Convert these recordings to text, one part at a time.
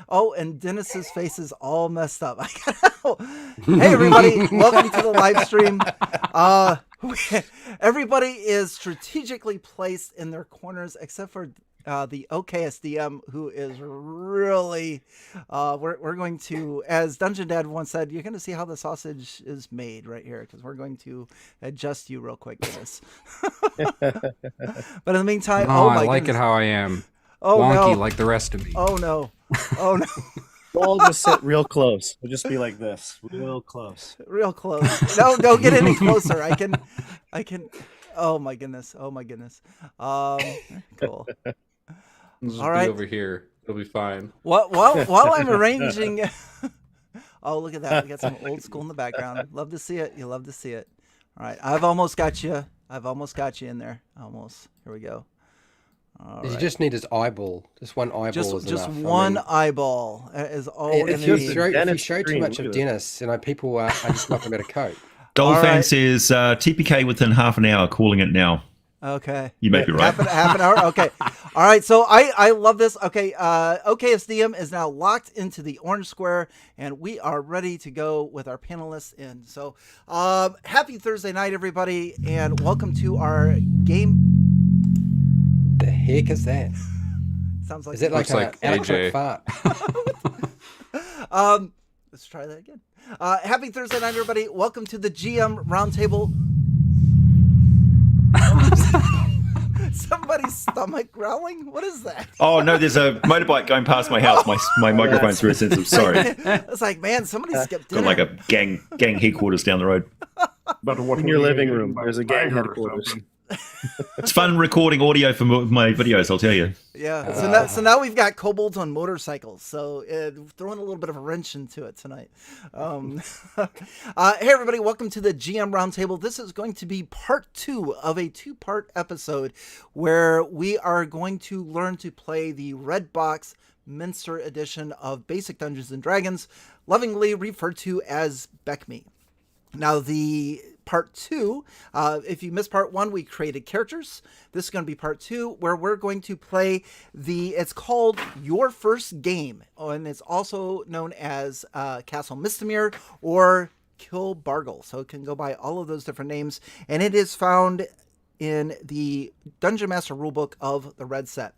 Oh, and Dennis's face is all messed up. Hey, everybody. Welcome to the live stream. Everybody is strategically placed in their corners except for the OKSDM, who is really, we're going to, as Dungeon Dad once said, you're going to see how the sausage is made right here, because we're going to adjust you real quick to this. But in the meantime, I like goodness. It how I am. Oh, wonky no. like the rest of me. Oh, no. Oh, no. We'll just sit real close. We'll just be like this. Real close. Real close. No, don't get any closer. I can. Oh, my goodness. Oh, my goodness. Cool. Just all right. Over here. It'll be fine. While I'm arranging. Oh, look at that. We got some old school in the background. Love to see it. You love to see it. All right. I've almost got you. in there. Almost. Here we go. All you right. just need his eyeball. Just one eyeball just is just enough. one eyeball is all we're if going you to need. show too much of Dennis, people are just not going to be able to cope. Dolphin says TPK within half an hour, calling it now. Okay. You may be right. Half an hour? Okay. All right. So I love this. Okay. OKSDM is now locked into the orange square, and we are ready to go with our panelists in. So happy Thursday night, everybody, and welcome to our game. The heck is that? Sounds like. Is it like an electric fart? Let's try that again. Happy Thursday night, everybody. Welcome to the GM Roundtable. Somebody's stomach growling? What is that? Oh, no, there's a motorbike going past my house. My microphone's very sensitive. Sorry. It's like, man, somebody skipped dinner. Got like a gang headquarters down the road. In your living room, there's a gang headquarters. It's fun recording audio for my videos, I'll tell you. Yeah. So now we've got kobolds on motorcycles. So throwing a little bit of a wrench into it tonight. Hey everybody, welcome to the GM Roundtable. This is going to be part 2 of a 2-part episode where we are going to learn to play the Red Box Minster edition of Basic Dungeons and Dragons, lovingly referred to as BECMI. Now the part 2, if you missed part 1, we created characters. This is going to be part 2, where we're going to play it's called Your First Game, and it's also known as Castle Mistamere or Kill Bargle. So it can go by all of those different names, and it is found in the Dungeon Master Rulebook of the Red Set.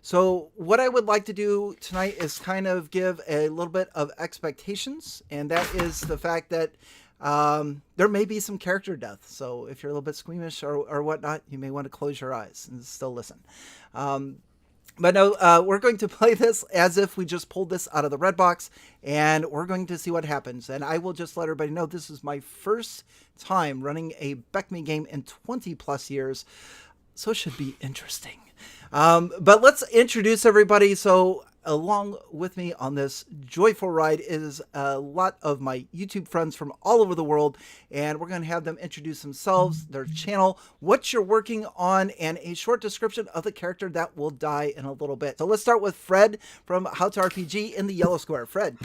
So what I would like to do tonight is kind of give a little bit of expectations, and that is the fact that there may be some character death. So if you're a little bit squeamish or whatnot, you may want to close your eyes and still listen. But no, we're going to play this as if we just pulled this out of the red box, and we're going to see what happens. And I will just let everybody know this is my first time running a BECMI game in 20 plus years. So it should be interesting. But let's introduce everybody. So along with me on this joyful ride is a lot of my YouTube friends from all over the world, and we're going to have them introduce themselves, their channel, what you're working on, and a short description of the character that will die in a little bit. So let's start with Fred from How to RPG in the yellow square. Fred.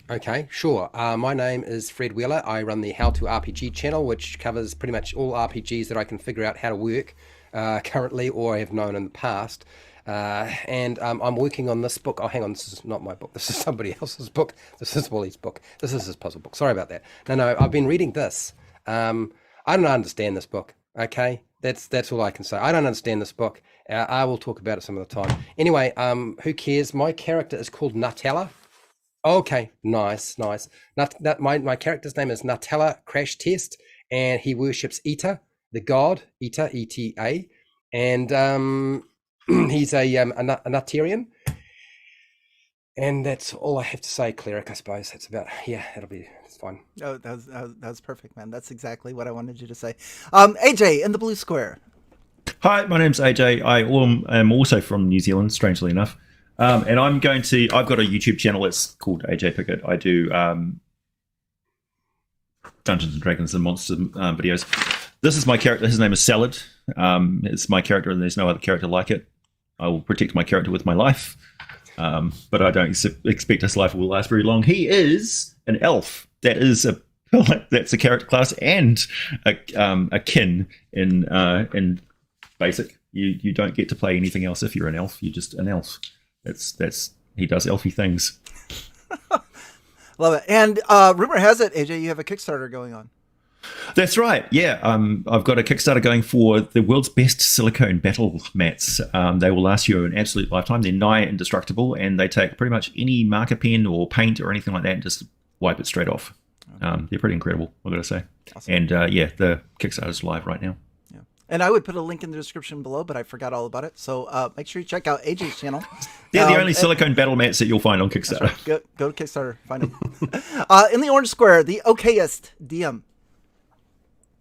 Okay, sure. My name is Fred Wheeler. I run the How to RPG channel, which covers pretty much all RPGs that I can figure out how to work currently or have known in the past. And I'm working on this book. Oh, hang on. This is not my book. This is somebody else's book. This is Wally's book. This is his puzzle book. Sorry about that. No, I've been reading this. I don't understand this book. Okay. That's all I can say. I don't understand this book. I will talk about it some of the time. Anyway, who cares? My character is called Nutella. Okay. Nice. My character's name is Nutella Crash Test, and he worships Eta, the god, Eta, E-T-A. And, he's a Nutarian, and that's all I have to say. Cleric, I suppose. That's about. Yeah, it's fine. Oh, that's perfect, man. That's exactly what I wanted you to say. AJ in the blue square. Hi, my name's AJ. I am also from New Zealand, strangely enough, and I've got a YouTube channel. It's called AJ Pickett. I do Dungeons and Dragons and monster videos. This is my character. His name is Salad. It's my character, and there's no other character like it. I will protect my character with my life, but I don't expect his life will last very long. He is an elf. That's a character class and a kin in basic. You don't get to play anything else if you're an elf. You're just an elf. That's he does elfy things. Love it. And rumor has it, AJ, you have a Kickstarter going on. That's right. Yeah, I've got a Kickstarter going for the world's best silicone battle mats. They will last you an absolute lifetime. They're nigh indestructible, and they take pretty much any marker pen or paint or anything like that and just wipe it straight off. They're pretty incredible, I've got to say. Awesome. And yeah, the Kickstarter's live right now. Yeah. And I would put a link in the description below, but I forgot all about it. So make sure you check out AJ's channel. They're the only silicone battle mats that you'll find on Kickstarter. Right. Go to Kickstarter, find them. In the orange square, the okayest DM.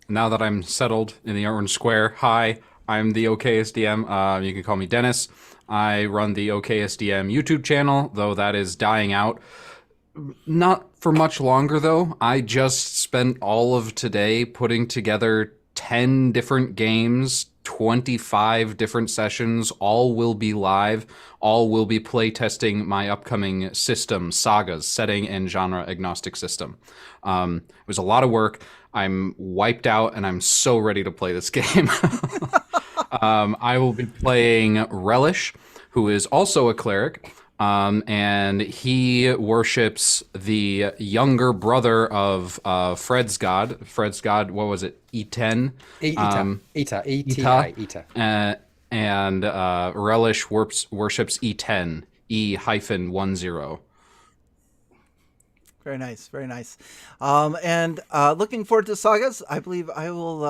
Now that I'm settled in the orange square, hi, I'm the okayest DM. You can call me Dennis. I run the okayest DM YouTube channel, though that is dying out. Not for much longer, though. I just spent all of today putting together 10 different games, 25 different sessions. All will be live. All will be playtesting my upcoming system, Sagas, setting and genre agnostic system. It was a lot of work. I'm wiped out, and I'm so ready to play this game. I will be playing Relish, who is also a cleric, and he worships the younger brother of Fred's god. Fred's god, what was it? E10? Eta. And Relish worships E10, E-10. Very nice, very nice. And looking forward to Sagas. I believe I will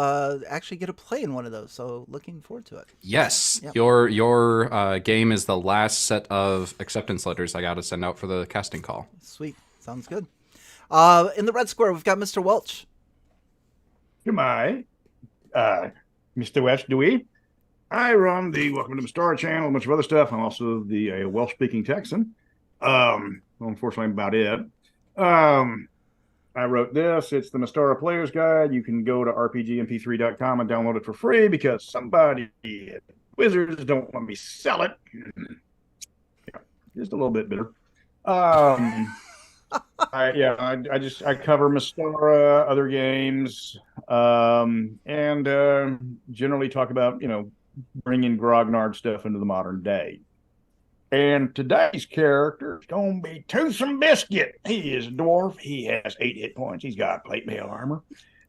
actually get to play in one of those, so looking forward to it. Yes, Yep. your game is the last set of acceptance letters I got to send out for the casting call. Sweet, sounds good. In the red square, we've got Mr. Welch. Goodbye, Mr. Welch Dewey. I run the Welcome to the Star channel, a bunch of other stuff. I'm also the Welsh-speaking Texan. Unfortunately, about it. I wrote this. It's the Mystara Player's Guide. You can go to rpgmp3.com and download it for free because somebody at Wizards don't want me to sell it. Yeah, just a little bit bitter. I cover Mystara, other games, and generally talk about, bringing grognard stuff into the modern day. And today's character is going to be Toothsome Biscuit. He is a dwarf. He has 8 hit points. He's got plate mail armor.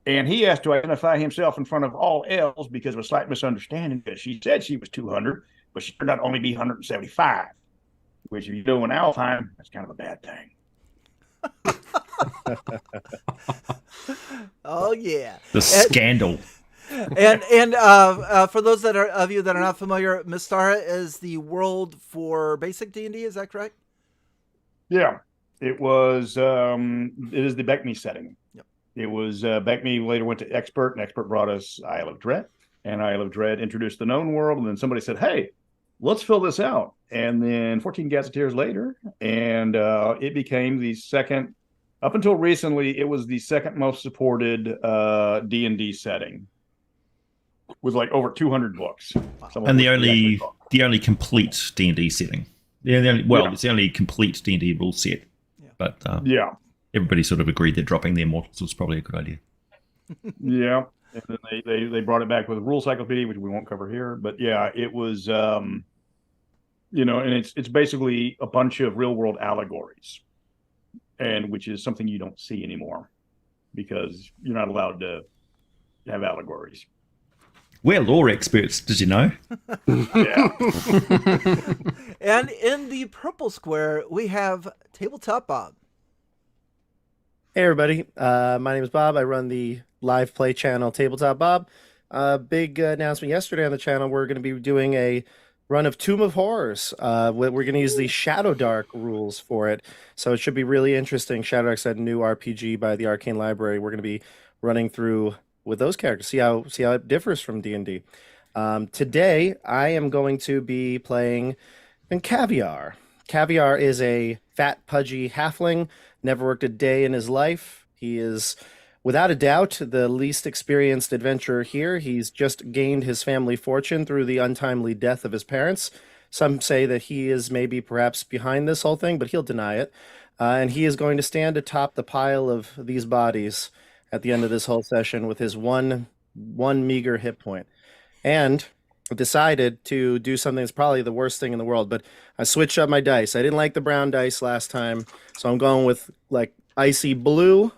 And he has to identify himself in front of all elves because of a slight misunderstanding because she said she was 200, but she turned out to only be 175, which if you do in Alfheim, that's kind of a bad thing. Oh, yeah. The scandal. And for those of you that are not familiar, Mystara is the world for basic D&D. Is that correct? Yeah, it is the BECMI setting. Yep. It was BECMI later went to Expert, and Expert brought us Isle of Dread, and Isle of Dread introduced the known world, and then somebody said, "Hey, let's fill this out." And then 14 Gazetteers later, and it became the second. Up until recently, it was the second most supported D&D setting, with like over 200 books. And the only complete D&D setting. It's the only complete D&D rule set. Yeah. But yeah, everybody sort of agreed that dropping their mortals was probably a good idea. Yeah, and then they brought it back with a rule cyclopedia, which we won't cover here. But yeah, it was and it's basically a bunch of real world allegories, and which is something you don't see anymore because you're not allowed to have allegories. We're lore experts, did you know? Yeah. And in the purple square, we have Tabletop Bob. Hey everybody, my name is Bob. I run the live play channel Tabletop Bob. Big announcement yesterday on the channel. We're going to be doing a run of Tomb of Horrors. We're going to use the Shadow Dark rules for it, so it should be really interesting. Shadow Dark's a new RPG by the Arcane Library. We're going to be running through with those characters, see how it differs from D&D. Today, I am going to be playing Caviar. Caviar is a fat, pudgy halfling, never worked a day in his life. He is, without a doubt, the least experienced adventurer here. He's just gained his family fortune through the untimely death of his parents. Some say that he is maybe perhaps behind this whole thing, but he'll deny it. And he is going to stand atop the pile of these bodies at the end of this whole session with his one meager hit point. And decided to do something that's probably the worst thing in the world, but I switched up my dice. I didn't like the brown dice last time, so I'm going with like icy blue.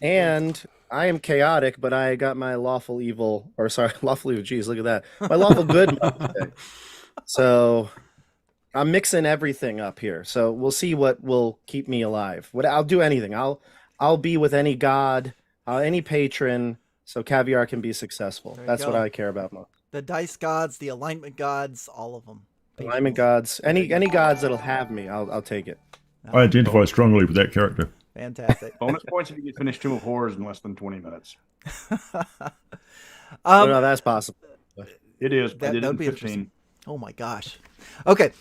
And I am chaotic, but I got my lawful evil, or sorry, lawful evil. Geez, look at that. My lawful good. So I'm mixing everything up here. So we'll see what will keep me alive. I'll do anything. I'll be with any god, any patron, so Caviar can be successful. That's what I care about most. The dice gods, the alignment gods, all of them. Alignment gods, any gods that'll have me, I'll take it. I identify strongly with that character. Fantastic. Bonus points if you can finish Tomb of Horrors in less than 20 minutes. No, that's possible. It is. That I did it would in be 15. Oh my gosh. Okay.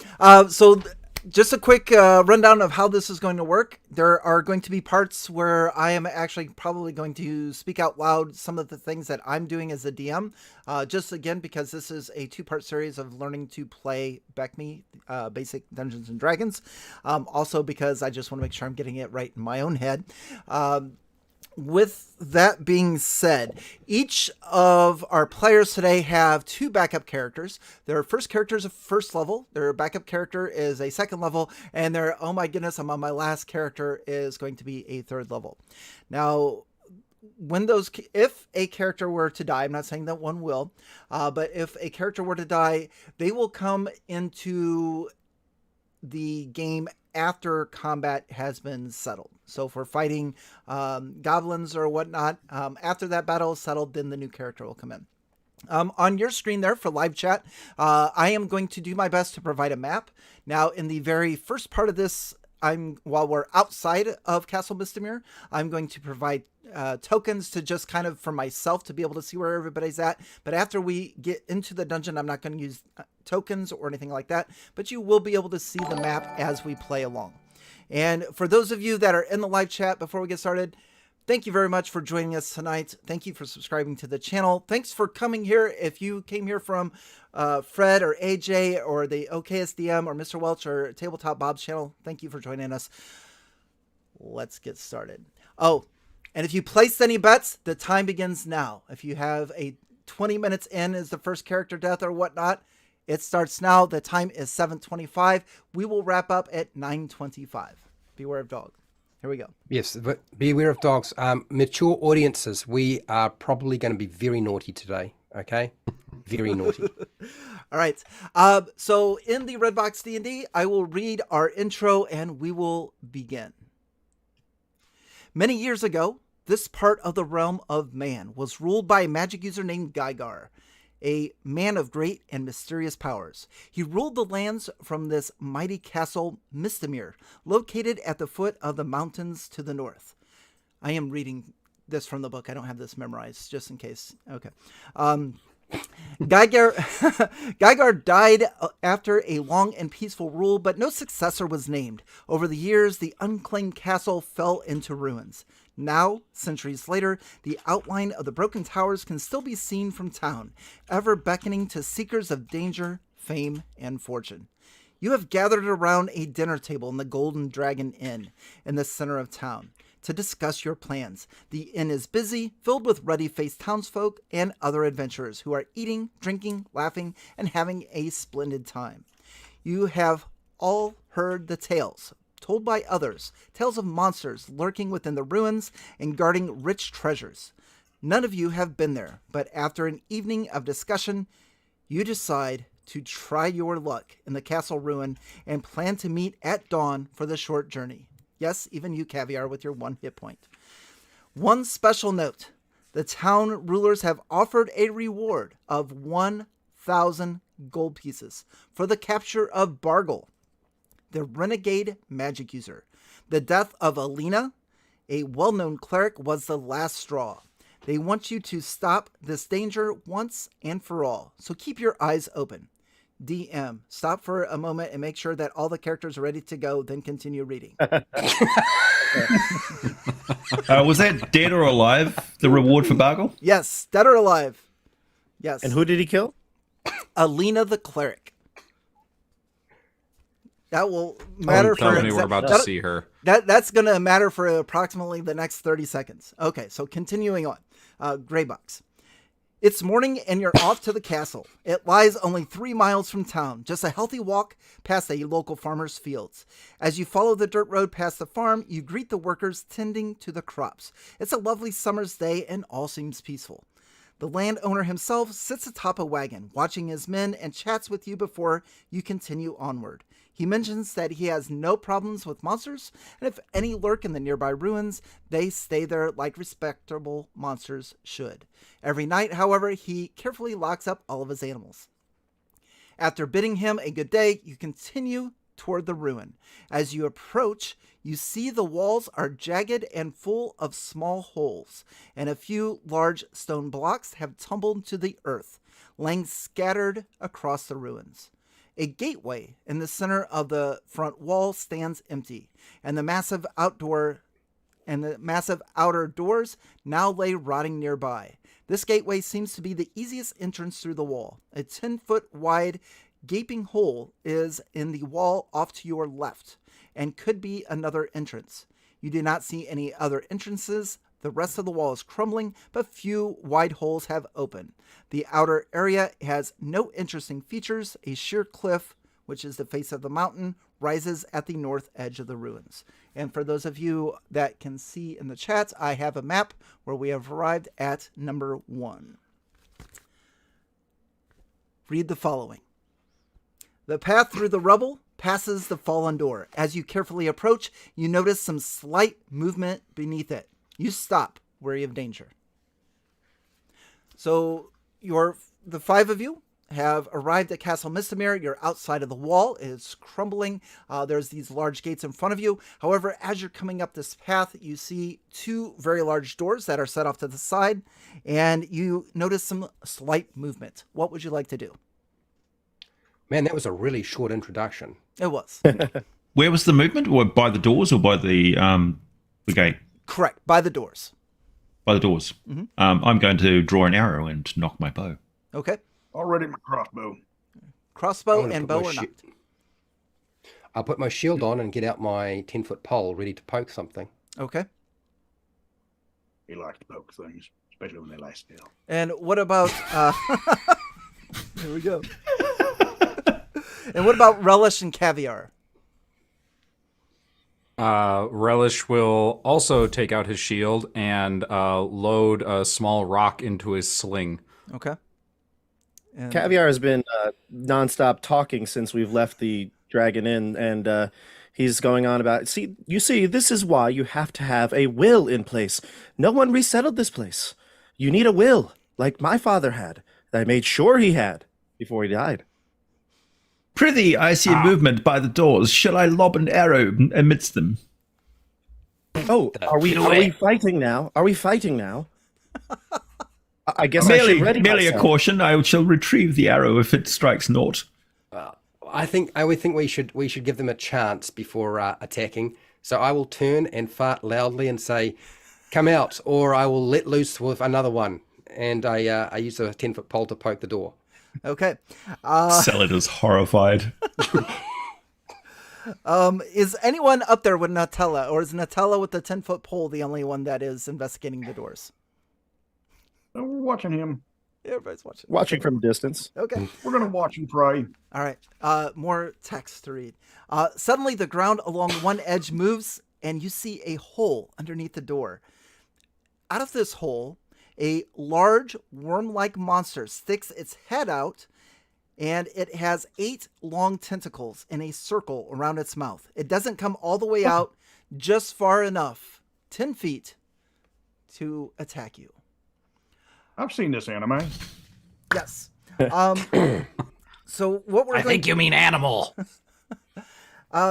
So just a quick rundown of how this is going to work. There are going to be parts where I am actually probably going to speak out loud some of the things that I'm doing as a DM. Just again, because this is a 2-part series of learning to play BECMI, Basic Dungeons and Dragons. Also because I just want to make sure I'm getting it right in my own head. With that being said, each of our players today have 2 backup characters. Their first character is a first level, their backup character is a second level, and their, oh my goodness, I'm on my last character, is going to be a third level. Now, if a character were to die, I'm not saying that one will, but if a character were to die, they will come into the game after combat has been settled. So if we're fighting goblins or whatnot, after that battle is settled, then the new character will come in. On your screen there for live chat, I am going to do my best to provide a map. Now, in the very first part of this, while we're outside of Castle Mistamere, I'm going to provide tokens to just kind of for myself to be able to see where everybody's at. But after we get into the dungeon, I'm not going to use tokens or anything like that, but you will be able to see the map as we play along. And for those of you that are in the live chat, before we get started, thank you very much for joining us tonight. Thank you for subscribing to the channel. Thanks for coming here. If you came here from Fred or AJ or the OKSDM or Mr. Welch or Tabletop Bob's channel, thank you for joining us. Let's get started. Oh, and if you placed any bets, the time begins now. If you have a 20 minutes in is the first character death or whatnot, it starts now. The time is 7:25. We will wrap up at 9:25. Beware of dog. Here we go. Yes, but be aware of dogs. Mature audiences, we are probably going to be very naughty today, okay? Very naughty. All right. So in the Red Box D&D, I will read our intro and we will begin. Many years ago, this part of the realm of man was ruled by a magic user named Gygar, a man of great and mysterious powers. He ruled the lands from this mighty Castle Mistamere, located at the foot of the mountains to the north. I am reading this from the book. I don't have this memorized, just in case. Okay. Gygar died after a long and peaceful rule, but no successor was named. Over the years, the unclaimed castle fell into ruins. Now, centuries later, the outline of the broken towers can still be seen from town, ever beckoning to seekers of danger, fame, and fortune. You have gathered around a dinner table in the Golden Dragon Inn in the center of town to discuss your plans. The inn is busy, filled with ruddy-faced townsfolk and other adventurers who are eating, drinking, laughing, and having a splendid time. You have all heard the tales told by others, tales of monsters lurking within the ruins and guarding rich treasures. None of you have been there, but after an evening of discussion, you decide to try your luck in the castle ruin and plan to meet at dawn for the short journey. Yes, even you, Caviar, with your 1 hit point. One special note, the town rulers have offered a reward of 1,000 gold pieces for the capture of Bargle, the renegade magic user. The death of Alina, a well-known cleric, was the last straw. They want you to stop this danger once and for all, so keep your eyes open. DM, stop for a moment and make sure that all the characters are ready to go, then continue reading. Was that dead or alive, the reward for Bargle? Yes, dead or alive. Yes. And who did he kill? Alina the cleric. That will matter for... Tell me we're about to see her. That's going to matter for approximately the next 30 seconds. Okay, so continuing on. Greybox. It's morning and you're off to the castle. It lies only 3 miles from town, just a healthy walk past a local farmer's fields. As you follow the dirt road past the farm, you greet the workers tending to the crops. It's a lovely summer's day and all seems peaceful. The landowner himself sits atop a wagon, watching his men and chats with you before you continue onward. He mentions that he has no problems with monsters, and if any lurk in the nearby ruins, they stay there like respectable monsters should. Every night, however, he carefully locks up all of his animals. After bidding him a good day, you continue toward the ruin. As you approach, you see the walls are jagged and full of small holes, and a few large stone blocks have tumbled to the earth, lying scattered across the ruins. A gateway in the center of the front wall stands empty, and the massive outer doors now lay rotting nearby. This gateway seems to be the easiest entrance through the wall. A 10-foot wide gaping hole is in the wall off to your left, and could be another entrance. You do not see any other entrances. The rest of the wall is crumbling, but few wide holes have opened. The outer area has no interesting features. A sheer cliff, which is the face of the mountain, rises at the north edge of the ruins. And for those of you that can see in the chat, I have a map where we have arrived at number 1. Read the following. The path through the rubble passes the fallen door. As you carefully approach, you notice some slight movement beneath it. You stop, wary of danger. So the 5 of you have arrived at Castle Mistamere. You're outside of the wall. It's crumbling. There's these large gates in front of you. However, as you're coming up this path, you see 2 very large doors that are set off to the side, and you notice some slight movement. What would you like to do? Man, that was a really short introduction. It was. Where was the movement? Or by the doors or by the gate? Correct. By the doors. By the doors. Mm-hmm. I'm going to draw an arrow and knock my bow. Okay. Already my crossbow. Crossbow and bow or not? I'll put my shield on and get out my 10-foot pole ready to poke something. Okay. He likes to poke things, especially when they lie still. And what about... Here we go. And what about relish and caviar? Relish will also take out his shield and load a small rock into his sling. Okay. And Caviar has been nonstop talking since we've left the Dragon Inn, and he's going on about, you see, this is why you have to have a will in place. No one resettled this place. You need a will, like my father had, that I made sure he had before he died. Prithee, I see a movement by the doors. Shall I lob an arrow amidst them? Oh, are we fighting now? Are we fighting now? I guess I should ready merely myself. a caution. I shall retrieve the arrow if it strikes naught. I would think we should give them a chance before attacking. So I will turn and fart loudly and say, "Come out," or I will let loose with another one. And I use a 10-foot pole to poke the door. Okay. Salad is horrified. Is anyone up there with Nutella, or is Nutella with the 10-foot pole the only one that is investigating the doors? We're watching him. Everybody's watching. Watching from a distance. Okay. We're going to watch him pray. All right. More text to read. Suddenly, the ground along one edge moves, and you see a hole underneath the door. Out of this hole, a large worm-like monster sticks its head out, and it has 8 long tentacles in a circle around its mouth. It doesn't come all the way out, just far enough, 10 feet, to attack you. I've seen this anime. Yes. So what we're I think you mean animal.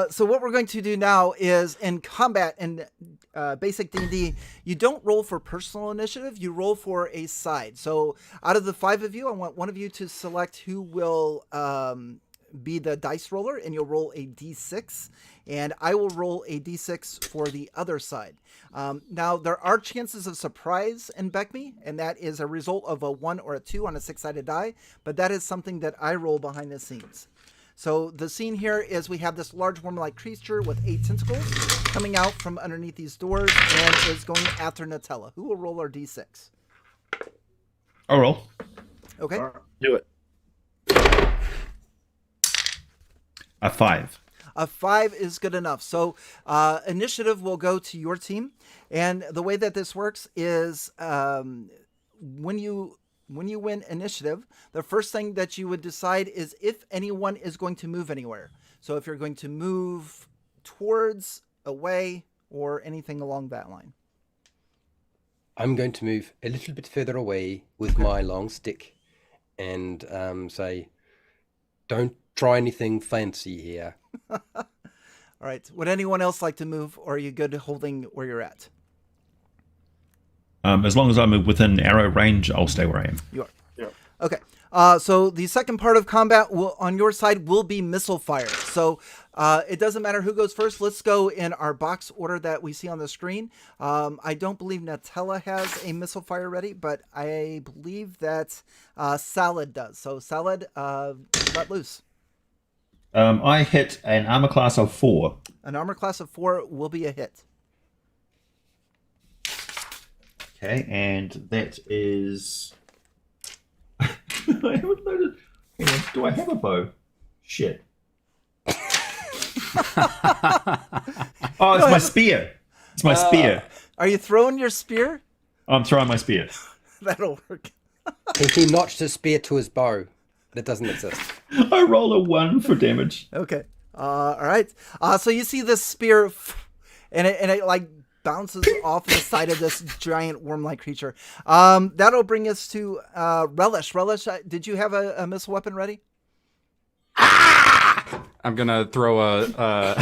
So what we're going to do now is in combat in basic D&D, you don't roll for personal initiative, you roll for a side. So out of the 5 of you, I want one of you to select who will be the dice roller, and you'll roll a d6, and I will roll a d6 for the other side. Now, there are chances of surprise in BECMI, and that is a result of a 1 or a 2 on a 6-sided die, but that is something that I roll behind the scenes. So the scene here is we have this large worm-like creature with 8 tentacles coming out from underneath these doors and is going after Nutella. Who will roll our d6? I'll roll. Okay. All right. Do it. A 5. A 5 is good enough. So initiative will go to your team, and the way that this works is when you win initiative, the first thing that you would decide is if anyone is going to move anywhere. So if you're going to move towards, away, or anything along that line. I'm going to move a little bit further away with my long stick and say, don't try anything fancy here. All right. Would anyone else like to move, or are you good holding where you're at? As long as I'm within arrow range, I'll stay where I am. You are. Yeah. Okay. So the second part of combat on your side will be missile fire. So it doesn't matter who goes first. Let's go in our box order that we see on the screen. I don't believe Nutella has a missile fire ready, but I believe that Salad does. So Salad, let loose. I hit an armor class of 4. An armor class of 4 will be a hit. Okay, and that is. I haven't noted. Hang on, do I have a bow? Shit. Oh, it's my spear. It's my spear. Are you throwing your spear? I'm throwing my spear. That'll work. He notched his spear to his bow. That doesn't exist. I roll a 1 for damage. Okay. All right. So you see this spear, and it like bounces off the side of this giant worm-like creature. That'll bring us to Relish. Relish, did you have a missile weapon ready? I'm gonna throw a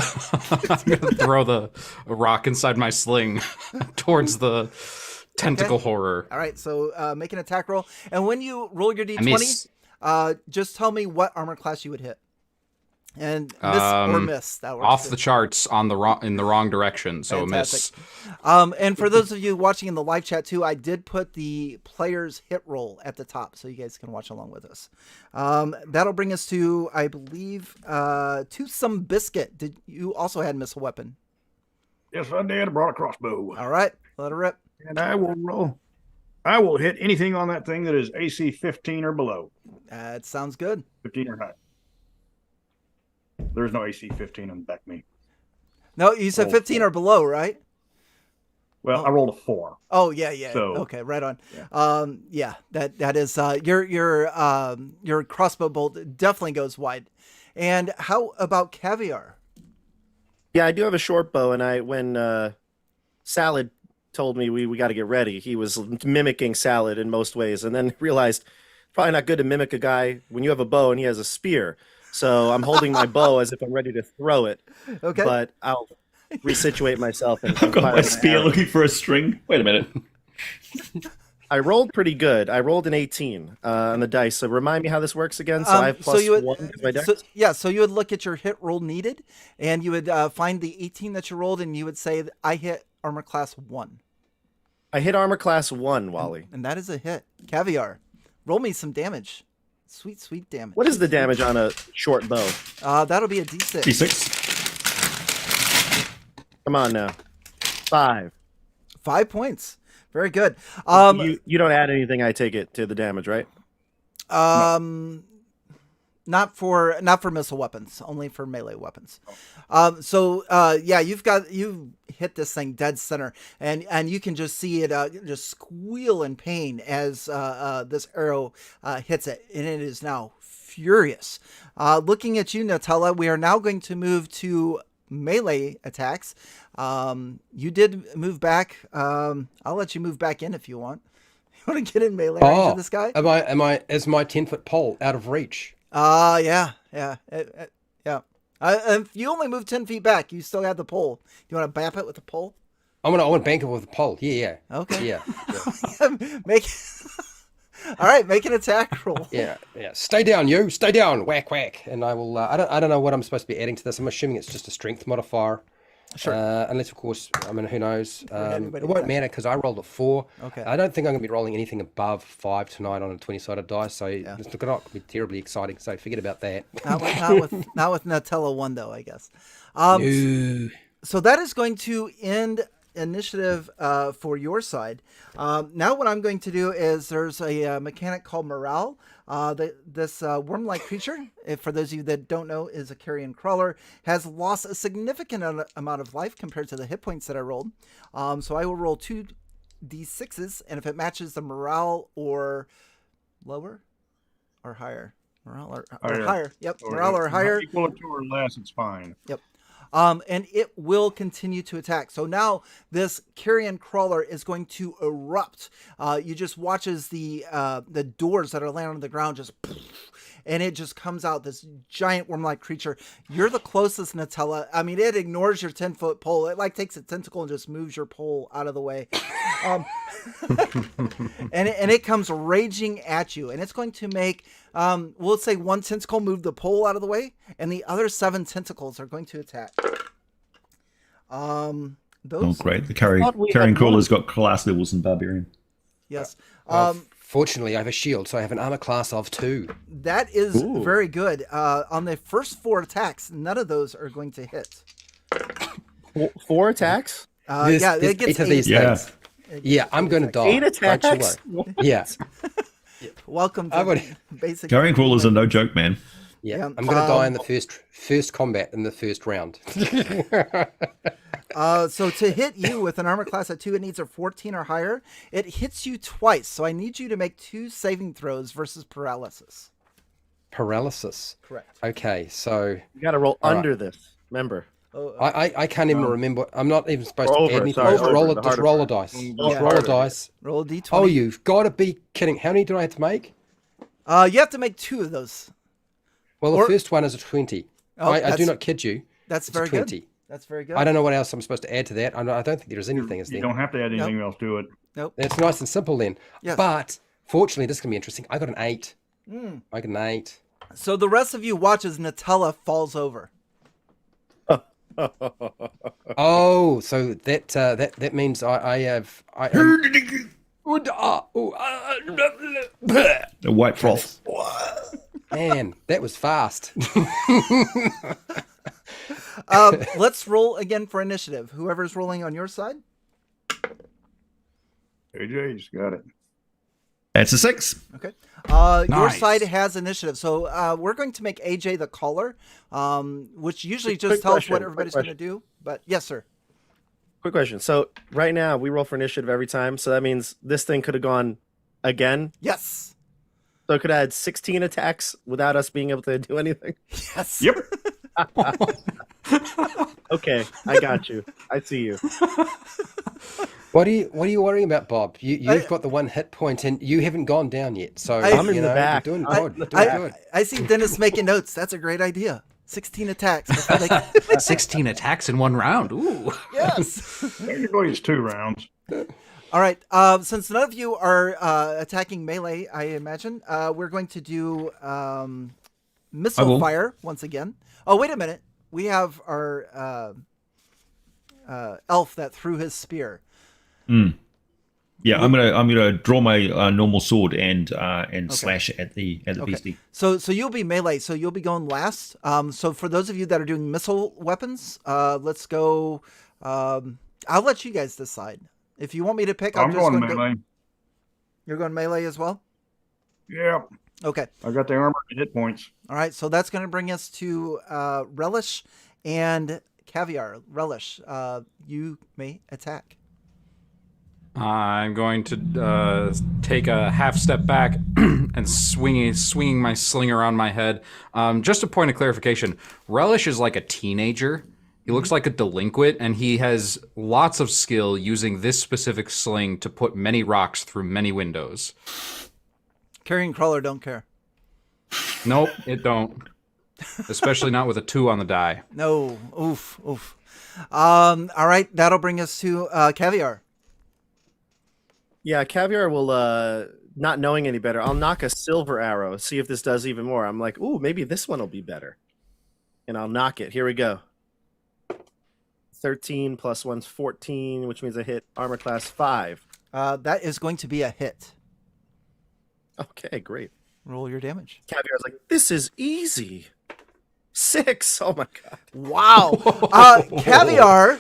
rock inside my sling towards the tentacle horror. All right. So make an attack roll, and when you roll your I d20, miss. just tell me what armor class you would hit, and miss or miss. That works Off too. the charts in the wrong direction, so a miss. Fantastic. And for those of you watching in the live chat too, I did put the player's hit roll at the top, so you guys can watch along with us. That'll bring us to, I believe, to some biscuit. Did you also had missile weapon? Yes, I did. I brought a crossbow. All right, let it rip. And I will roll. I will hit anything on that thing that is AC 15 or below. That sounds good. 15 or higher. There's no AC 15 on BECMI. No, you said Roll 15 or below, right? Well, I rolled a 4. Oh yeah. So- Okay, right on. Yeah. That is your crossbow bolt definitely goes wide. And how about caviar? Yeah, I do have a short bow, and when Salad told me we got to get ready, he was mimicking Salad in most ways, and then realized it's probably not good to mimic a guy when you have a bow and he has a spear. So I'm holding my bow as if I'm ready to throw it, Okay. but I'll resituate myself and I've got fire my an spear arrow. looking for a string. Wait a minute. I rolled pretty good. I rolled an 18 on the dice. So remind me how this works again. So I have plus you would, 1 because my dex. So you would look at your hit roll needed, and you would find the 18 that you rolled, and you would say, I hit armor class 1. I hit armor class 1, Wally. And that is a hit. Caviar, roll me some damage. Sweet damage. What is the damage on a short bow? That'll be a D6. D6. Come on now. 5. 5 points. Very good. You don't add anything, I take it, to the damage, right? Not for missile weapons, only for melee weapons. You hit this thing dead center, and you can just see it just squeal in pain as this arrow hits it, and it is now furious. Looking at you, Nutella, we are now going to move to melee attacks. You did move back. I'll let you move back in if you want. You want to get in melee range of this guy? Is my 10-foot pole out of reach? Yeah. If you only move 10 feet back, you still have the pole. You want to bap it with the pole? I want to bank it with a pole. Yeah. Okay. Yeah. All right, make an attack roll. Yeah. Stay down, you. Stay down. Whack, whack. And I will. I don't know what I'm supposed to be adding to this. I'm assuming it's just a strength modifier. Sure. Unless, of course, I mean, who knows? anybody It won't with matter because I rolled a 4. Okay. I don't think I'm going to be rolling anything above 5 tonight on a 20-sided dice, so it's not going to be terribly exciting. So forget about that. Not with Nutella 1 though, I guess. No. So that is going to end initiative for your side. Now what I'm going to do is there's a mechanic called morale. This worm-like creature, for those of you that don't know, is a carrion crawler, has lost a significant amount of life compared to the hit points that I rolled. So I will roll 2d6s, and if it matches the morale or lower or higher, morale or higher. Yep, morale or higher. Equal to or less, it's fine. Yep. And it will continue to attack. So now this carrion crawler is going to erupt. You just watch as the doors that are laying on the ground just, and it just comes out, this giant worm-like creature. You're the closest, Nutella. I mean, it ignores your 10-foot pole. It like takes a tentacle and just moves your pole out of the way. And it comes raging at you, and it's going to make, we'll say one tentacle move the pole out of the way, and the other 7 tentacles are going to attack. Those. Oh, great! The carrying crawler's got class levels in barbarian. Yes. Fortunately, I have a shield, so I have an armor class of 2. That is very good. On the first 4 attacks, none of those are going to hit. 4 attacks? Yeah, it gets 8 of these things. Yeah, I'm going to die. 8 attacks? Yeah. Welcome to basic. Carrying crawlers are no joke, man. Yeah, I'm going to die in the first combat in the first round. So to hit you with an armor class at 2, it needs a 14 or higher. It hits you twice, so I need you to make 2 saving throws versus paralysis. Paralysis. Correct. Okay, so You got to roll under this. Remember. I can't even remember. I'm not even supposed to add anything. Sorry, Just roll a dice. Just roll a dice. Roll a d20. Oh, you've got to be kidding! How many do I have to make? You have to make 2 of those. Well, the first one is a 20. Oh, I do not kid you. That's It's very a 20. good. That's very good. I don't know what else I'm supposed to add to that. I don't think there's anything. Is You there? don't have to add anything else to it. Nope. It's nice and simple then. Yes. But fortunately, this can be interesting. I got an 8. I got an 8. So the rest of you watch as Nutella falls over. Oh, so that means I have. The white froth. Man, that was fast. Let's roll again for initiative. Whoever's rolling on your side. AJ's got it. That's a 6. Okay. Your Nice. side has initiative. So we're going to make AJ the caller, which usually just Quick tells question, what everybody's quick going to do. But yes, sir. Quick question. So right now we roll for initiative every time. So that means this thing could have gone again. Yes. So it could have had 16 attacks without us being able to do anything. Yes. Yep. Okay, I got you. I see you. What are you worrying about, Bob? You've got the 1 hit point and you haven't gone down yet. So I'm in the back. You're doing good. You're doing good. I see Dennis making notes. That's a great idea. 16 attacks. Before they can... 16 attacks in 1 round. Ooh. Yes. Technically, it's 2 rounds. All right. Since none of you are attacking melee, I imagine, we're going to do missile fire once again. Oh, wait a minute. We have our elf that threw his spear. Yeah, I'm gonna draw my normal sword and slash at the beastie. So you'll be melee. So you'll be going last. So for those of you that are doing missile weapons, let's go. I'll let you guys decide. If you want me to pick, I'm going melee. You're going melee as well? Yeah. Okay. I got the armor and hit points. All right. So that's going to bring us to Relish and Caviar. Relish, you may attack. I'm going to take a half step back and swinging my sling around my head. Just a point of clarification, Relish is like a teenager. He looks like a delinquent, and he has lots of skill using this specific sling to put many rocks through many windows. Carrying crawler don't care. Nope, it don't. Especially not with a 2 on the die. No. Oof. All right. That'll bring us to Caviar. Yeah, Caviar will, not knowing any better, I'll knock a silver arrow, see if this does even more. I'm like, ooh, maybe this one will be better. And I'll knock it. Here we go. 13 plus 1's 14, which means I hit armor class 5. That is going to be a hit. Okay, great. Roll your damage. Caviar's like, this is easy. 6. Oh my god. Wow. Caviar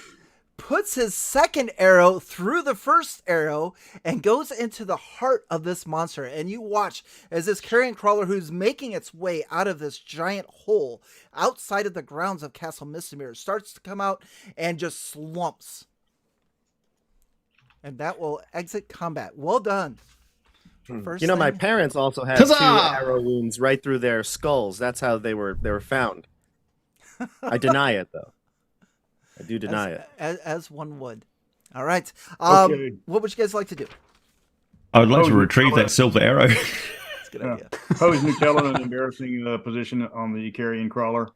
puts his second arrow through the first arrow and goes into the heart of this monster. And you watch as this carrion crawler, who's making its way out of this giant hole outside of the grounds of Castle Mistamere, starts to come out and just slumps. And that will exit combat. Well done. First You know, my thing- parents also had Huzzah! 2 arrow wounds right through their skulls. That's how they were found. I deny it, though. I do deny it. As one would. All right. Okay. What would you guys like to do? I would like Oh, to retrieve that silver arrow. That's a good Yeah. idea. Pose Nutella in an embarrassing position on the carrion crawler,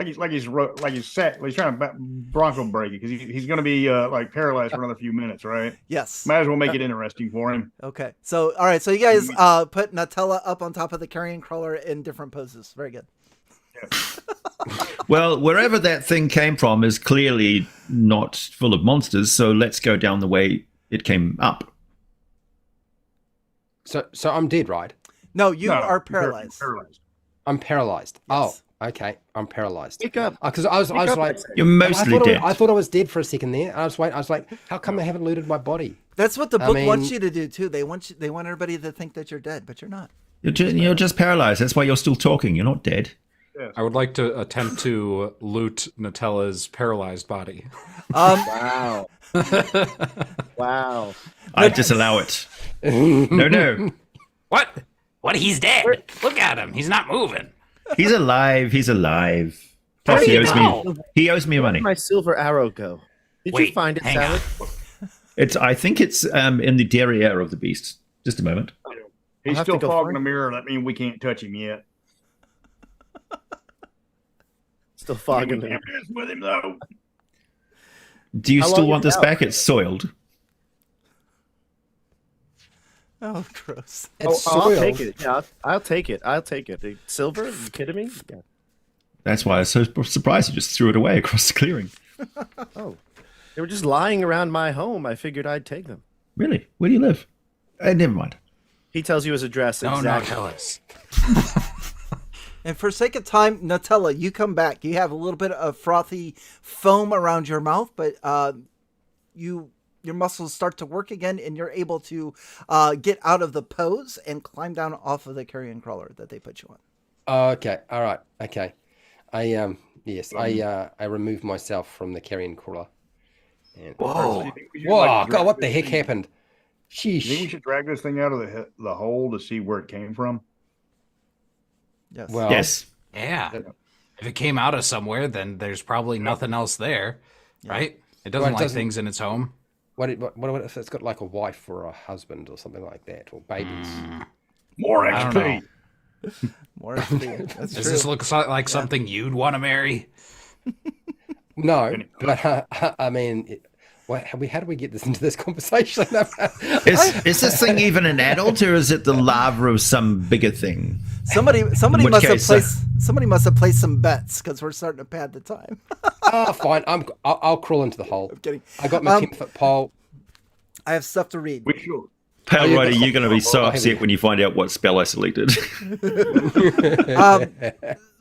he's trying to bronco break it because he's going to be like paralyzed for another few minutes, right? Yes. Might as well make it interesting for him. Okay. So, all right. So you guys put Nutella up on top of the carrion crawler in different poses. Very good. Well, wherever that thing came from is clearly not full of monsters, so let's go down the way it came up. So I'm dead, right? No, you No, are paralyzed. Paralyzed. I'm paralyzed. Yes. Oh, okay. I'm paralyzed. Wake up. Because I was up, like, I'd say. You're mostly dead. I thought I was dead for a second there. I was like, how come they haven't looted my body? That's what the I book mean- wants you to do too. They want everybody to think that you're dead, but you're not. You're just paralyzed. That's why you're still talking. You're not dead. I would like to attempt to loot Nutella's paralyzed body. Wow. Wow. I disallow it. No. What? What? He's dead. Look at him. He's not moving. He's alive. He's alive. Plus, do he you owes know? me. He owes me money. Where'd my silver arrow go? Did you Wait, find it, hang Salad? I think it's in the derriere of the beast. Just a moment. He's have to still go fogging for the it. mirror. That means we can't touch him yet. Still We fogging can't it. mess with him though. Do you How still long want is this it out? back? It's soiled. Oh, gross. It's I'll soiled. take it. Yeah, I'll take it. I'll take it. Silver? Are you kidding me? Yeah. That's why I was so surprised you just threw it away across the clearing. Oh, they were just lying around my home. I figured I'd take them. Really? Where do you live? Never mind. He tells you his address No, exactly. no, tell us. And for sake of time, Nutella, you come back. You have a little bit of frothy foam around your mouth, but your muscles start to work again, and you're able to get out of the pose and climb down off of the carrion crawler that they put you on. Okay. All right. Okay. I removed myself from the carrion crawler. And, Whoa. You think we should, Whoa! like, God, drag what the this heck thing- happened? You think we Sheesh. should drag this thing out of the hole to see where it came from? Yes. Well, Yes. Yeah. If it came out of somewhere, then there's probably nothing else there, right? It doesn't Well, it like doesn't- things in its home. what if it's got like a wife or a husband or something like that, or babies? More I don't XP. know. More XP. That's Does true. this look like something you'd want to marry? No, but I mean, how do we get this into this conversation? Is this thing even an adult, or is it the larva of some bigger thing? Somebody In which must have case, somebody must have placed some bets because we're starting to pad the time. Oh, fine. I'll crawl into the hole. I'm kidding. I got my 10-foot pole. I have stuff to read. We should. Pale you Rider, got- you're going to be so Oh, upset when you find out what spell I selected.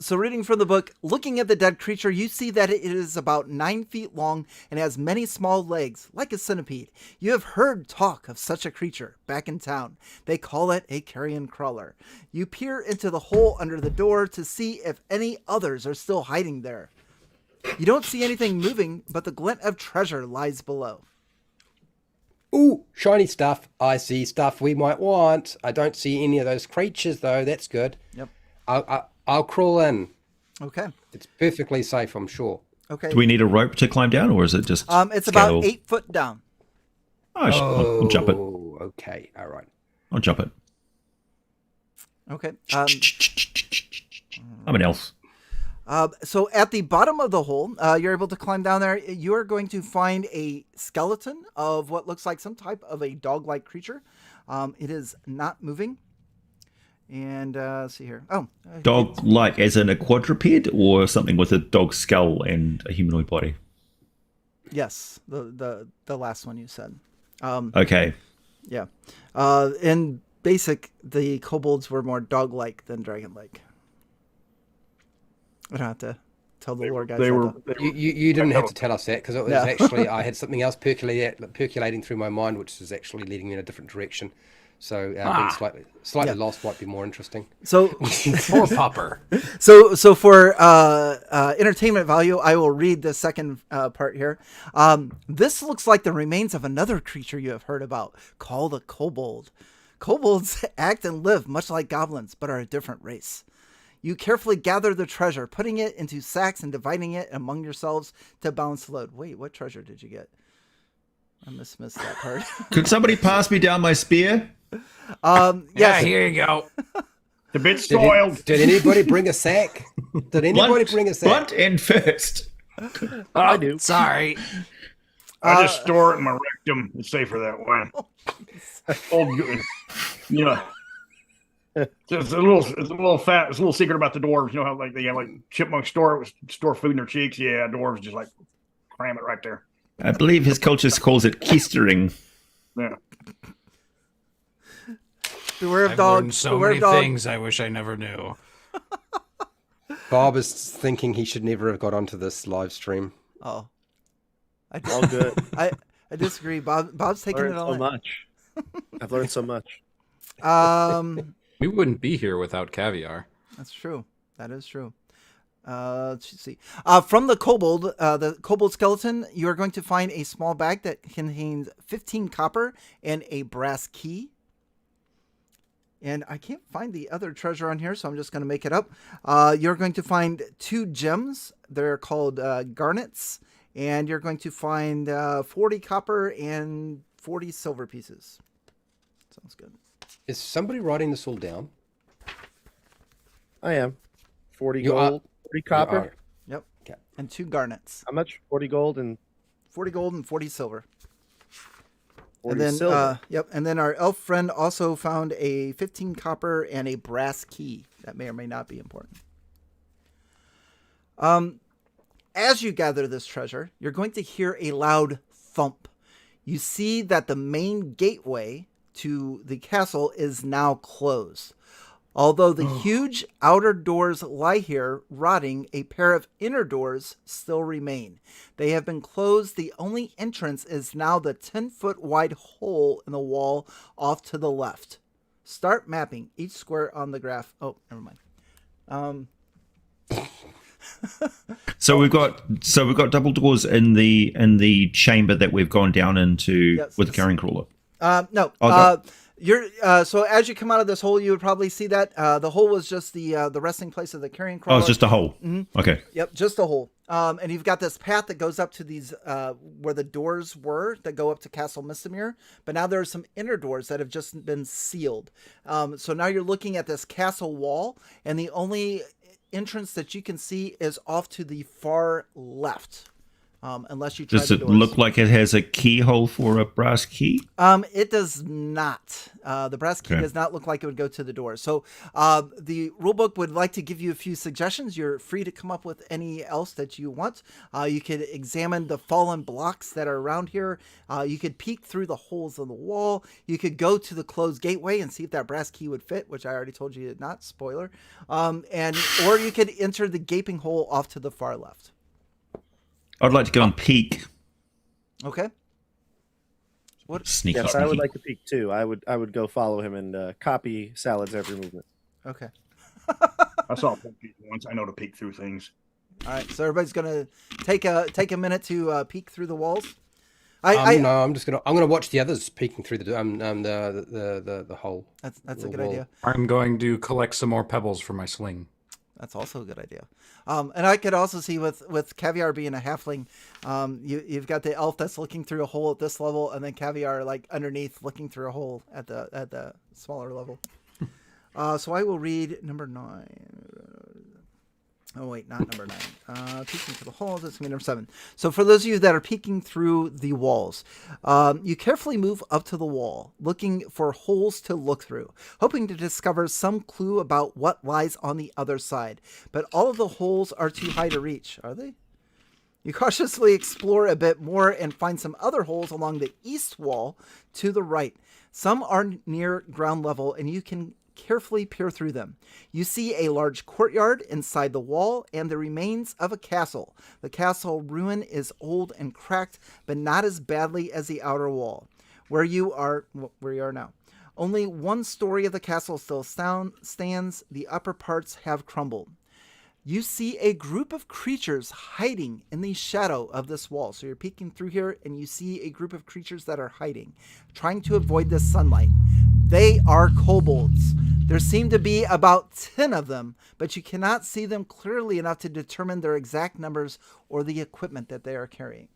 So reading from the book, looking at the dead creature, you see that it is about 9 feet long and has many small legs, like a centipede. You have heard talk of such a creature back in town. They call it a carrion crawler. You peer into the hole under the door to see if any others are still hiding there. You don't see anything moving, but the glint of treasure lies below. Ooh, shiny stuff. I see stuff we might want. I don't see any of those creatures though. That's good. Yep. I'll crawl in. Okay. It's perfectly safe, I'm sure. Okay. Do we need a rope to climb down, or is it just? It's about scale? 8 foot down. I'll jump it. Oh, okay. All right. I'll jump it. Okay. I'm an elf. So at the bottom of the hole, you're able to climb down there. You are going to find a skeleton of what looks like some type of a dog-like creature. It is not moving. And let's see here. Oh, Dog-like, as in a quadruped, or something with a dog skull and a humanoid body. yes, the last one you said. Okay. Yeah. In basic, the kobolds were more dog-like than dragon-like. I don't have to tell the lore guys. They that, were. though. You didn't have to tell us that because it was No. actually I had something else percolating through my mind, which is actually leading me in a different direction. So being slightly lost might be more interesting. So Poor pupper. So for entertainment value, I will read the second part here. This looks like the remains of another creature you have heard about, called a kobold. Kobolds act and live much like goblins, but are a different race. You carefully gather the treasure, putting it into sacks and dividing it among yourselves to balance the load. Wait, what treasure did you get? I missed that part. Could somebody pass me down my spear? Yeah, Yes. here you go. The bit soiled. Did anybody bring a sack? Did anybody bring a sack? Bunt in first. I do. Sorry. I just store it in my rectum. It's safer that way. Old, you know. It's a little secret about the dwarves. You know how like they have like chipmunk store food in their cheeks. Yeah, dwarves just like cram it right there. I believe his culture calls it keistering. Yeah. Beware of I've dog. learned so Beware many of dog. things I wish I never knew. Bob is thinking he should never have got onto this live stream. Oh, All good. I disagree. Bob's taking Learned it all so much. I've learned so much. in. We wouldn't be here without caviar. That's true. That is true. Let's see. From the kobold skeleton, you are going to find a small bag that contains 15 copper and a brass key. And I can't find the other treasure on here, so I'm just going to make it up. You're going to find 2 gems. They're called garnets. And you're going to find 40 copper and 40 silver pieces. Sounds good. Is somebody writing this all down? I am. 40 You are- gold, 40 copper. Yep. Okay. And 2 garnets. How much? 40 gold and 40 gold and 40 silver. 40 And then, silver. yep. And then our elf friend also found a 15 copper and a brass key. That may or may not be important. As you gather this treasure, you're going to hear a loud thump. You see that the main gateway to the castle is now closed. Although the huge outer doors lie here rotting, a pair of inner doors still remain. They have been closed. The only entrance is now the 10-foot wide hole in the wall off to the left. Start mapping each square on the graph. Oh, never mind. So we've got double doors in the chamber that we've gone down into Yes, with the carrion crawler. No. Okay. You're so as you come out of this hole, you would probably see that the hole was just the resting place of the carrion Oh, crawler. it's just a hole. Okay. Yep, just a hole. And you've got this path that goes up to these where the doors were that go up to Castle Mistamere. But now there are some inner doors that have just been sealed. So now you're looking at this castle wall, and the only entrance that you can see is off to the far left. Unless you try Does the it doors. look like it has a keyhole for a brass key? It does not. The brass key Okay. does not look like it would go to the door. So the rulebook would like to give you a few suggestions. You're free to come up with any else that you want. You could examine the fallen blocks that are around here. You could peek through the holes in the wall. You could go to the closed gateway and see if that brass key would fit, which I already told you did not. Spoiler. Or you could enter the gaping hole off to the far left. I'd like to go and peek. Okay. Sneaky, Yes, sneaky. I would like to peek too. I would go follow him and copy Salad's every movement. Okay. I saw peek once. I know to peek through things. All right. So everybody's gonna take a minute to peek through the walls. No, I'm gonna watch the others peeking through the hole. That's a good wall. idea. I'm going to collect some more pebbles for my sling. That's also a good idea. And I could also see with Caviar being a halfling, you've got the elf that's looking through a hole at this level, and then Caviar like underneath looking through a hole at the smaller level. So I will read number 9. Oh wait, not number 9. Peeking through the holes. That's gonna be number 7. So for those of you that are peeking through the walls, you carefully move up to the wall, looking for holes to look through, hoping to discover some clue about what lies on the other side. But all of the holes are too high to reach, are they? You cautiously explore a bit more and find some other holes along the east wall to the right. Some are near ground level, and you can carefully peer through them. You see a large courtyard inside the wall and the remains of a castle. The castle ruin is old and cracked, but not as badly as the outer wall, where you are now. Only one story of the castle still stands. The upper parts have crumbled. You see a group of creatures hiding in the shadow of this wall. So you're peeking through here and you see a group of creatures that are hiding, trying to avoid the sunlight. They are kobolds. There seem to be about 10 of them, but you cannot see them clearly enough to determine their exact numbers or the equipment that they are carrying.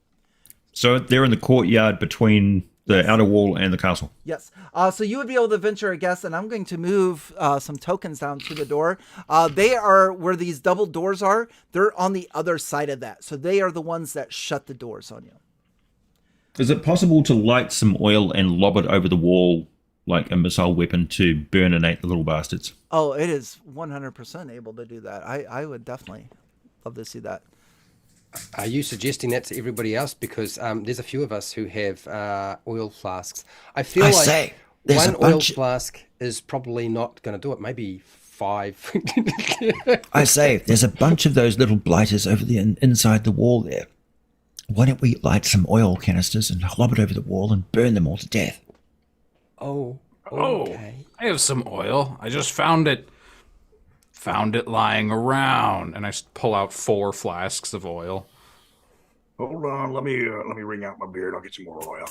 So they're in the courtyard between the outer wall and the castle. Yes. So you would be able to venture a guess, and I'm going to move some tokens down to the door. They are where these double doors are. They're on the other side of that. So they are the ones that shut the doors on you. Is it possible to light some oil and lob it over the wall like a missile weapon to burninate the little bastards? Oh, it is 100% able to do that. I would definitely love to see that. Are you suggesting that to everybody else? Because there's a few of us who have oil flasks. I feel like one oil flask is probably not going to do it. Maybe 5. I say, there's a bunch of those little blighters over the inside the wall there. Why don't we light some oil canisters and lob it over the wall and burn them all to death? Oh, okay. I have some oil. I just found it lying around, and I pull out 4 flasks of oil. Hold on, let me wring out my beard. I'll get some more oil.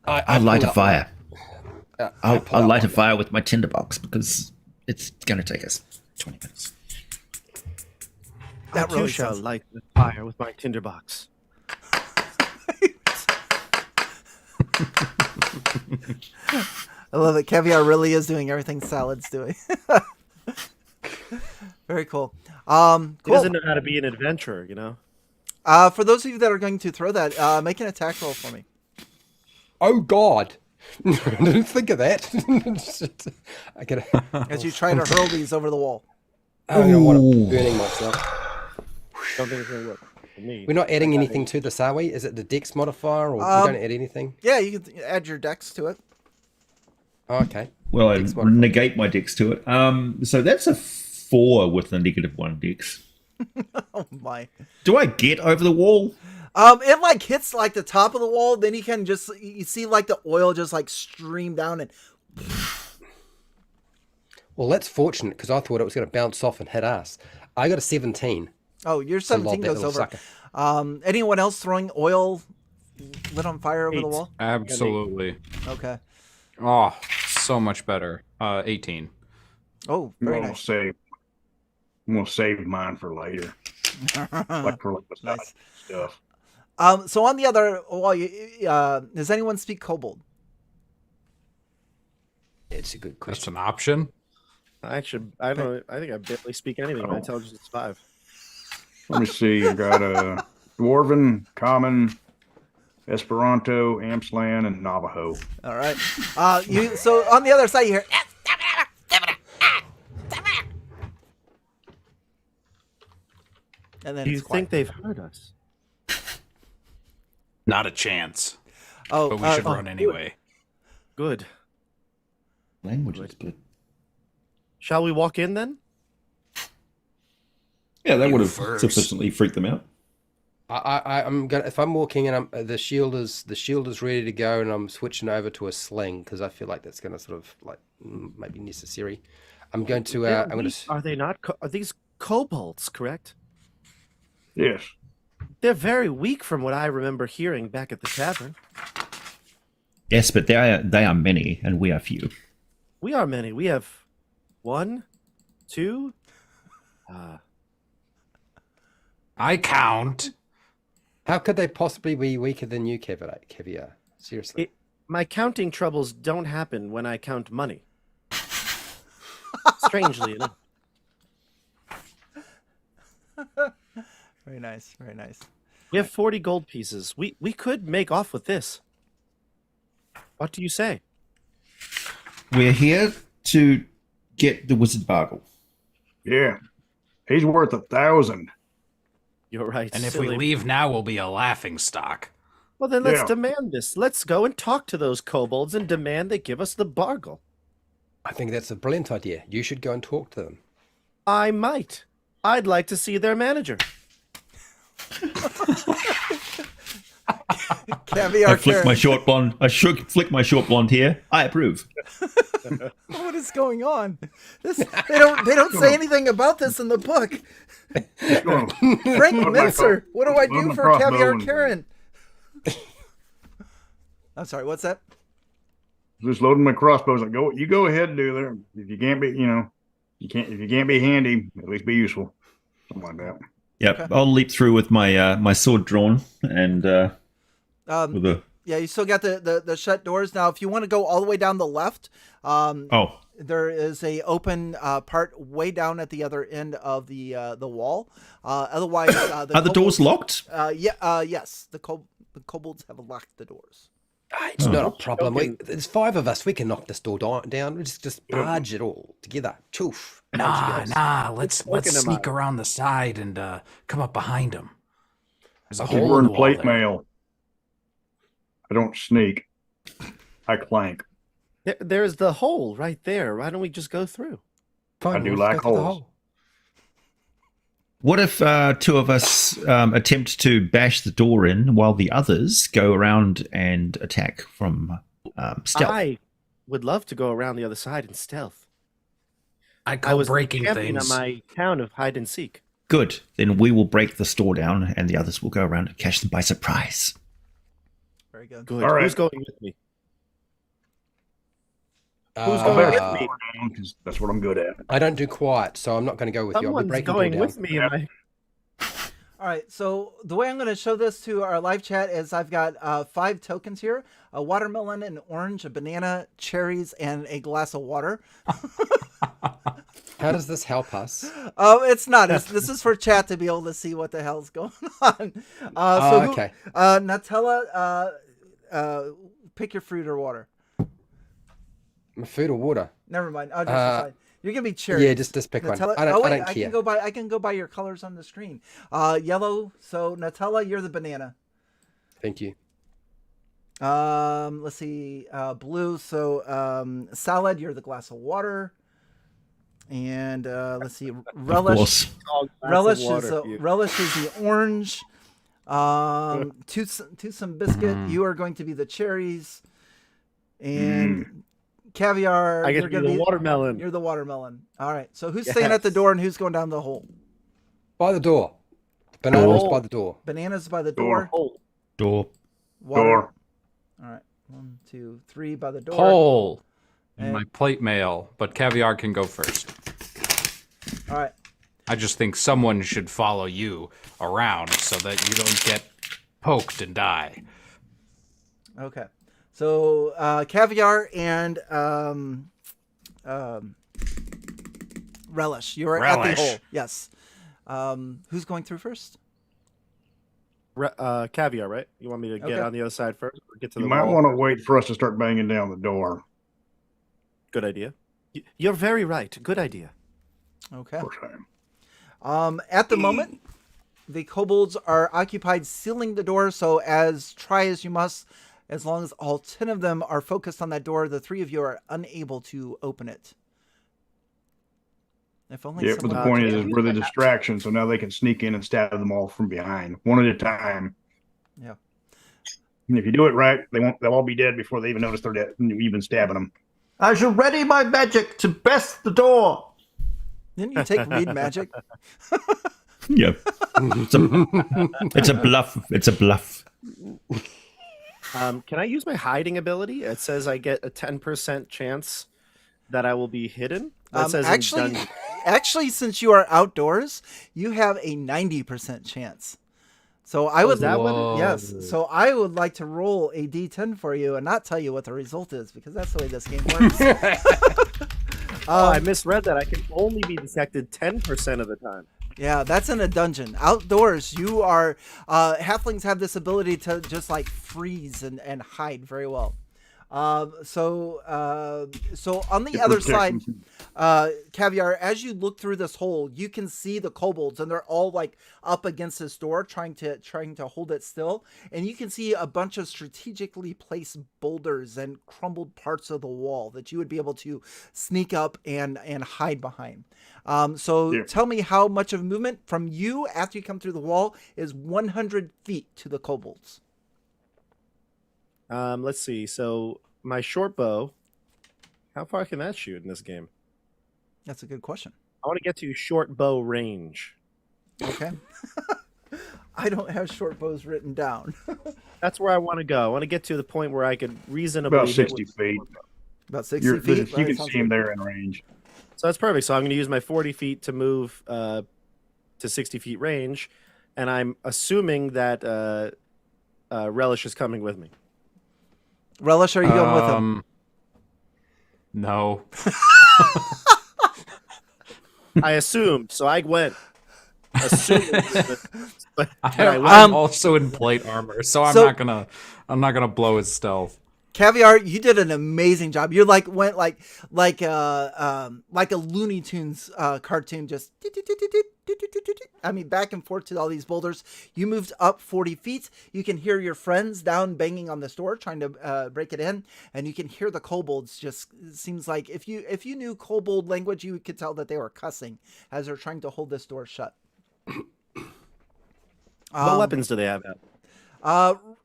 I'll light a fire. I'll light a fire with my tinderbox because it's going to take us 20 minutes. I too shall light the fire with my tinderbox. I love it. Caviar really is doing everything Salad's doing. Very cool. Cool. He doesn't know how to be an adventurer, you know? For those of you that are going to throw that, make an attack roll for me. Oh, God. I didn't think of that. I gotta... As you try to hurl these over the wall. I don't want to burning myself. Don't think it's going to work for me. We're not adding anything to this, are we? Is it the dex modifier, or we don't add anything? Yeah, you can add your dex to it. Oh, okay. Well, I negate my dex to it. So that's a 4 with a -1 dex. Oh my! Do I get over the wall? It like hits like the top of the wall. Then you see like the oil just like stream down and. Well, that's fortunate because I thought it was going to bounce off and hit us. I got a 17. Oh, your 17 goes over. Anyone else throwing oil lit on fire over the wall? Absolutely. Okay. Oh, so much better. 18. Oh, very nice. I'm gonna save mine for later. Like for the Nice. stuff. So on the other wall, does anyone speak Kobold? It's a good That's question. an option. Actually, I don't. I think I barely speak anything. My intelligence is 5. Let me see. I got a Dwarven, Common, Esperanto, Amslan, and Navajo. All right. So on the other side, you hear. And then Do you it's quiet. think they've heard us? Not a chance. Oh, But we should run anyway. Good. Language is good. Shall we walk in then? Yeah, that You would have first. sufficiently freaked them out. I'm gonna, if I'm walking and the shield is ready to go, and I'm switching over to a sling because I feel like that's gonna sort of like maybe necessary. I'm going to. I'm gonna. Are they not? Are these kobolds? Correct. Yes. They're very weak, from what I remember hearing back at the tavern. Yes, but they are many, and we are few. We are many. We have 1, 2. I count. How could they possibly be weaker than you, Caviar? Seriously. My counting troubles don't happen when I count money. Strangely enough. Very nice. Very nice. We have 40 gold pieces. We could make off with this. What do you say? We're here to get the wizard Bargle. Yeah. He's worth 1,000. You're right. And if silly. we leave now, we'll be a laughing stock. Well, then let's Yeah. demand this. Let's go and talk to those kobolds and demand they give us the Bargle. I think that's a brilliant idea. You should go and talk to them. I might. I'd like to see their manager. Caviar I flick my Karen. short blonde. Flick my short blonde hair. I approve. What is going on? They don't say anything about this in the book. Frank Mincer, what do I do for Caviar Karen? I'm sorry, what's that? Just loading my crossbows. Like, you go ahead and do there. If you can't be, if you can't be handy, at least be useful. Something like that. Yep, Okay. I'll leap through with my my sword drawn and with a. Yeah, you still got the shut doors. Now, if you want to go all the way down the left, Oh, there is a open part way down at the other end of the wall. Otherwise, are the doors locked? Yes, the kobolds have locked the doors. It's not a problem. There's 5 of us. We can knock this door down. We just barge it all together. Choof. Nah. Let's Poking them sneak out. around the side and come up behind him. There's a Keep hole in wearing the wall plate there. mail. I don't sneak. I clank. There's the hole right there. Why don't we just go through? Fine, I do let's like go through the holes. hole. What if 2 of us attempt to bash the door in while the others go around and attack from stealth? I would love to go around the other side in stealth. I I call was breaking champion things. on my town of hide and seek. Good. Then we will break the store down, and the others will go around and catch them by surprise. Very good. Good. All right. Who's going with me? Who's I'll going bash with the me? door down 'cause that's what I'm good at. I don't do quiet, so I'm not going to go with you. I'll be Someone's breaking going door down. with me. Am I? All right, so the way I'm going to show this to our live chat is I've got 5 tokens here: a watermelon, an orange, a banana, cherries, and a glass of water. How does this help us? Oh, it's not. This is for chat to be able to see what the hell's going on. Okay. Nutella, pick your fruit or water. Food or water? Never mind. I'll just decide. You're gonna be cherries. Yeah, just pick one. Nutella. I don't wait, care. I can go by your colors on the screen. Yellow. So Nutella, you're the banana. Thank you. Let's see. Blue. So salad, you're the glass of water. And let's see. Of Relish. course. Relish is the orange. Toothsome biscuit. You are going to be the cherries. And caviar. I get you're to be gonna the watermelon. You're the watermelon. All right. So who's staying at the door and who's going down the hole? By the door. Bananas by the door. Bananas by the door. Door. Water. Door. All right. 1, 2, 3 by the door. Hole in And- my plate mail, but Caviar can go first. All right. I just think someone should follow you around so that you don't get poked and die. Okay. So caviar and relish. You are at Relish. the hole. Yes. Who's going through first? Caviar, right? You want me to get Okay. on the other side first or get to You the might wall? want to wait for us to start banging down the door. Good idea. You're very right. Good idea. Okay. Of course I am. At the moment, the kobolds are occupied sealing the door. So try as you must, as long as all 10 of them are focused on that door, the 3 of you are unable to open it. If only Yeah, but the someone- point is we're the distraction, so now they can sneak in and stab them all from behind, one at a time. Yeah. And if you do it right, they'll all be dead before they even notice they're dead. You've been stabbing them. I shall ready my magic to best the door. Didn't you take read magic? Yep. It's a bluff. It's a bluff. Can I use my hiding ability? It says I get a 10% chance that I will be hidden. That says in dungeon. Actually, since you are outdoors, you have a 90% chance. So I would is that what Whoa. yes. So I would like to roll a d10 for you and not tell you what the result is because that's the way this game works. I misread that. I can only be detected 10% of the time. Yeah, that's in a dungeon. Outdoors, you are halflings have this ability to just like freeze and hide very well. So on the Get other side, protection. Caviar, as you look through this hole, you can see the kobolds, and they're all like up against this door, trying to hold it still. And you can see a bunch of strategically placed boulders and crumbled parts of the wall that you would be able to sneak up and hide behind. So Yeah. tell me how much of movement from you after you come through the wall is 100 feet to the kobolds. Let's see. So my short bow, how far can that shoot in this game? That's a good question. I want to get to short bow range. Okay. I don't have short bows written down. That's where I want to go. I want to get to the point where I could reasonably About hit 60 with- feet. About 60 feet. You Right, can sounds see him good. there in range. So that's perfect. So I'm going to use my 40 feet to move to 60 feet range, and I'm assuming that Relish is coming with me. Relish, are you going with him? No. I assumed, so I went. Assuming, but I went. I'm also in plate armor, so I'm So- not gonna blow his stealth. Caviar, you did an amazing job. You went like a Looney Tunes cartoon, just I mean back and forth to all these boulders. You moved up 40 feet. You can hear your friends down banging on this door, trying to break it in, and you can hear the kobolds. Just it seems like if you knew kobold language, you could tell that they were cussing as they're trying to hold this door shut. What weapons do they have?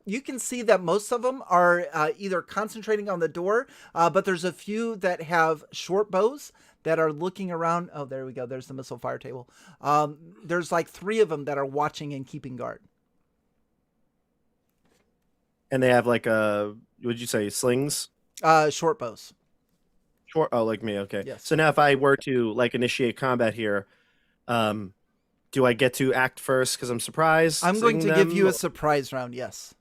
You can see that most of them are either concentrating on the door, but there's a few that have short bows that are looking around. Oh, there we go. There's the missile fire table. There's like 3 of them that are watching and keeping guard. And they have like would you say slings? Short bows. Short. Oh, like me. Okay. Yes. So now, if I were to like initiate combat here, do I get to act first because I'm surprised? I'm going to give you a surprise round. Yes,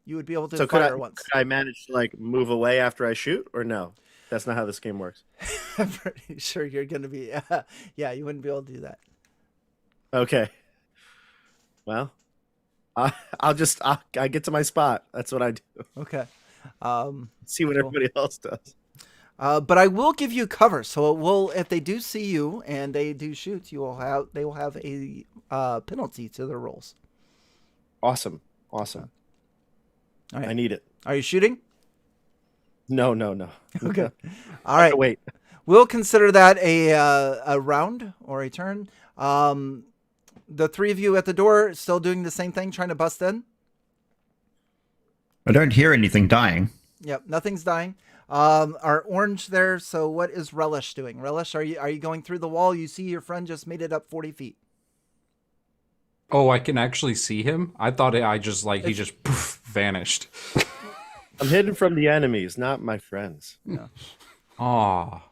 you would be able to So fire once. could I manage to like move away after I shoot, or no? That's not how this game works. I'm pretty sure you're going to be. Yeah, you wouldn't be able to do that. Okay. Well, I get to my spot. That's what I do. Okay. See what Cool. everybody else does. But I will give you cover, so it will. If they do see you and they do shoot, they will have a penalty to their rolls. Awesome. All right. I need it. Are you shooting? No. Okay. All right. Wait. We'll consider that a round or a turn. The 3 of you at the door still doing the same thing, trying to bust in. I don't hear anything dying. Yep, nothing's dying. Are orange there? So what is Relish doing? Relish, are you going through the wall? You see your friend just made it up 40 feet. Oh, I can actually see him. I thought he just poof, vanished. I'm hidden from the enemies, not my friends. Oh,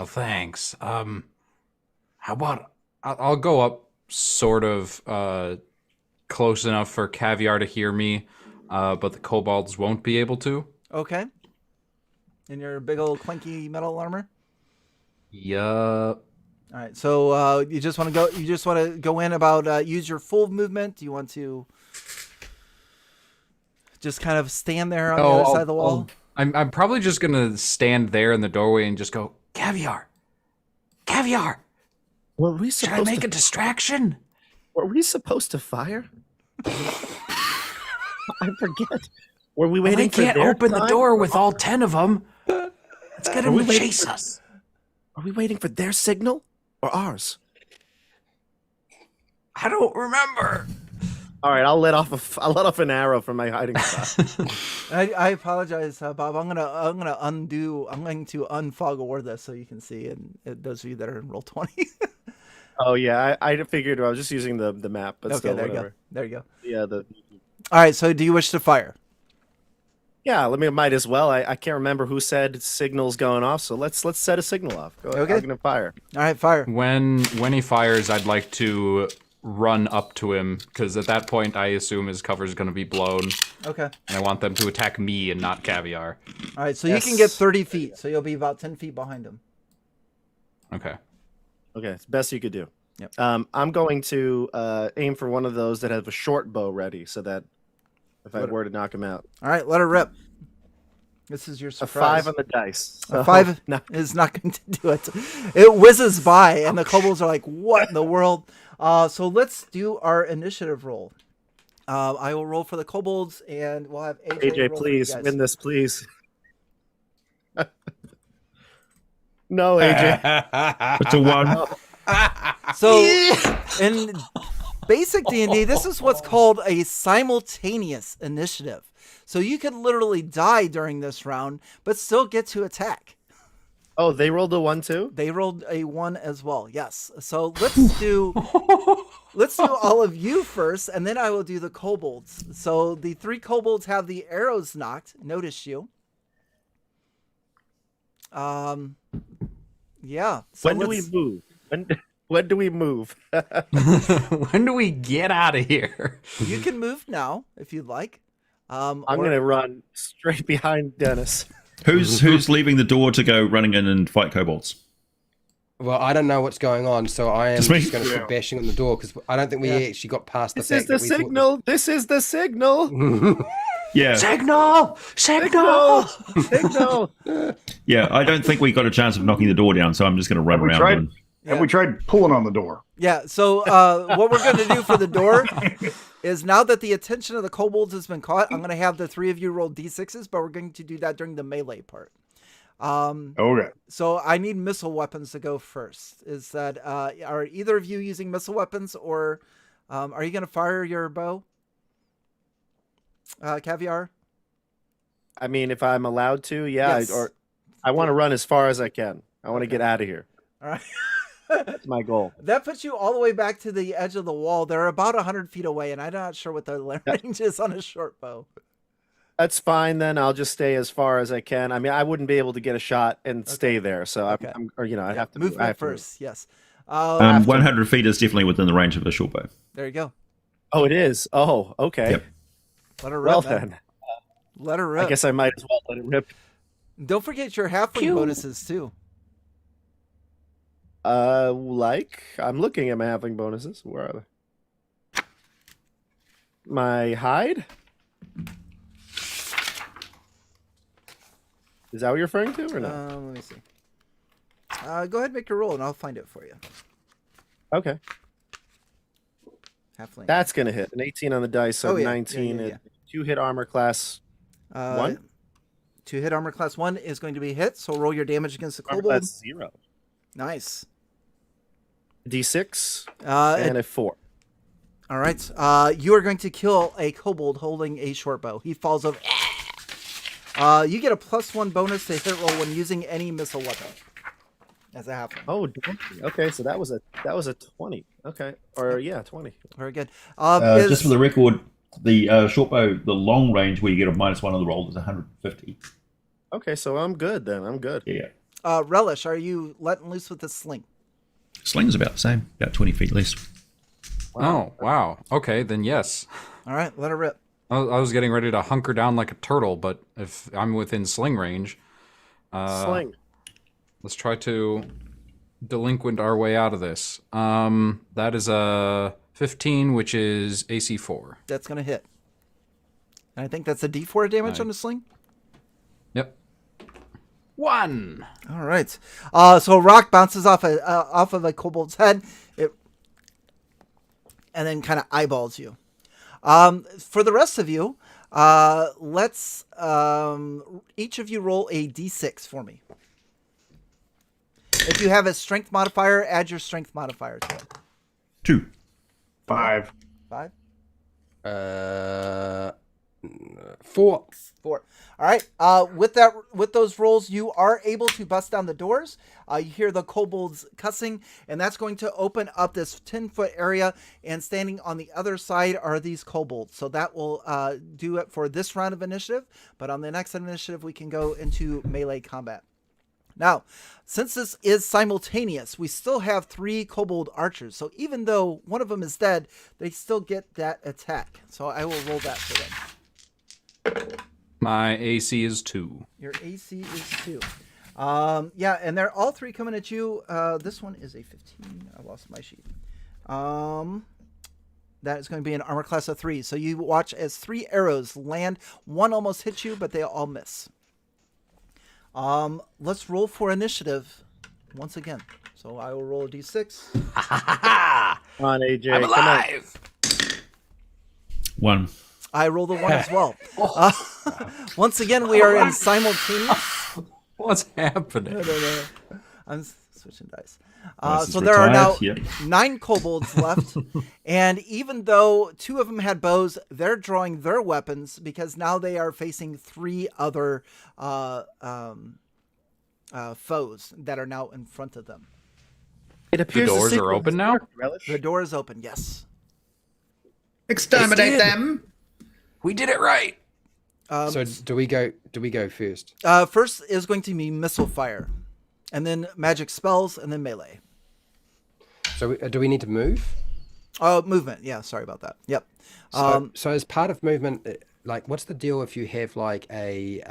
thanks. How about I'll go up sort of close enough for Caviar to hear me, but the kobolds won't be able to. Okay. In your big old clanky metal armor. Yup. All right. So you just want to go in about use your full movement. Do you want to just kind of stand there on the other side of the wall? I'm probably just gonna stand there in the doorway and just go, Caviar. Were we Should I supposed make to? a distraction? Were we supposed to fire? I forget. Were we waiting They for can't their open the time? door with all 10 of them. Let's get Are him we to waiting chase for- us. Are we waiting for their signal or ours? I don't remember. All right, I'll let off an arrow from my hiding spot. I apologize, Bob. I'm going to unfog award this so you can see, and those of you that are in roll 20. Oh yeah, I figured I was just using the map, but Okay, still, there whatever. you go. There you go. Yeah, All right. So do you wish to fire? yeah. Might as well. I can't remember who said signals going off, so let's set a signal off. Go ahead. Okay. I'm gonna fire. All right, fire. When he fires, I'd like to run up to him, because at that point, I assume his cover is going to be blown, Okay. and I want them to attack me and not Caviar. All right. So you can get 30 feet. So you'll be about 10 feet behind him. Okay. Okay, it's best you could do. Yep. I'm going to aim for one of those that have a short bow ready, so that if I were to knock him out. All right. Let her rip. This is your A surprise. 5 on the dice. A 5 is not going to do it. It whizzes by, and the kobolds are like, what in the world? So let's do our initiative roll. I will roll for the kobolds, and we'll have AJ, AJ, roll for you please guys. win this, please. No, AJ. It's a 1. So in basic D&D, this is what's called a simultaneous initiative. So you could literally die during this round, but still get to attack. Oh, they rolled a 1 too? They rolled a 1 as well. Yes. So let's do all of you first, and then I will do the kobolds. So the 3 kobolds have the arrows knocked. Notice you. Yeah. So When do we move? When do we move? When do we get out of here? You can move now if you'd like. I'm gonna run straight behind Dennis. Who's leaving the door to go running in and fight kobolds? Well, I don't know what's going on, so I am Just me? just going to start bashing on the door because I don't think we actually got past the This fact is the that we thought signal. This is the signal. Yeah, Signal! Signal. yeah. I don't think we got a chance of knocking the door down, so I'm just going to run Have we around. tried? And, Have we tried pulling on the door? Yeah, so what we're going to do for the door is now that the attention of the kobolds has been caught, I'm going to have the 3 of you roll d6s, but we're going to do that during the melee part. Okay. So I need missile weapons to go first. Is that are either of you using missile weapons, or are you going to fire your bow? Caviar? I mean, if I'm allowed to, yeah. Yes. Or I want to run as far as I can. I want to get out of here. All right. That's my goal. That puts you all the way back to the edge of the wall. They're about 100 feet away, and I'm not sure what the range is on a short bow. That's fine then. I'll just stay as far as I can. I mean, I wouldn't be able to get a shot and stay there. So Okay. I'd have to Movement I have to first. Yes. 100 feet is definitely within the range of a short bow. There you go. Oh, it is. Oh, okay. Yep. Let her rip. Well man. then, Let her rip. I guess I might as well let it rip. Don't forget your halfling bonuses too. Like I'm looking at my halfling bonuses. Where are they? My hide. Is that what you're referring to, or no? Let me see. Go ahead and make your roll, and I'll find it for you. Okay, Halfling. that's gonna hit an 18 on the dice, so Oh, yeah. 19. Yeah, yeah, 2 hit armor class. 1? 2 hit armor class 1 is going to be hit. So roll your damage against the Armor kobold. class 0. Nice. D6 And and a 4. all right. You are going to kill a kobold holding a short bow. He falls over. You get a +1 bonus to hit roll when using any missile weapon. As a halfling. Oh, okay. So that was a 20. Okay, or yeah, 20. Very good. Just for the record, the short bow, the long range where you get a -1 on the roll is 150. Okay, so I'm good then. I'm good. Yeah. Relish, are you letting loose with the sling? Sling's about the same, about 20 feet less. Oh, wow. Okay, then yes. All right, let her rip. I was getting ready to hunker down like a turtle, but if I'm within sling range, Sling. let's try to delinquent our way out of this. That is a 15, which is AC 4. That's going to hit. And I think that's a D4 damage Nice. on the sling. Yep. 1. All right. So a rock bounces off of a kobold's head, and then kind of eyeballs you. For the rest of you, let's each of you roll a D6 for me. If you have a strength modifier, add your strength modifier to it. 2. 5. 5? 4. 4. All right. With those rolls, you are able to bust down the doors. You hear the kobolds cussing, and that's going to open up this 10-foot area. And standing on the other side are these kobolds. So that will do it for this round of initiative. But on the next initiative, we can go into melee combat. Now, since this is simultaneous, we still have 3 kobold archers. So even though one of them is dead, they still get that attack. So I will roll that for them. My AC is 2. Your AC is 2. Yeah, and they're all 3 coming at you. This one is a 15. I lost my sheet. That is going to be an armor class of 3. So you watch as 3 arrows land. One almost hits you, but they all miss. Let's roll for initiative once again. So I will roll a d6. Come on, AJ. I'm come alive. 1. I roll the 1 as well. Once again, we are in simultaneous. What's happening? No. I'm switching dice. Dice is So there are now retired, 9 kobolds left, and even though 2 of them had bows, they're drawing their weapons because now they are facing 3 other foes that are now in front of them. It appears doors sequel are open has now? worked, Relish. The door is open. Yes. Exterminate did. them! We did it right. So do we go first? First is going to be missile fire, and then magic spells, and then melee. So do we need to move? Oh, movement. Yeah, sorry about that. Yep. So as part of movement, like, what's the deal if you have like a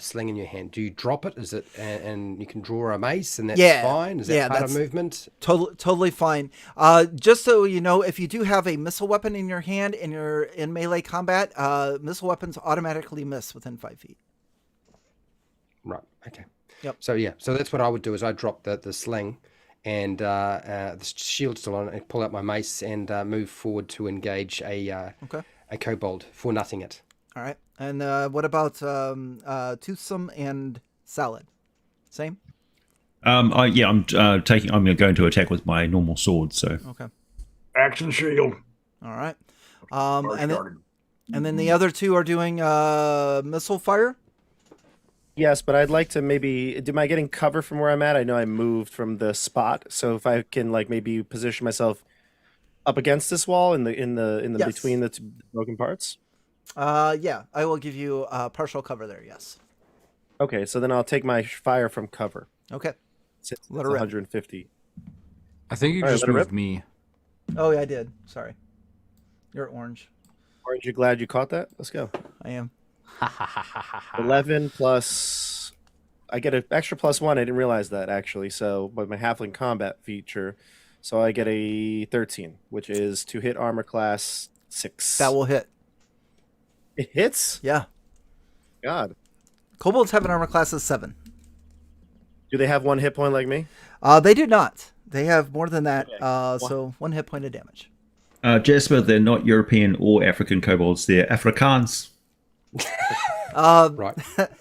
sling in your hand? Do you drop it? Is it and you can draw a mace and that's fine? Is that part of movement? Totally fine. Just so you know, if you do have a missile weapon in your hand and you're in melee combat, missile weapons automatically miss within 5 feet. Right. Okay. Yep. So yeah. So that's what I would do is I drop the sling and the shield's still on, and pull out my mace and move forward to engage a kobold for nothing it. All right. And what about Toothsome and Salad? Same? I'm going to go into attack with my normal sword. So Okay. Action shield. All right. Already And started. then the other 2 are doing missile fire. Yes, but I'd like to maybe. Am I getting cover from where I'm at? I know I moved from the spot, so if I can like maybe position myself up against this wall in the Yes. between the 2 broken parts. Yeah, I will give you partial cover there. Yes. Okay, so then I'll take my fire from cover. Okay. Since Let it's her rip. 150. I think you All right, just let it moved rip. me. Oh, yeah, I did. Sorry. You're orange. Aren't you glad you caught that? Let's go. I am. 11 plus. I get an extra +1. I didn't realize that actually. So, but my halfling combat feature, so I get a 13, which is to hit armor class 6. That will hit. It hits. Yeah. God, Kobolds have an armor class of 7. do they have 1 hit point like me? They do not. They have more than that. Okay. So 1 hit point of damage. Jasper, they're not European or African kobolds. They're Afrikaans. Right.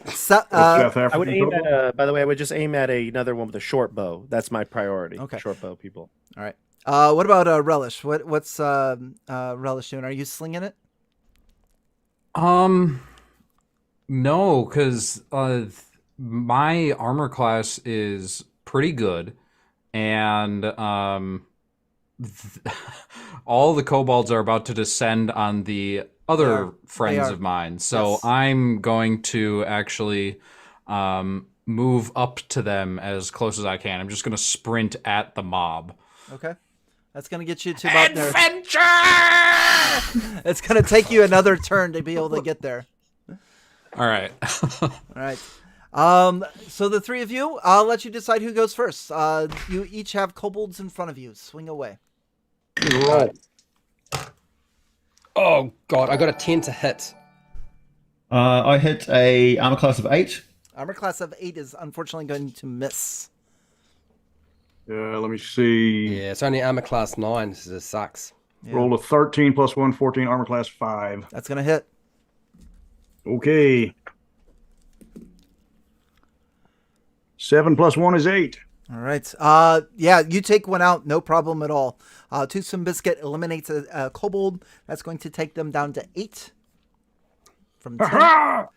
South South I would African aim kobold? at. By the way, I would just aim at another one with a short bow. That's my priority. Okay. Short bow people. All right. What about Relish? What's Relish doing? Are you slinging it? No, because my armor class is pretty good, and all the kobolds are about to descend on the other friends are. of mine. So Yes. I'm going to actually move up to them as close as I can. I'm just going to sprint at the mob. Okay. That's going to get you to about there. Adventure! It's going to take you another turn to be able to get there. All right. All right. So the 3 of you, I'll let you decide who goes first. You each have kobolds in front of you. Swing away. Oh god, I got a 10 to hit. I hit a armor class of 8. Armor class of 8 is unfortunately going to miss. Let me see. Yeah, it's only armor class 9. This sucks. Yeah. Roll a 13 plus 1, 14, armor class 5. That's going to hit. Okay. 7 plus 1 is 8. All right. Yeah, you take one out, no problem at all. Toothsome Biscuit eliminates a kobold. That's going to take them down to 8 from 10. Ha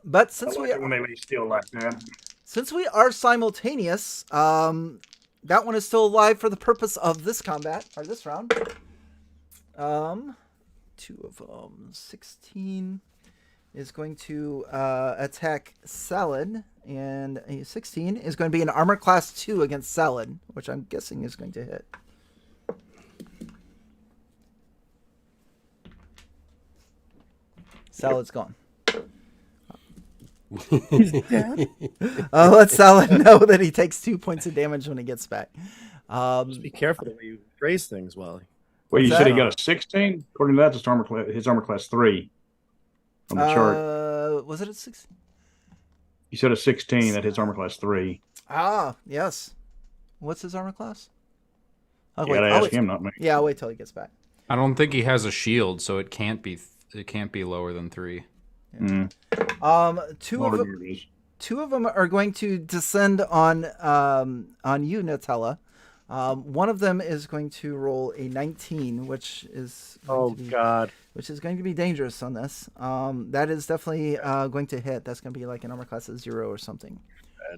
But since when they lay still like that. since we are simultaneous, that one is still alive for the purpose of this combat or this round. 2 of them, 16 is going to attack Salad, and a 16 is going to be an armor class 2 against Salad, which I'm guessing is going to hit. Salad's gone. Let Salad know that he takes 2 points of damage when he gets back. Just be careful the way you phrase things, Wally. Well, you What's said he that? got a 16? According to that, just his armor class 3 on the chart. Was it a 16? You said a 16. That hits armor class 3. Ah, yes. What's his armor class? Oh, You gotta I'll ask wait- him, not me. Yeah, I'll wait till he gets back. I don't think he has a shield, so it can't be lower than 3. Mm. Two of them are going to descend on you, Nutella. One of them is going to roll a 19, which is which is going to be dangerous on this. That is definitely going to hit. That's going to be like an armor class of 0 or something.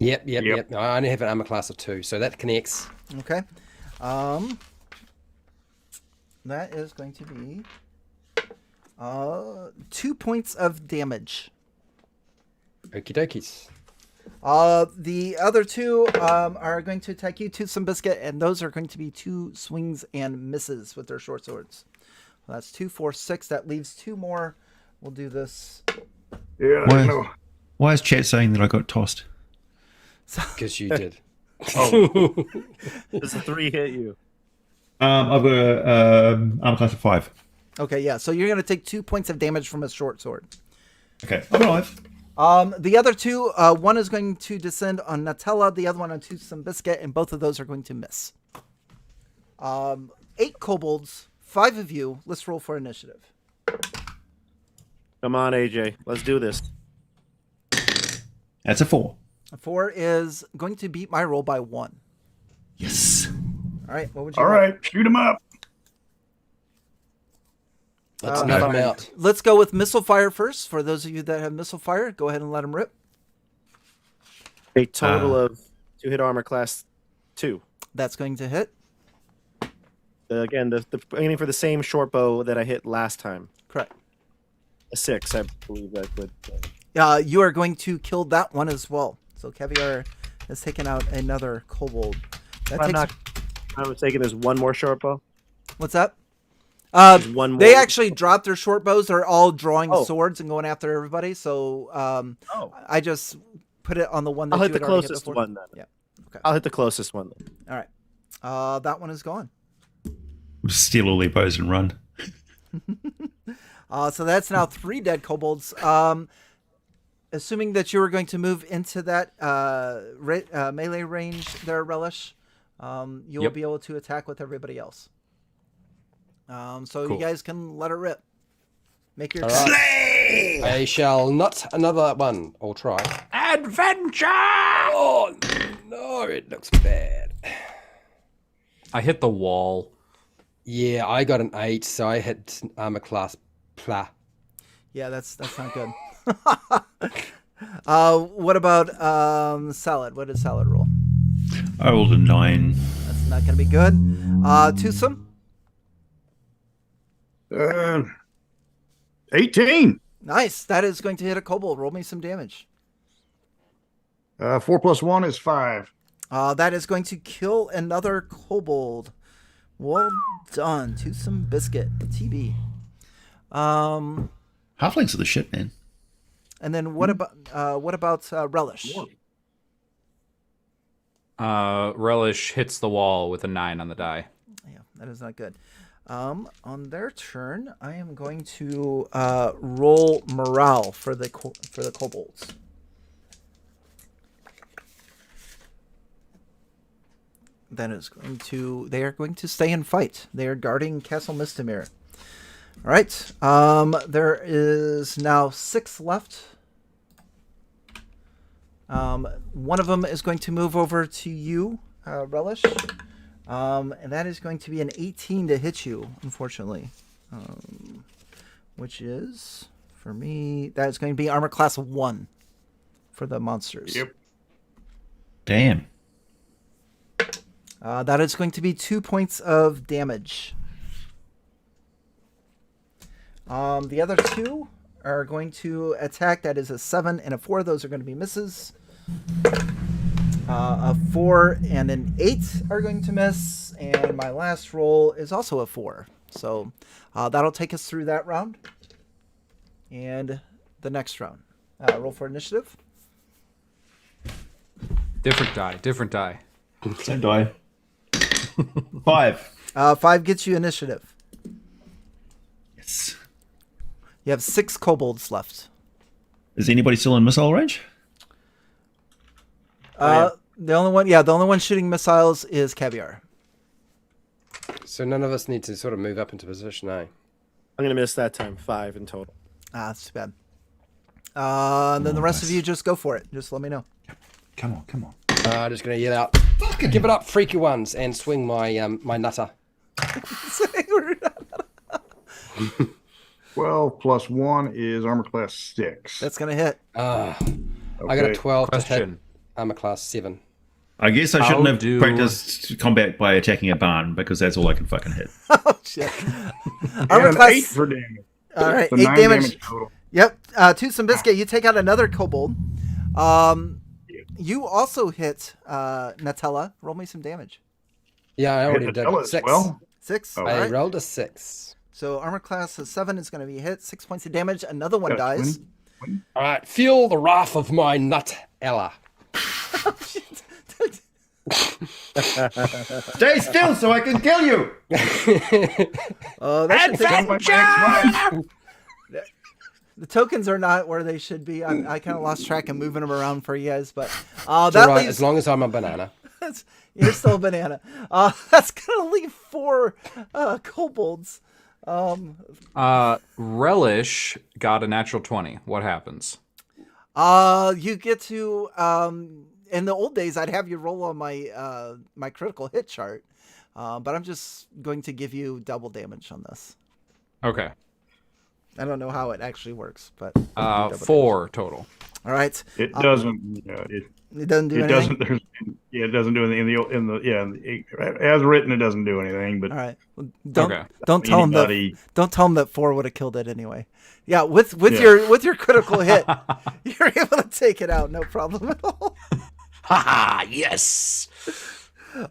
Yep. I only have an armor class of 2, so that connects. Okay. That is going to be 2 points of damage. Okie dokies. The other two are going to attack you, Toothsome Biscuit, and those are going to be 2 swings and misses with their short swords. Well, that's 2, 4, 6. That leaves 2 more. We'll do this. Yeah. Why is chat saying that I got tossed? Because you did. Does the 3 hit you? I've got a armor class of 5. Okay, yeah. So you're going to take 2 points of damage from a short sword. Okay, I'm alive. The other 2, one is going to descend on Nutella, the other one on Toothsome Biscuit, and both of those are going to miss. 8 kobolds, 5 of you. Let's roll for initiative. Come on, AJ. Let's do this. That's a 4. A 4 is going to beat my roll by 1. Yes. All right, what would you All like? right, shoot him up. Let's knock him out. Let's go with missile fire first. For those of you that have missile fire, go ahead and let him rip. A total of 2 hit armor class 2. That's going to hit. Again, aiming for the same short bow that I hit last time. Correct. A 6, I believe that would. You are going to kill that one as well. So Caviar has taken out another kobold. That I'm takes... not mistaken, there's one more short bow. What's that? One more. They actually dropped their short bows. They're all drawing Oh. swords and going after everybody. So I just put it on the one that I'll hit you the had already closest before. one then. Yeah. Okay. I'll hit the closest one then. All right. That one is gone. We'll just steal all their bows and run. So that's now 3 dead kobolds. Assuming that you were going to move into that melee range there, Relish, you will be able to attack with everybody else. So you guys can let it rip. Make your attack. I shall not another one. I'll try. Adventure! Oh, no, it looks bad. I hit the wall. Yeah, I got an 8, so I hit armor class pla. Yeah, that's not good. What about Salad? What did Salad roll? I rolled a 9. That's not going to be good. Toothsome? 18. Nice. That is going to hit a kobold. Roll me some damage. 4 + 1 is 5. That is going to kill another kobold. Well done. Toothsome Biscuit. TB. Halflings are the shit, man. And then what about Relish? Relish hits the wall with a 9 on the die. Yeah, that is not good. On their turn, I am going to roll morale for the kobolds. That is going to. They are going to stay and fight. They are guarding Castle Mistamere. All right. There is now 6 left. One of them is going to move over to you, Relish. And that is going to be an 18 to hit you, unfortunately. Which is, for me, that is going to be armor class 1 for the monsters. Yep. Damn. That is going to be 2 points of damage. The other 2 are going to attack. That is a 7 and a 4. Those are going to be misses. A 4 and an 8 are going to miss. And my last roll is also a 4. So that'll take us through that round. And the next round. Roll for initiative. Different die. Same die. 5. 5 gets you initiative. Yes. You have 6 kobolds left. Is anybody still in missile range? The only one shooting missiles is Caviar. So none of us need to sort of move up into position, eh? I'm gonna miss that time. 5 in total. Ah, that's too bad. And then the rest of you just go for it. Just let me know. Come on. I'm just going to yell out, give it up, freaky ones, and swing my my nutter. 12 plus 1 is armor class 6. That's gonna hit. I got a 12 to hit Question. armor class 7. I guess I shouldn't How have do- practiced combat by attacking a barn because that's all I can fucking hit. Oh shit. Armor And class. 8 for damage. All right, So 8 9 damage. total. Yep. Toothsome Biscuit, you take out another kobold. You also hit Nutella. Roll me some damage. Yeah, I already Hit did. Nutella as 6. well. 6. Oh. All I right. rolled a 6. So armor class of 7 is going to be hit. 6 points of damage. Another one Got a dies. 20. All right, feel the wrath of my nut, Ella. Stay still so I can kill you. That should take- Adventure! the tokens are not where they should be. I kind of lost track of moving them around for you guys, but It's that all right, leaves. as long as I'm a banana. You're still a banana. That's gonna leave 4 kobolds. Relish got a natural 20. What happens? You get to in the old days I'd have you roll on my my critical hit chart, but I'm just going to give you double damage on this. Okay. I don't know how it actually works, but 4 total. all right. It doesn't. It doesn't do It anything. doesn't. It doesn't do anything as written. It doesn't do anything. But All right. Well, don't Okay. don't tell him that. anybody- Don't tell him that 4 would have killed it anyway. Yeah, with Yeah. your critical hit, you're able to take it out, no problem at all. Haha, yes!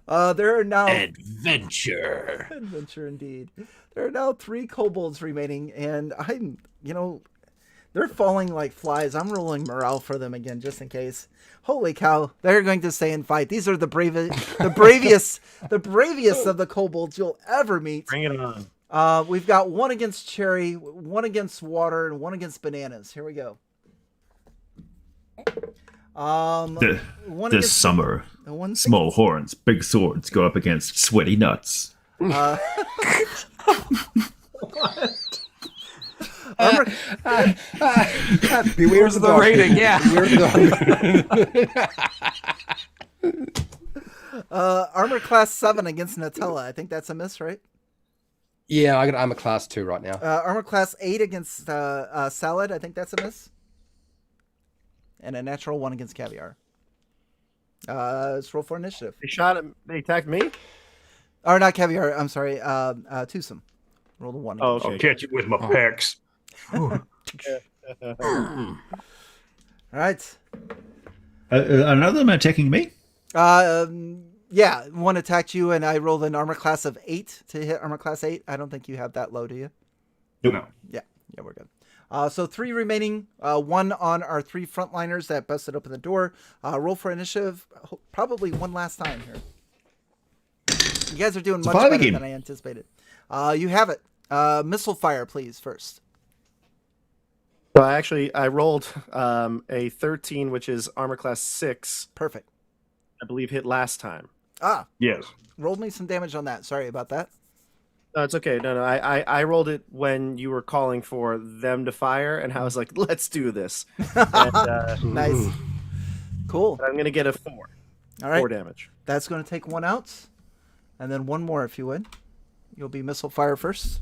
There are now Adventure! adventure indeed. There are now 3 kobolds remaining, and I'm they're falling like flies. I'm rolling morale for them again just in case. Holy cow! They're going to stay and fight. These are the bravest of the kobolds you'll ever meet. Bring it on. We've got 1 against cherry, 1 against water, and 1 against bananas. Here we go. One This against summer, one small horns, big swords go up against sweaty nuts. Beware of the dog. rating? Yeah. Beware of the dog. Armor class 7 against Nutella. I think that's a miss, right? Yeah, I'm a class 2 right now. Armor class 8 against Salad. I think that's a miss. And a natural 1 against Caviar. Let's roll for initiative. They shot him. They attacked me. Or not Caviar. I'm sorry. Twosome. Roll the 1. Oh, I'll okay. catch it with my pecs. All right. Another of them attacking me? Yeah, 1 attacked you, and I rolled an armor class of 8 to hit armor class 8. I don't think you have that low, do you? No. Yeah, we're good. So 3 remaining, 1 on our 3 frontliners that busted open the door. Roll for initiative, probably one last time here. You guys are doing much better again. than I anticipated. You have it. Missile fire, please, first. So I rolled a 13, which is armor class 6. Perfect. I believe hit last time. Yes. Roll me some damage on that. Sorry about that. No, it's okay. No, I rolled it when you were calling for them to fire, and I was like, let's do this. And, Nice. Cool. I'm going to get a 4. All right. 4 damage. That's going to take 1 out. And then 1 more if you would. You'll be missile fire first.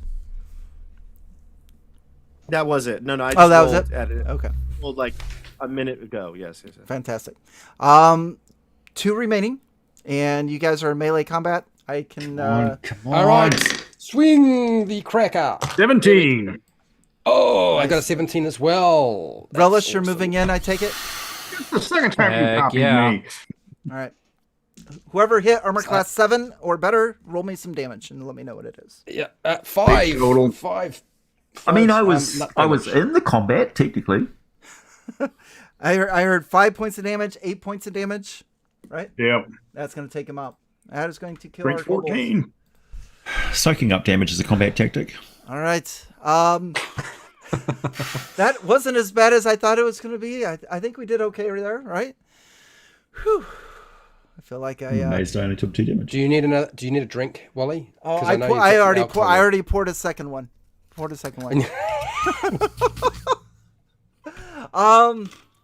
That was it. No, I just Oh, that was rolled it? at it. Okay. Rolled like a minute ago. Yes. Fantastic. 2 remaining. And you guys are in melee combat. I can... Come on. All right, swing the cracker. 17. Oh, I got a 17 as well. That's Relish, you're awesome. moving in, I take it? It's the second time you Heck copied yeah. me. All right. Whoever hit armor class 7 or better, roll me some damage and let me know what it is. Yeah, 5 total. 5. I mean, I Five, was nut I was damage. in the combat technically. I heard 5 points of damage, 8 points of damage, right? Yep. That's going to take him out. That is going to kill Range our kobolds. 14. Soaking up damage is a combat tactic. All right. That wasn't as bad as I thought it was going to be. I think we did okay there, right? Whew. I feel like I. Amazed I only took 2 damage. Do you need a drink, Wally? Oh, 'Cause I know you've got I some already alcohol I in. already poured a second one.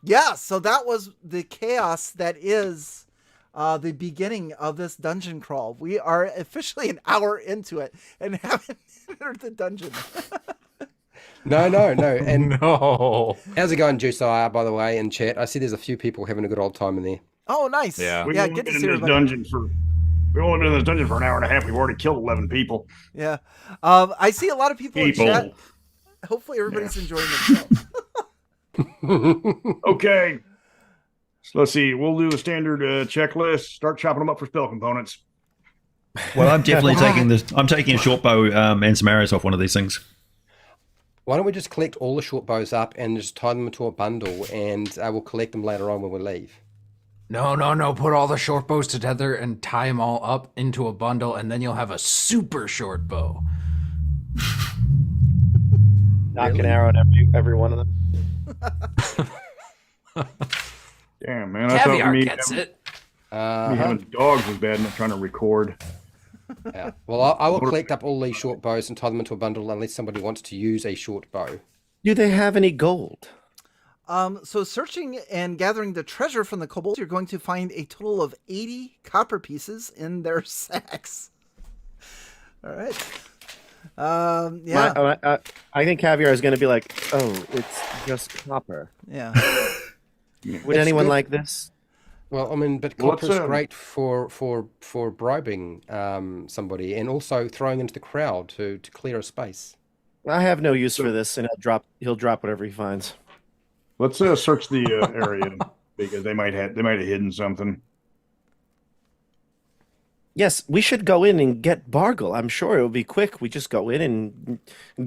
Yeah. So that was the chaos that is the beginning of this dungeon crawl. We are officially an hour into it and haven't entered the dungeon. No. And No. how's it going, Josiah, by the way, in chat? I see there's a few people having a good old time in there. Oh, nice. Yeah. We've Yeah. only Good to been see in this everybody. dungeon for. We've only been in this dungeon for an hour and a half. We've already killed 11 people. Yeah. I see a lot of people in chat. People. Hopefully everybody's enjoying themselves. Okay. So let's see. We'll do a standard checklist. Start chopping them up for spell components. Well, I'm definitely taking this. I'm taking a short bow and some arrows off one of these things. Why don't we just collect all the short bows up and just tie them into a bundle, and we'll collect them later on when we leave. No. Put all the short bows together and tie them all up into a bundle, and then you'll have a super short bow. Knock an arrow at every one of them. Damn, man. I thought Caviar me gets it. me having dogs was bad enough trying to record. Yeah. Well, I will collect up all these short bows and tie them into a bundle unless somebody wants to use a short bow. Do they have any gold? So searching and gathering the treasure from the kobolds, you're going to find a total of 80 copper pieces in their sacks. All right. Yeah. I think Caviar is going to be like, oh, it's just copper. Yeah. Would anyone like this? Well, I mean, but What's copper's great for bribing somebody and also throwing into the crowd to clear a space. I have no use for this, and he'll drop whatever he finds. Let's search the area because they might have hidden something. Yes, we should go in and get Bargle. I'm sure it'll be quick. We just go in and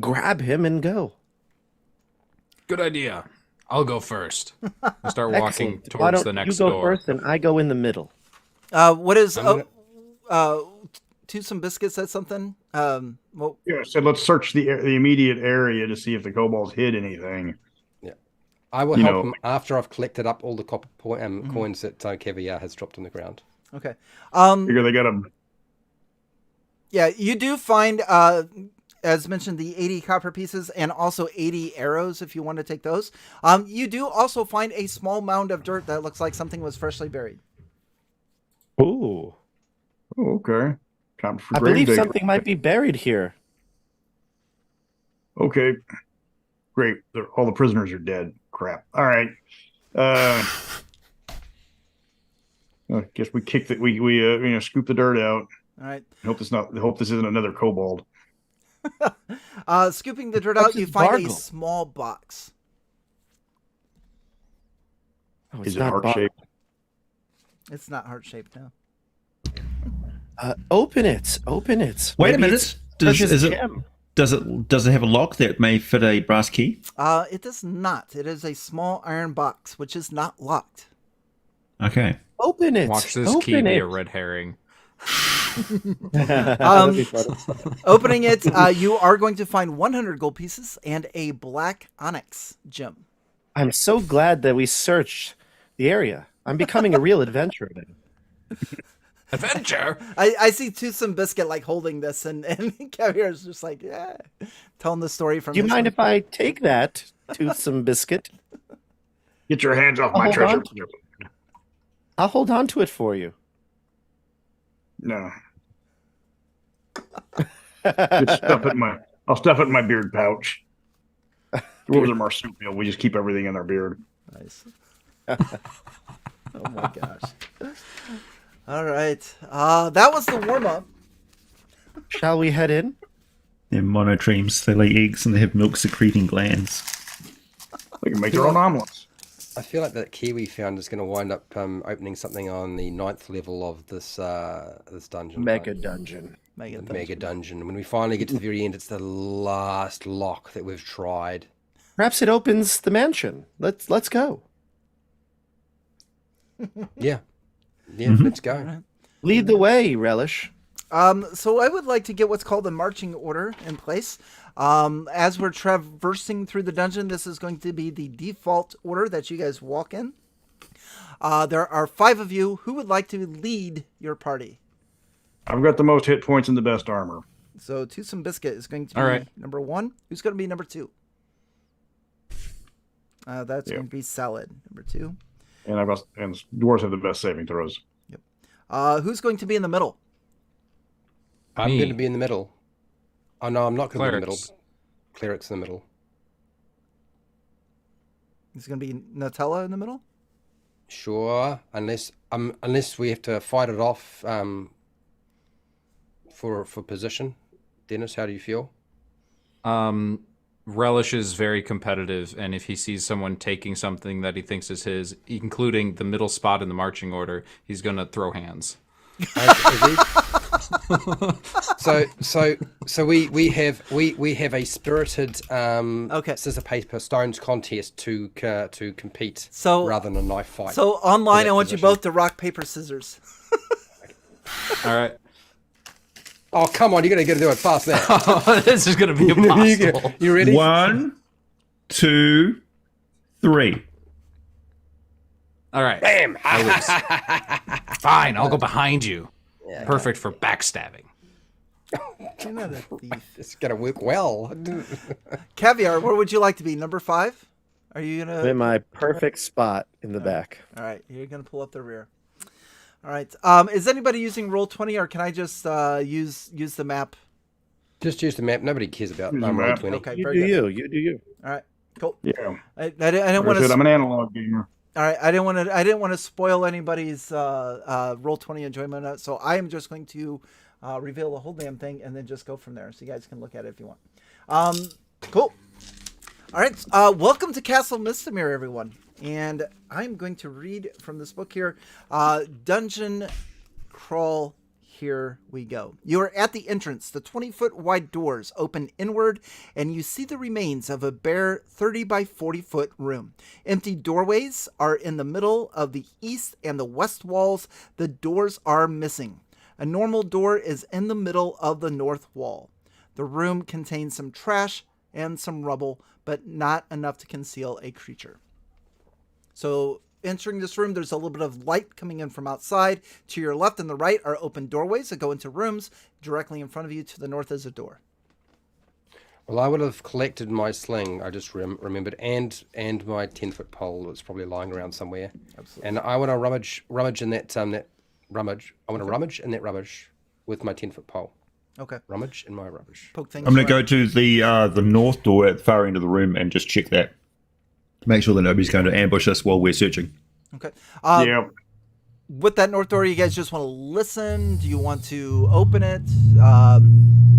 grab him and go. Good idea. I'll go first. I start walking Excellent. Why towards don't the next you go door. first, and I go in the middle. What is I'm to some biscuits said something? Well, Yeah, so let's search the immediate area to see if the kobolds hid anything. I will You help know- him after I've collected up all the copper coins that Caviar has dropped on the ground. okay. Figure they got a. Yeah, you do find, as mentioned, the 80 copper pieces and also 80 arrows if you want to take those. You do also find a small mound of dirt that looks like something was freshly buried. Ooh. Oh, okay. Time for I grave believe digger. something might be buried here. Okay. Great. All the prisoners are dead. Crap. All right. I guess we kick that. We scoop the dirt out. All right. Hope this isn't another kobold. Scooping the dirt What's out, you this find a Bargle? small box. Oh, Is it's it not heart Bargle. shaped? It's not heart-shaped now. Open it. Open it. Wait a Maybe minute. it's precious gem. Does it have a lock that may fit a brass key? It does not. It is a small iron box, which is not locked. Okay. Open it. Watch this Open key it. be a red herring. That'd be funny. Opening it, you are going to find 100 gold pieces and a black onyx gem. I'm so glad that we searched the area. I'm becoming a real adventurer now. Adventure? I see Toothsome Biscuit like holding this, and Caviar is just like, yeah, telling the story from. Do you this mind one. if I take that Toothsome Biscuit? Get your hands off I'll my hold treasure. on to I'll hold on to it for you. No. I'll stuff it in my beard pouch. Dwarves are marsupial. We just keep everything in our beard. Nice. Oh my gosh. All right. That was the warm up. Shall we head in? They're monotremes. They lay eggs and they have milk secreting glands. They can make their own omelets. I feel like that key we found is going to wind up opening something on the 9th level of this this dungeon. Mega right? dungeon. Mega dungeon. When we finally get to the very end, it's the last lock that we've tried. Perhaps it opens the mansion. Let's go. Yeah. Yeah, Mhm. let's go. Lead the way, Relish. So I would like to get what's called a marching order in place. As we're traversing through the dungeon, this is going to be the default order that you guys walk in. There are 5 of you. Who would like to lead your party? I've got the most hit points and the best armor. So Twosome Biscuit is going to be All right. number 1. Who's going to be number 2? That's going to be Salad, number 2. And dwarves have the best saving throws. Who's going to be in the middle? I'm Me. going to be in the middle. Oh, no, I'm not going to be in the middle. Clerics. Cleric's in the middle. Is going to be Nutella in the middle? Sure, unless we have to fight it off for position. Dennis, how do you feel? Relish is very competitive, and if he sees someone taking something that he thinks is his, including the middle spot in the marching order, he's gonna throw hands. So we have a spirited Okay. scissor paper stones contest to compete So- rather than a knife fight. So online, that I want you position. both to rock, paper, scissors. All right. Oh, come on, you're going to do it fast now. This is gonna be impossible. You ready? 1, 2, 3. All right. Bam! I lose. Fine, I'll go behind you. Perfect for backstabbing. You're not a thief. It's going to work well. Caviar, where would you like to be? Number 5? Are you I'm gonna? in my perfect spot in the back. All right, you're gonna pull up the rear. All right. Is anybody using Roll20, or can I just use the map? Just use the map. Nobody cares about Use the Roll map. 20. Okay, You very do good. you. You do you. All right, cool. Yeah. I didn't Like want I said, to. I'm an analog gamer. All right, I didn't want to spoil anybody's Roll20 enjoyment. So I am just going to reveal the whole damn thing and then just go from there, so you guys can look at it if you want. Cool. All right, welcome to Castle Mistamere, everyone. And I'm going to read from this book here, Dungeon Crawl. Here we go. You are at the entrance. The 20-foot wide doors open inward, and you see the remains of a bare 30 by 40-foot room. Empty doorways are in the middle of the east and the west walls. The doors are missing. A normal door is in the middle of the north wall. The room contains some trash and some rubble, but not enough to conceal a creature. So entering this room, there's a little bit of light coming in from outside. To your left and the right are open doorways that go into rooms. Directly in front of you to the north is a door. Well, I would have collected my sling. I just remembered, and my 10-foot pole that's probably lying around somewhere. Absolutely. And I want to rummage in that rummage. I want to rummage in that rubbish with my 10-foot pole. Okay. Rummage in my rubbish. Poke things I'm going to around. go to the north door at the far end of the room and just check that. Make sure that nobody's going to ambush us while we're searching. Okay. Yeah. With that north door, you guys just want to listen? Do you want to open it?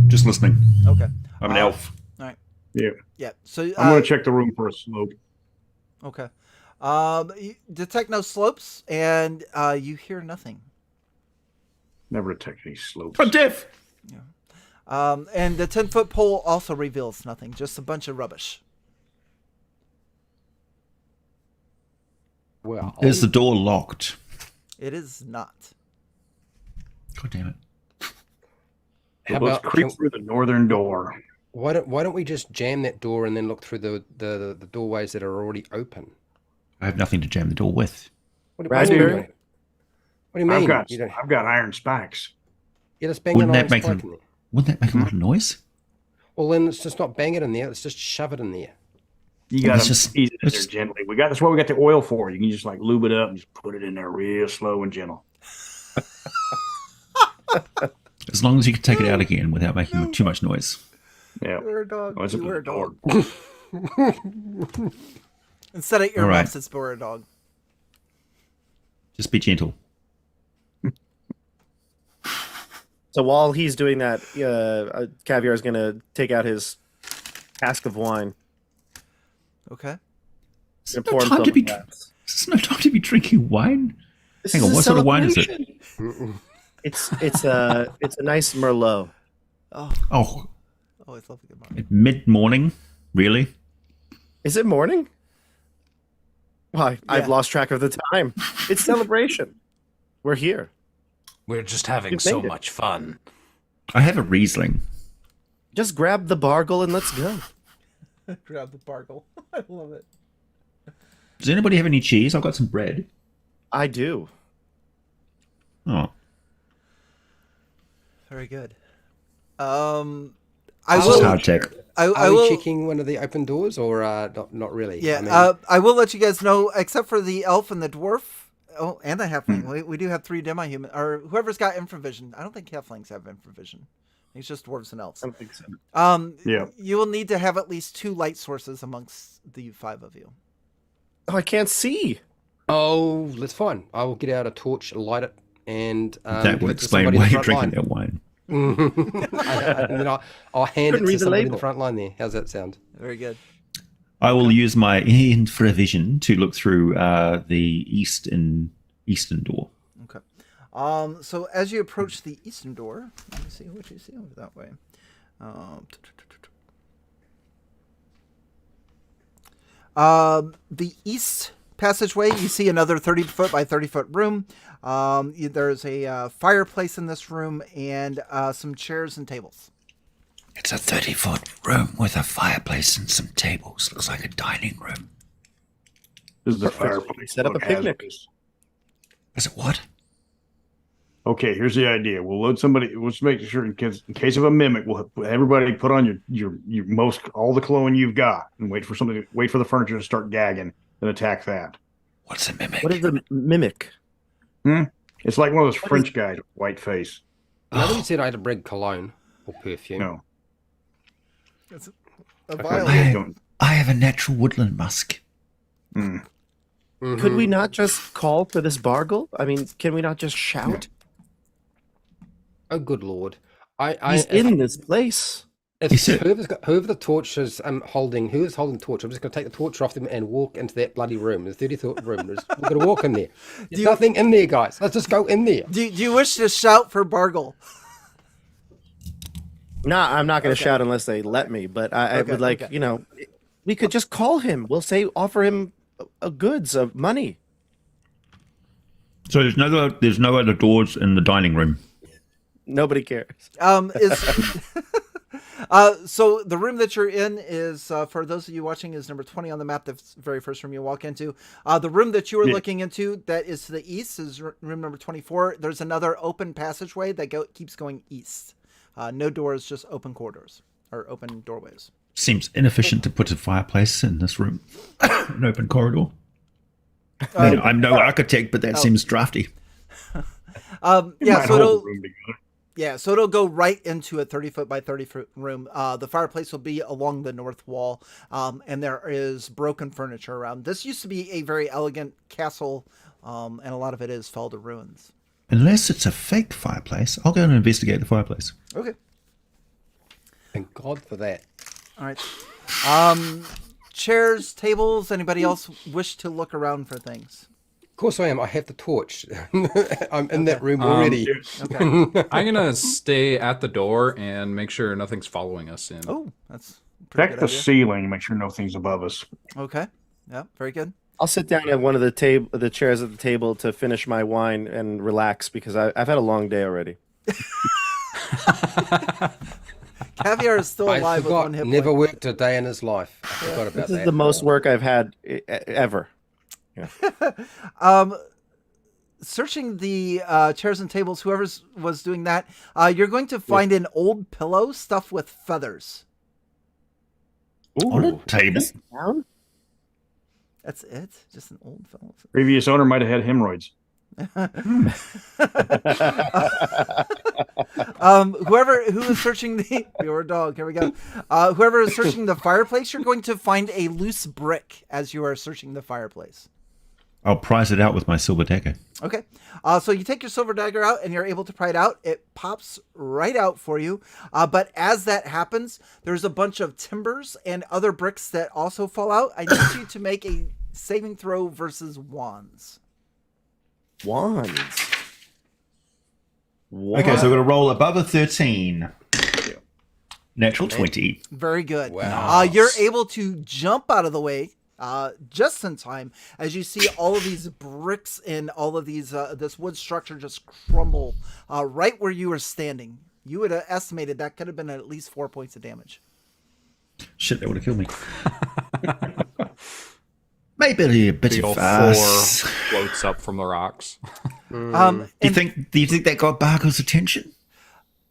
Just listening. Okay. I'm an elf. All right. Yeah. Yeah. So I'm going to check the room for a slope. Okay. You detect no slopes, and you hear nothing. Never detect any slopes. I'm deaf. And the 10-foot pole also reveals nothing, just a bunch of rubbish. Well, Is the door locked? It is not. God damn it. how Let's about creep through the northern door. why don't we just jam that door and then look through the doorways that are already open? I have nothing to jam the door with. What Raspberry? What do you mean? I've got iron spikes. You just bang Wouldn't an that iron make spike them- in there. Wouldn't that make a lot of noise? Well, then let's just not bang it in there. Let's just shove it in there. You got It's to just- ease it in it's- there gently. That's what we got the oil for. You can just like lube it up and just put it in there real slow and gentle. As long as you can take it out again without making too much noise. Yeah. You were a dog. Oh, it's You a were a door. dog. Instead of All right. earmuffs, it's Bora dog. Just be gentle. So while he's doing that, Caviar is going to take out his cask of wine. Okay. It's and no pour time himself to be a dr- glass. It's no time to be drinking wine. This Hang is on, a what sort of wine is it? celebration. It's a nice Merlot. Oh, Oh, always love a good one. at mid-morning? Really? Is it morning? Why? I've lost track of the time. It's celebration. We're here. We're just having You've so made it. much fun. I have a Riesling. Just grab the Bargle and let's go. Grab the Bargle. I love it. Does anybody have any cheese? I've got some bread. I do. Oh, Very good. I This will. is hardtack. I Are will. we checking one of the open doors or not really? Yeah, I mean, I will let you guys know, except for the elf and the dwarf. Oh, and the halfling. We do have 3 demi-human, or whoever's got infravision. I don't think halflings have infravision. It's just dwarves and elves. I don't think so. Yeah. You will need to have at least 2 light sources amongst the 5 of you. Oh, I can't see. oh, that's fine. I will get out a torch, light it, and That give will it to explain somebody why in the you're front drinking line. that wine. And then I'll hand it Couldn't read to the somebody in label. the front line there. How's that sound? Very good. I will use my infravision to look through the eastern door. Okay. So as you approach the eastern door, let me see what you see over that way. The east passageway, you see another 30-foot by 30-foot room. There's a fireplace in this room and some chairs and tables. It's a 30-foot room with a fireplace and some tables. Looks like a dining room. This is the fireplace. Set up a picnic. Is it what? Okay, here's the idea. We'll load somebody. We'll just make sure in case of a mimic, we'll everybody put on your most all the clothing you've got, and wait for the furniture to start gagging, then attack that. What's a mimic? What is a mimic? It's like one of those French guys with white face. Nobody said I had to bring cologne or perfume. No, It's a Okay. violin. I have a natural woodland musk. Mm. Could we not just call for this Bargle? I mean, can we not just shout? Oh, good lord! He's in this place. If whoever the torch is holding, who's holding the torch, I'm just going to take the torch off them and walk into that bloody room. The 30th room. We're going to walk in there. There's nothing in there, guys. Let's just go in there. Do you wish to shout for Bargle? Nah, I'm not going to shout unless they let me. But I would like, we could just call him. We'll say, offer him goods of money. So there's no other doors in the dining room. Nobody cares. So the room that you're in is, for those of you watching, is number 20 on the map. The very first room you walk into. The room that you were looking into that is to the east is room number 24. There's another open passageway that keeps going east. No doors, just open corridors or open doorways. Seems inefficient to put a fireplace in this room. An open corridor. I'm no architect, but that seems drafty. Yeah, so it'll go right into a 30-foot by 30-foot room. The fireplace will be along the north wall, and there is broken furniture around. This used to be a very elegant castle, and a lot of it is fell to ruins. Unless it's a fake fireplace, I'll go and investigate the fireplace. Okay. Thank God for that. All right. Chairs, tables, anybody else wish to look around for things? Of course I am. I have the torch. I'm in that room already. Okay. I'm gonna stay at the door and make sure nothing's following us in. Oh, that's a pretty Check good the idea. ceiling. Make sure nothing's above us. Okay. Yeah, very good. I'll sit down at one of the chairs at the table to finish my wine and relax because I've had a long day already. Caviar is still I alive with forgot. one hit point. Never worked a day in his life. I forgot about This is that. the most work I've had ever. Searching the chairs and tables, whoever was doing that, you're going to find an old pillow stuffed with feathers. On a table. Down? That's it? Just an old pillow. Previous owner might have had hemorrhoids. Who is searching the your dog, here we go. Whoever is searching the fireplace, you're going to find a loose brick as you are searching the fireplace. I'll prize it out with my silver dagger. Okay. So you take your silver dagger out and you're able to pry it out. It pops right out for you. But as that happens, there's a bunch of timbers and other bricks that also fall out. I need you to make a saving throw versus wands. Wands. Okay, so we're going to roll above a 13. Natural 20. Very good. Wow. You're able to jump out of the way just in time as you see all of these bricks and all of these this wood structure just crumble right where you were standing. You would have estimated that could have been at least 4 points of damage. Shit, that would have killed me. Maybe a bit The of old us. floor floats up from the rocks. Do you think that got Bargle's attention?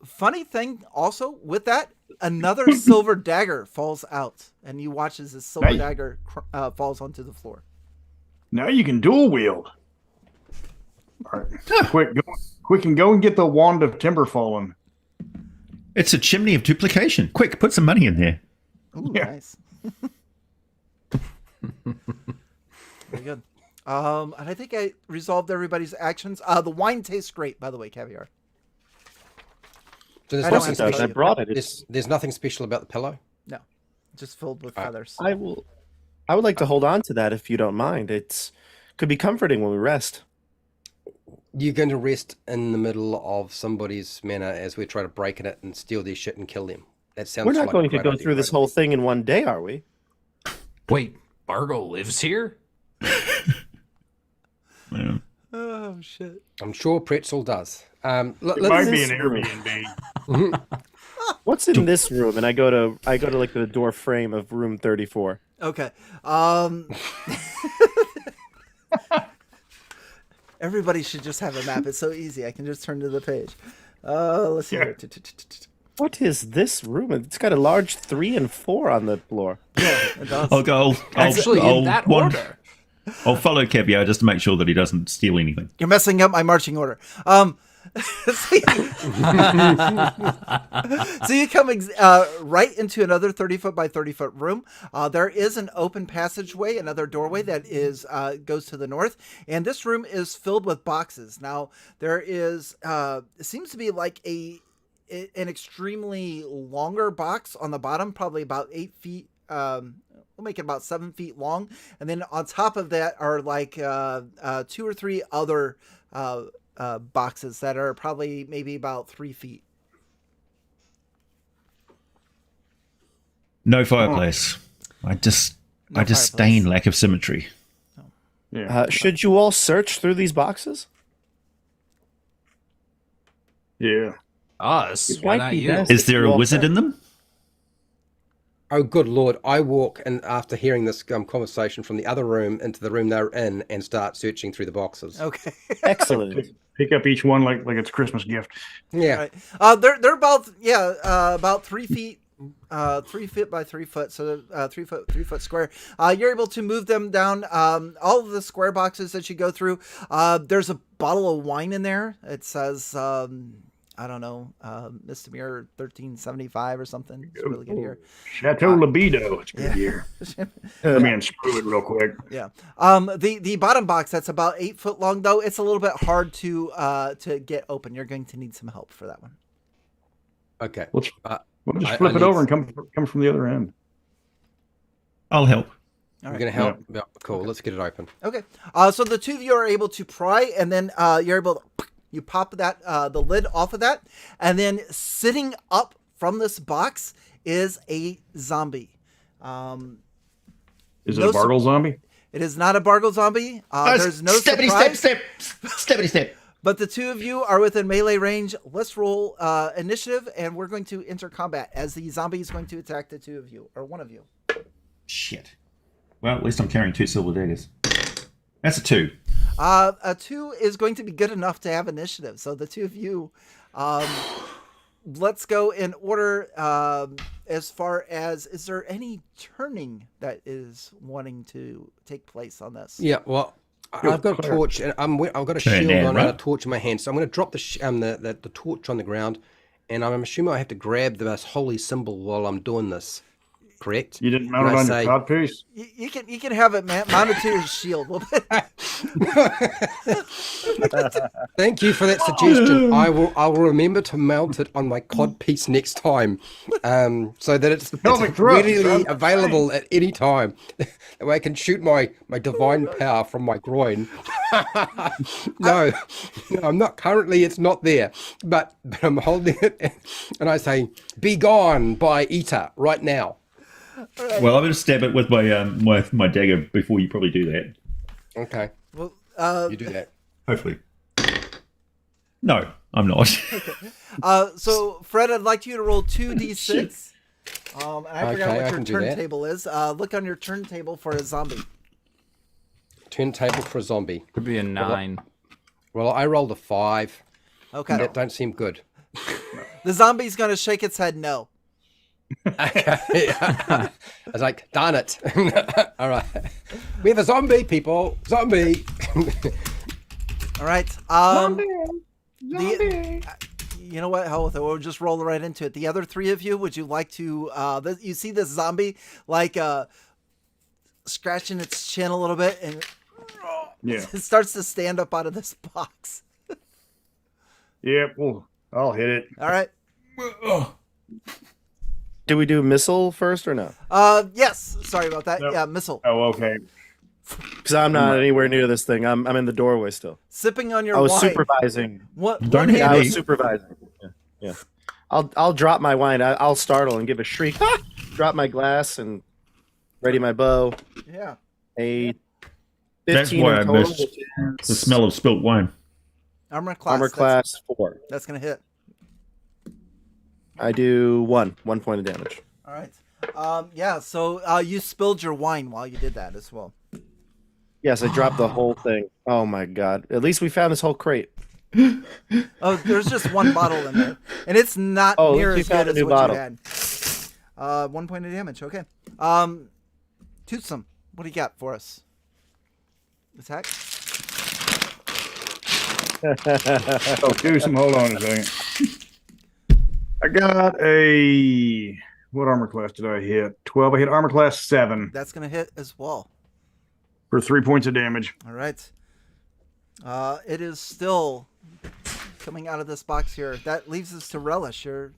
Funny thing also with that, another silver dagger falls out, and you watch as this silver Nice. dagger falls onto the floor. Now you can dual wield. All right. Quick and go and get the wand of timber fallen. It's a chimney of duplication. Quick, put some money in there. Ooh, Yeah. nice. Very good. And I think I resolved everybody's actions. The wine tastes great, by the way, Caviar. So I there's don't nothing have to tell special. you. I brought it. There's nothing special about the pillow. No, just filled with All right. feathers. I would like to hold on to that if you don't mind. It's could be comforting when we rest. You're going to rest in the middle of somebody's manor as we try to break in it and steal their shit and kill them. That sounds We're not like a going to great go idea, through this right? whole thing in one day, are we? Wait, Bargle lives here? Yeah. Oh shit! I'm sure Pretzel does. It Let's might be an this- Airbnb. What's in this room? And I go to like the door frame of room 34. Okay. Everybody should just have a map. It's so easy. I can just turn to the page. Let's see. Yeah. What is this room? It's got a large 3 and 4 on the floor. Yeah, it does. I'll go. Actually, in that order. I'll follow Caviar just to make sure that he doesn't steal anything. You're messing up my marching order. So you come right into another 30-foot by 30-foot room. There is an open passageway, another doorway that is goes to the north, and this room is filled with boxes. Now there is it seems to be like an extremely longer box on the bottom, probably about 8 feet. We'll make it about 7 feet long, and then on top of that are like 2 or 3 other boxes that are probably maybe about 3 feet. No fireplace. I fireplace. disdain lack of symmetry. Yeah. Should you all search through these boxes? Yeah. Us? It Why might not be you? best. Is there a Well, wizard in them? Oh, good lord! I walk and after hearing this conversation from the other room into the room they're in and start searching through the boxes. Okay. Excellent. Pick up each one like it's a Christmas gift. Yeah. Right. They're about 3 feet. 3 feet by 3 foot, so 3 foot square. You're able to move them down. All of the square boxes that you go through. There's a bottle of wine in there. It says, I don't know, Mistamere 1375 or something. It's really good here. Chateau Libido. It's good here. Let me unscrew it real quick. Yeah. The bottom box that's about 8 foot long though. It's a little bit hard to get open. You're going to need some help for that one. Okay. We'll just I flip it need- over and come from the other end. I'll help. All You're right. gonna help? Yeah. Cool. Let's get it open. Okay. So the two of you are able to pry, and then you're able to you pop that the lid off of that, and then sitting up from this box is a zombie. Is it No a Bargle zombie? It is not a Bargle zombie. There's no surprise. Steppity step. But the two of you are within melee range. Let's roll initiative, and we're going to enter combat as the zombie is going to attack the two of you, or one of you. Shit. Well, at least I'm carrying 2 silver daggers. That's a 2. A 2 is going to be good enough to have initiative. So the two of you, let's go in order as far as, is there any turning that is wanting to take place on this? Yeah. Well, I've got a torch and I've got a Turn shield that, on right? and a torch in my hand. So I'm going to drop the torch on the ground, and I'm assuming I have to grab the most holy symbol while I'm doing this. Correct? You didn't mount And it I on say- your codpiece? You can have it mounted to your shield. Thank you for that suggestion. I'll remember to mount it on my cod piece next time, so that it's pelvic thrust, readily son. available at any time. That way I can shoot my divine power from my groin. No, I'm not currently. It's not there, but I'm holding it, and I say, "Be gone, by Eater, right now." Well, I'm going to stab it with my my dagger before you probably do that. Okay, Well, you do that. Hopefully. No, I'm not. so Fred, I'd like you to roll 2d6. And I forgot Okay, I what your can do that. turntable is. Look on your turntable for a zombie. Turntable for a zombie. Could be a 9. Well, I rolled a 5. Okay. That don't seem good. The zombie's going to shake its head no. Okay. I was like, darn it. All right. We have a zombie, people. Zombie. All right. Zombie. You know what? Hell with it. We'll just roll right into it. The other three of you, would you like to? You see this zombie like scratching its chin a little bit, and Yeah. it starts to stand up out of this box. Yep. Well, I'll hit it. All right. Do we do missile first or no? Yes. Sorry about that. Nope. Yeah, missile. Oh, okay. Because I'm not anywhere near this thing. I'm in the doorway still. Sipping on your I was wine. supervising. What? Don't hit Yeah, I me. was supervising. Yeah. I'll drop my wine. I'll startle and give a shriek. Drop my glass and ready my bow. Yeah. A 15 That's why I in total, missed which is the smell of spilt wine. Armor class. armor class 4. That's gonna hit. I do 1 point of damage. All right. Yeah. So you spilled your wine while you did that as well. Yes, I dropped the whole thing. Oh my god! At least we found this whole crate. Oh, there's just one bottle in there, and it's not Oh, near you as found good a as new what bottle. you had. 1 point of damage. Okay. Toothsome, what do you got for us? Attack. Oh, do some. Hold on a second. I got a. What armor class did I hit? 12. I hit armor class 7 That's gonna hit as well. for 3 points of damage. All right. It is still coming out of this box here. That leaves us to Relish. You're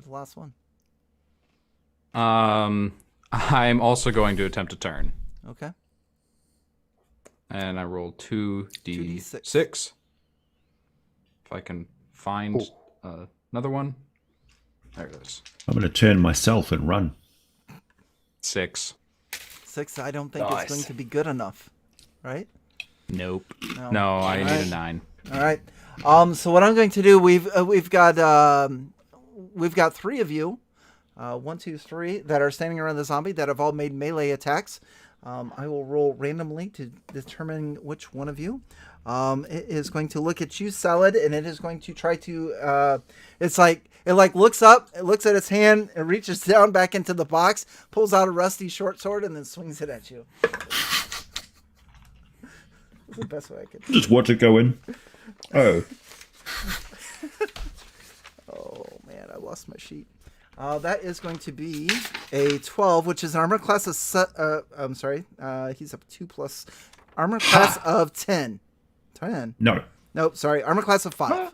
the last one. I'm also going to attempt a turn. Okay. And I roll 2d6. 2d6. If I can find another one. There it is. I'm going to turn myself and run. 6. 6. I don't think Nice. it's going to be good enough, right? Nope. No. No, I need Alright. a 9. All right. So what I'm going to do, we've got 3 of you, 1, 2, 3 that are standing around the zombie that have all made melee attacks. I will roll randomly to determine which one of you. It is going to look at you, Salad, and it is going to try to. It looks up, it looks at its hand, it reaches down back into the box, pulls out a rusty short sword, and then swings it at you. That's the best way I could. Just watch it go in. Oh. Oh man, I lost my sheet. That is going to be a 12, which is an armor class of. I'm sorry. He's up 2 plus armor class of 10. 10. No. Nope. Sorry. Armor class of 5.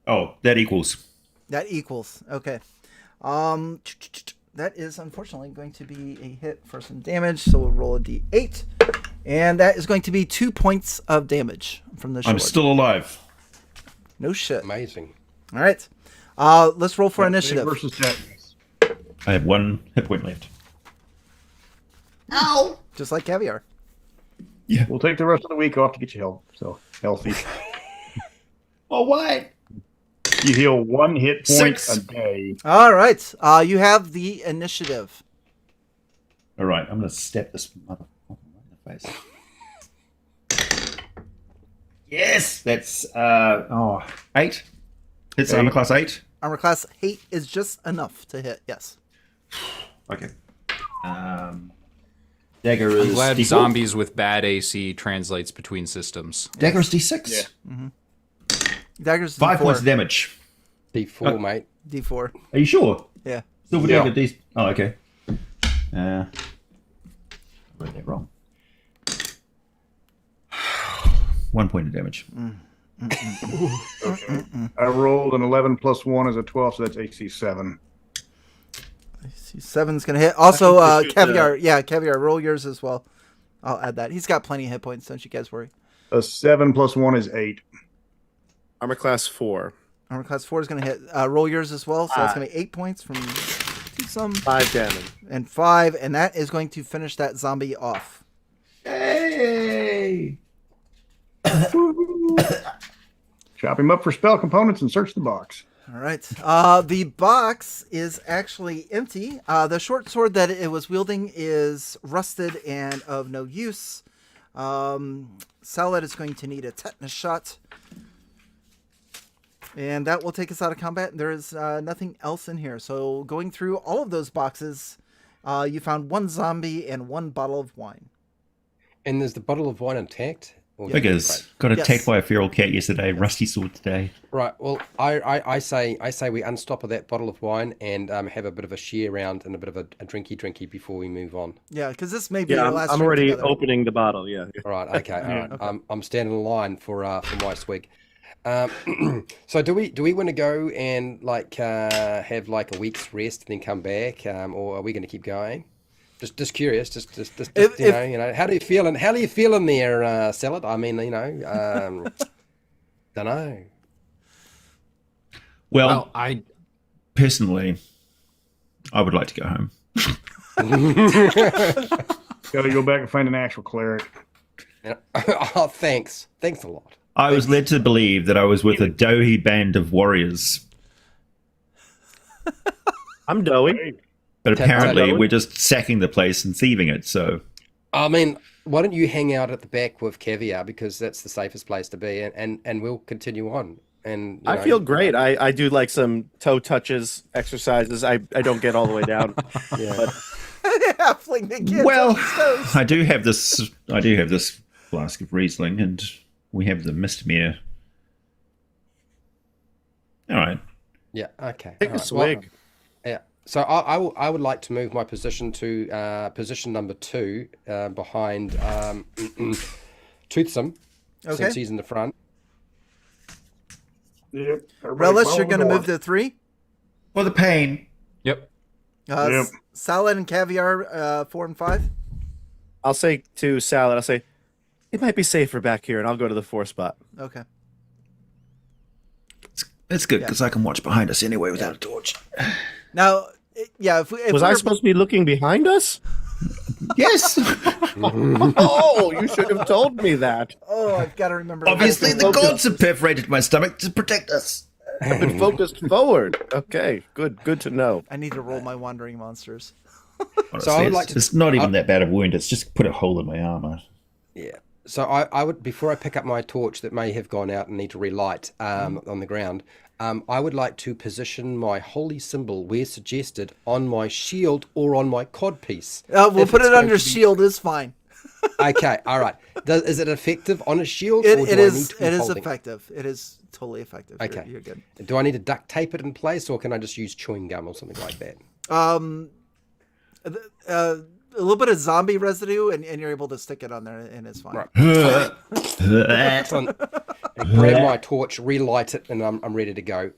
Oh, that equals. That equals. Okay. That is unfortunately going to be a hit for some damage. So we'll roll a d8, and that is going to be 2 points of damage from the sword. I'm still alive. No shit. Amazing. All right. Let's roll for initiative. Versus Texas. I have 1 hit point left. Just like Caviar. Yeah. We'll take the rest of the week off to get you healthy. Oh, what? You heal 1 hit point 6. a day. All right. You have the initiative. All right, I'm going to step this motherfucker in the face. Yes, that's 8. Hits armor class 8. Armor class 8 is just enough to hit. Yes. Okay. Dagger is I'm glad D4. zombies with bad AC translates between systems. Dagger is D6. Yeah. Daggers 5 D4. points of damage. D4, mate. D4. Are you sure? Yeah. Silver Yeah. dagger D. Oh, okay. I read that wrong. 1 point of damage. I rolled an 11 plus 1 is a 12, so that's AC 7. See, 7's gonna hit. Also, I think Caviar. Yeah, Caviar. Roll yours as well. I'll add that. He's got plenty of hit points. Don't you guys worry. A 7 plus 1 is 8. Armor class 4. Armor class 4 is gonna hit. Roll yours as well. So that's gonna be 8 points from some 5 damage. and 5, and that is going to finish that zombie off. Hey! Chop him up for spell components and search the box. All right. The box is actually empty. The short sword that it was wielding is rusted and of no use. Salad is going to need a tetanus shot. And that will take us out of combat. There is nothing else in here. So going through all of those boxes, you found 1 zombie and 1 bottle of wine. And is the bottle of wine intact? Figures. Got attacked by a feral cat yesterday. Rusty sword today. Right. Well, I say we unstopper that bottle of wine and have a bit of a share round and a bit of a drinky before we move on. Yeah, because this may be your last. I'm drink already together. opening the bottle. Yeah. All right. Okay. All right. Okay. I'm standing in line for my swig. So do we want to go and have like a week's rest and then come back, or are we going to keep going? Just curious. Just you know, how do you feel? And how do you feel in there, Salad? I mean, you know, don't know. Well, I personally, I would like to go home. Got to go back and find an actual cleric. Oh, thanks a lot. I was led to believe that I was with a doughy band of warriors, I'm doughy. but apparently we're just sacking the place and thieving it. So, I mean, why don't you hang out at the back with Caviar, because that's the safest place to be, and we'll continue on. And I feel great. I do like some toe touches exercises. I don't get all the way down. Yeah. But Halfling that gets well, on his toes. I do have this flask of Riesling, and we have the Mistamere. All right. Yeah. Okay. take all a right. swig. Well, yeah. So I would like to move my position to position number 2 behind Toothsome, Okay. since he's in the front. Yep. Relish, you're going to move to 3. For the pain. Yep. Yep. Salad and Caviar, 4 and 5. I'll say to Salad, I'll say, it might be safer back here, and I'll go to the 4 spot. Okay. It's good because I can watch behind us anyway without a torch. Now, yeah, if Was I supposed to be looking behind us? Yes. Oh, you should have told me that. Oh, I've got to remember. Obviously, the gods have perforated my stomach to protect us. I've been focused forward. Okay, good to know. I need to roll my wandering monsters. Honestly, So I would like to. it's not even that bad of a wound. It's just put a hole in my armor. Yeah. So I would, before I pick up my torch that may have gone out and need to relight on the ground, I would like to position my holy symbol where suggested on my shield or on my codpiece. We'll If put it's it on going your to be- shield. Is fine. Okay, all right. Is it effective on a shield? It or do it I is. need to be It is holding? effective. It is totally effective. Okay. You're good. Do I need to duct tape it in place, or can I just use chewing gum or something like that? A little bit of zombie residue, and you're able to stick it on there, and it's fine. Right. Excellent. Grab my torch, relight it, and I'm ready to go.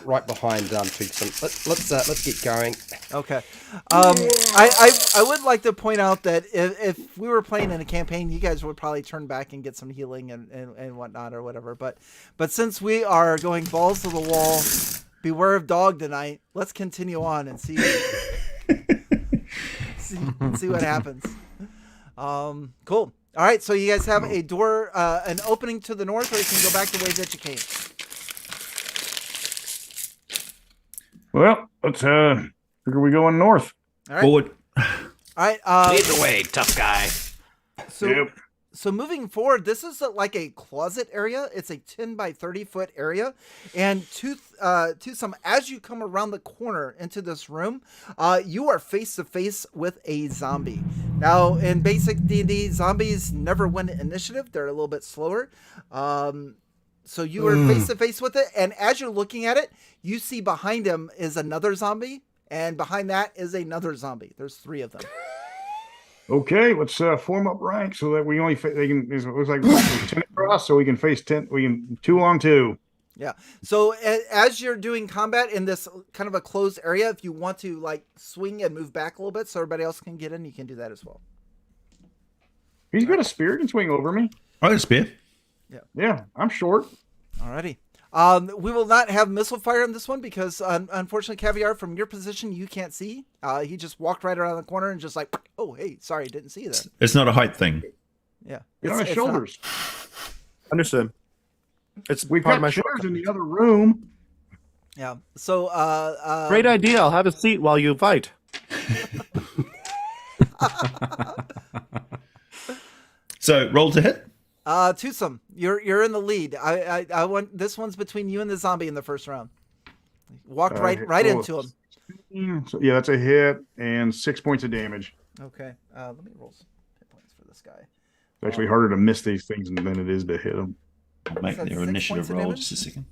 Right behind Toothsome. Let's get going. Okay. I would like to point out that if we were playing in a campaign, you guys would probably turn back and get some healing and whatnot or whatever. But since we are going balls to the wall, beware of dog tonight. Let's continue on and see see what happens. Cool. All right. So you guys have a door, an opening to the north, or you can go back the way that you came. Well, let's figure we going north. All right. Forward. All right. Lead the way, tough guy. So, Yep. so moving forward, this is like a closet area. It's a 10 by 30 foot area. And to some, as you come around the corner into this room, you are face to face with a zombie. Now, in basic D&D, zombies never win initiative. They're a little bit slower. So you are face to face with it. And as you're looking at it, you see behind him is another zombie. And behind that is another zombie. There's 3 of them. Okay, let's form up ranks so that we only they can. It looks like 10 across, so we can face 10. We can 2 on 2. Yeah. So as you're doing combat in this kind of a closed area, if you want to like swing and move back a little bit so everybody else can get in, you can do that as well. He's got a spear, can swing over me. I got a spear. Yeah, I'm short. Alrighty. We will not have missile fire on this one because unfortunately, Caviar, from your position, you can't see. He just walked right around the corner and just like, oh, hey, sorry, didn't see you there. It's not a height thing. Yeah. Get on his it's shoulders. Understood. It's We've part of got my chairs in the other room. Yeah. So, Great idea. I'll have a seat while you fight. So roll to hit. Twosome, you're in the lead. I want this one's between you and the zombie in the first round. Walked right into him. So, yeah, that's a hit and 6 points of damage. Okay. Let me roll some hit points for this guy. It's actually harder to miss these things than it is to hit them. I'll make that their 6 initiative points of roll damage? just a second.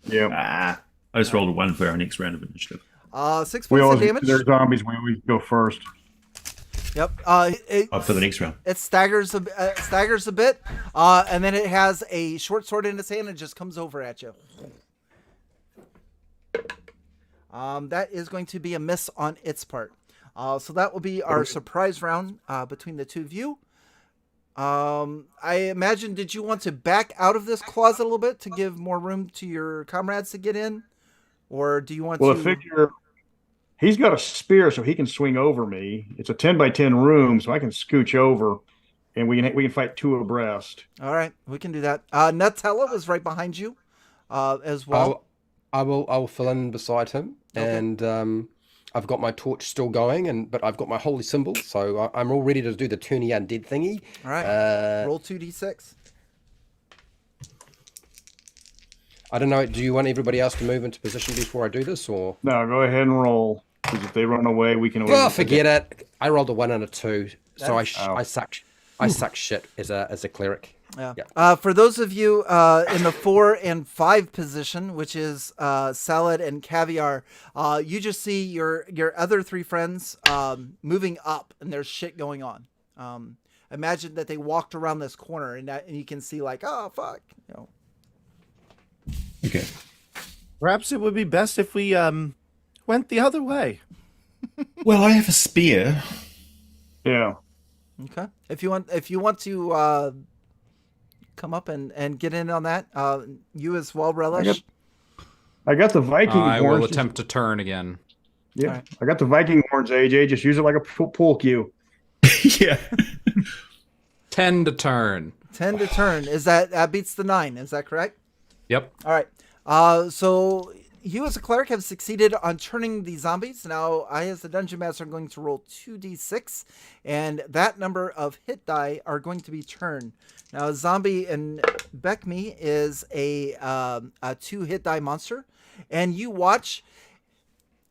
Yeah. I just rolled a 1 for our next round of initiative. 6 We points of always damage. they're zombies. We always go first. Yep. For the next round. It staggers a bit, and then it has a short sword in its hand and just comes over at you. That is going to be a miss on its part. So that will be our surprise round between the two of you. I imagine, did you want to back out of this closet a little bit to give more room to your comrades to get in? Or do you want Well, to... the figure, he's got a spear, so he can swing over me. It's a 10 by 10 room, so I can scooch over, and we can fight two abreast. All right, we can do that. Nutella was right behind you as well. I will fill in beside him, Okay. and I've got my torch still going, but I've got my holy symbol, so I'm all ready to do the turny undead thingy. All right, roll 2d6. I don't know. Do you want everybody else to move into position before I do this, or? No, go ahead and roll. Because if they run away, we can. Oh, forget it. I rolled a 1 and a 2, so I That's- suck shit as a cleric. Yeah. For those of you in the 4 and 5 position, which is Salad and Caviar, you just see your other 3 friends moving up, and there's shit going on. Imagine that they walked around this corner, and you can see like, oh fuck, you know. Okay. Perhaps it would be best if we went the other way. Well, I have a spear. Yeah. Okay. If you want to come up and get in on that, you as well, Relish. I got the Viking I horns. will attempt to turn again. Yeah. Right. I got the Viking horns, AJ. Just use it like a pool cue. Yeah. 10 to turn. 10 to turn. Is that beats the 9? Is that correct? Yep. All right. So you as a cleric have succeeded on turning the zombies. Now I as the dungeon master am going to roll 2d6, and that number of hit die are going to be turned. Now a zombie in BECMI is a 2 hit die monster, and you watch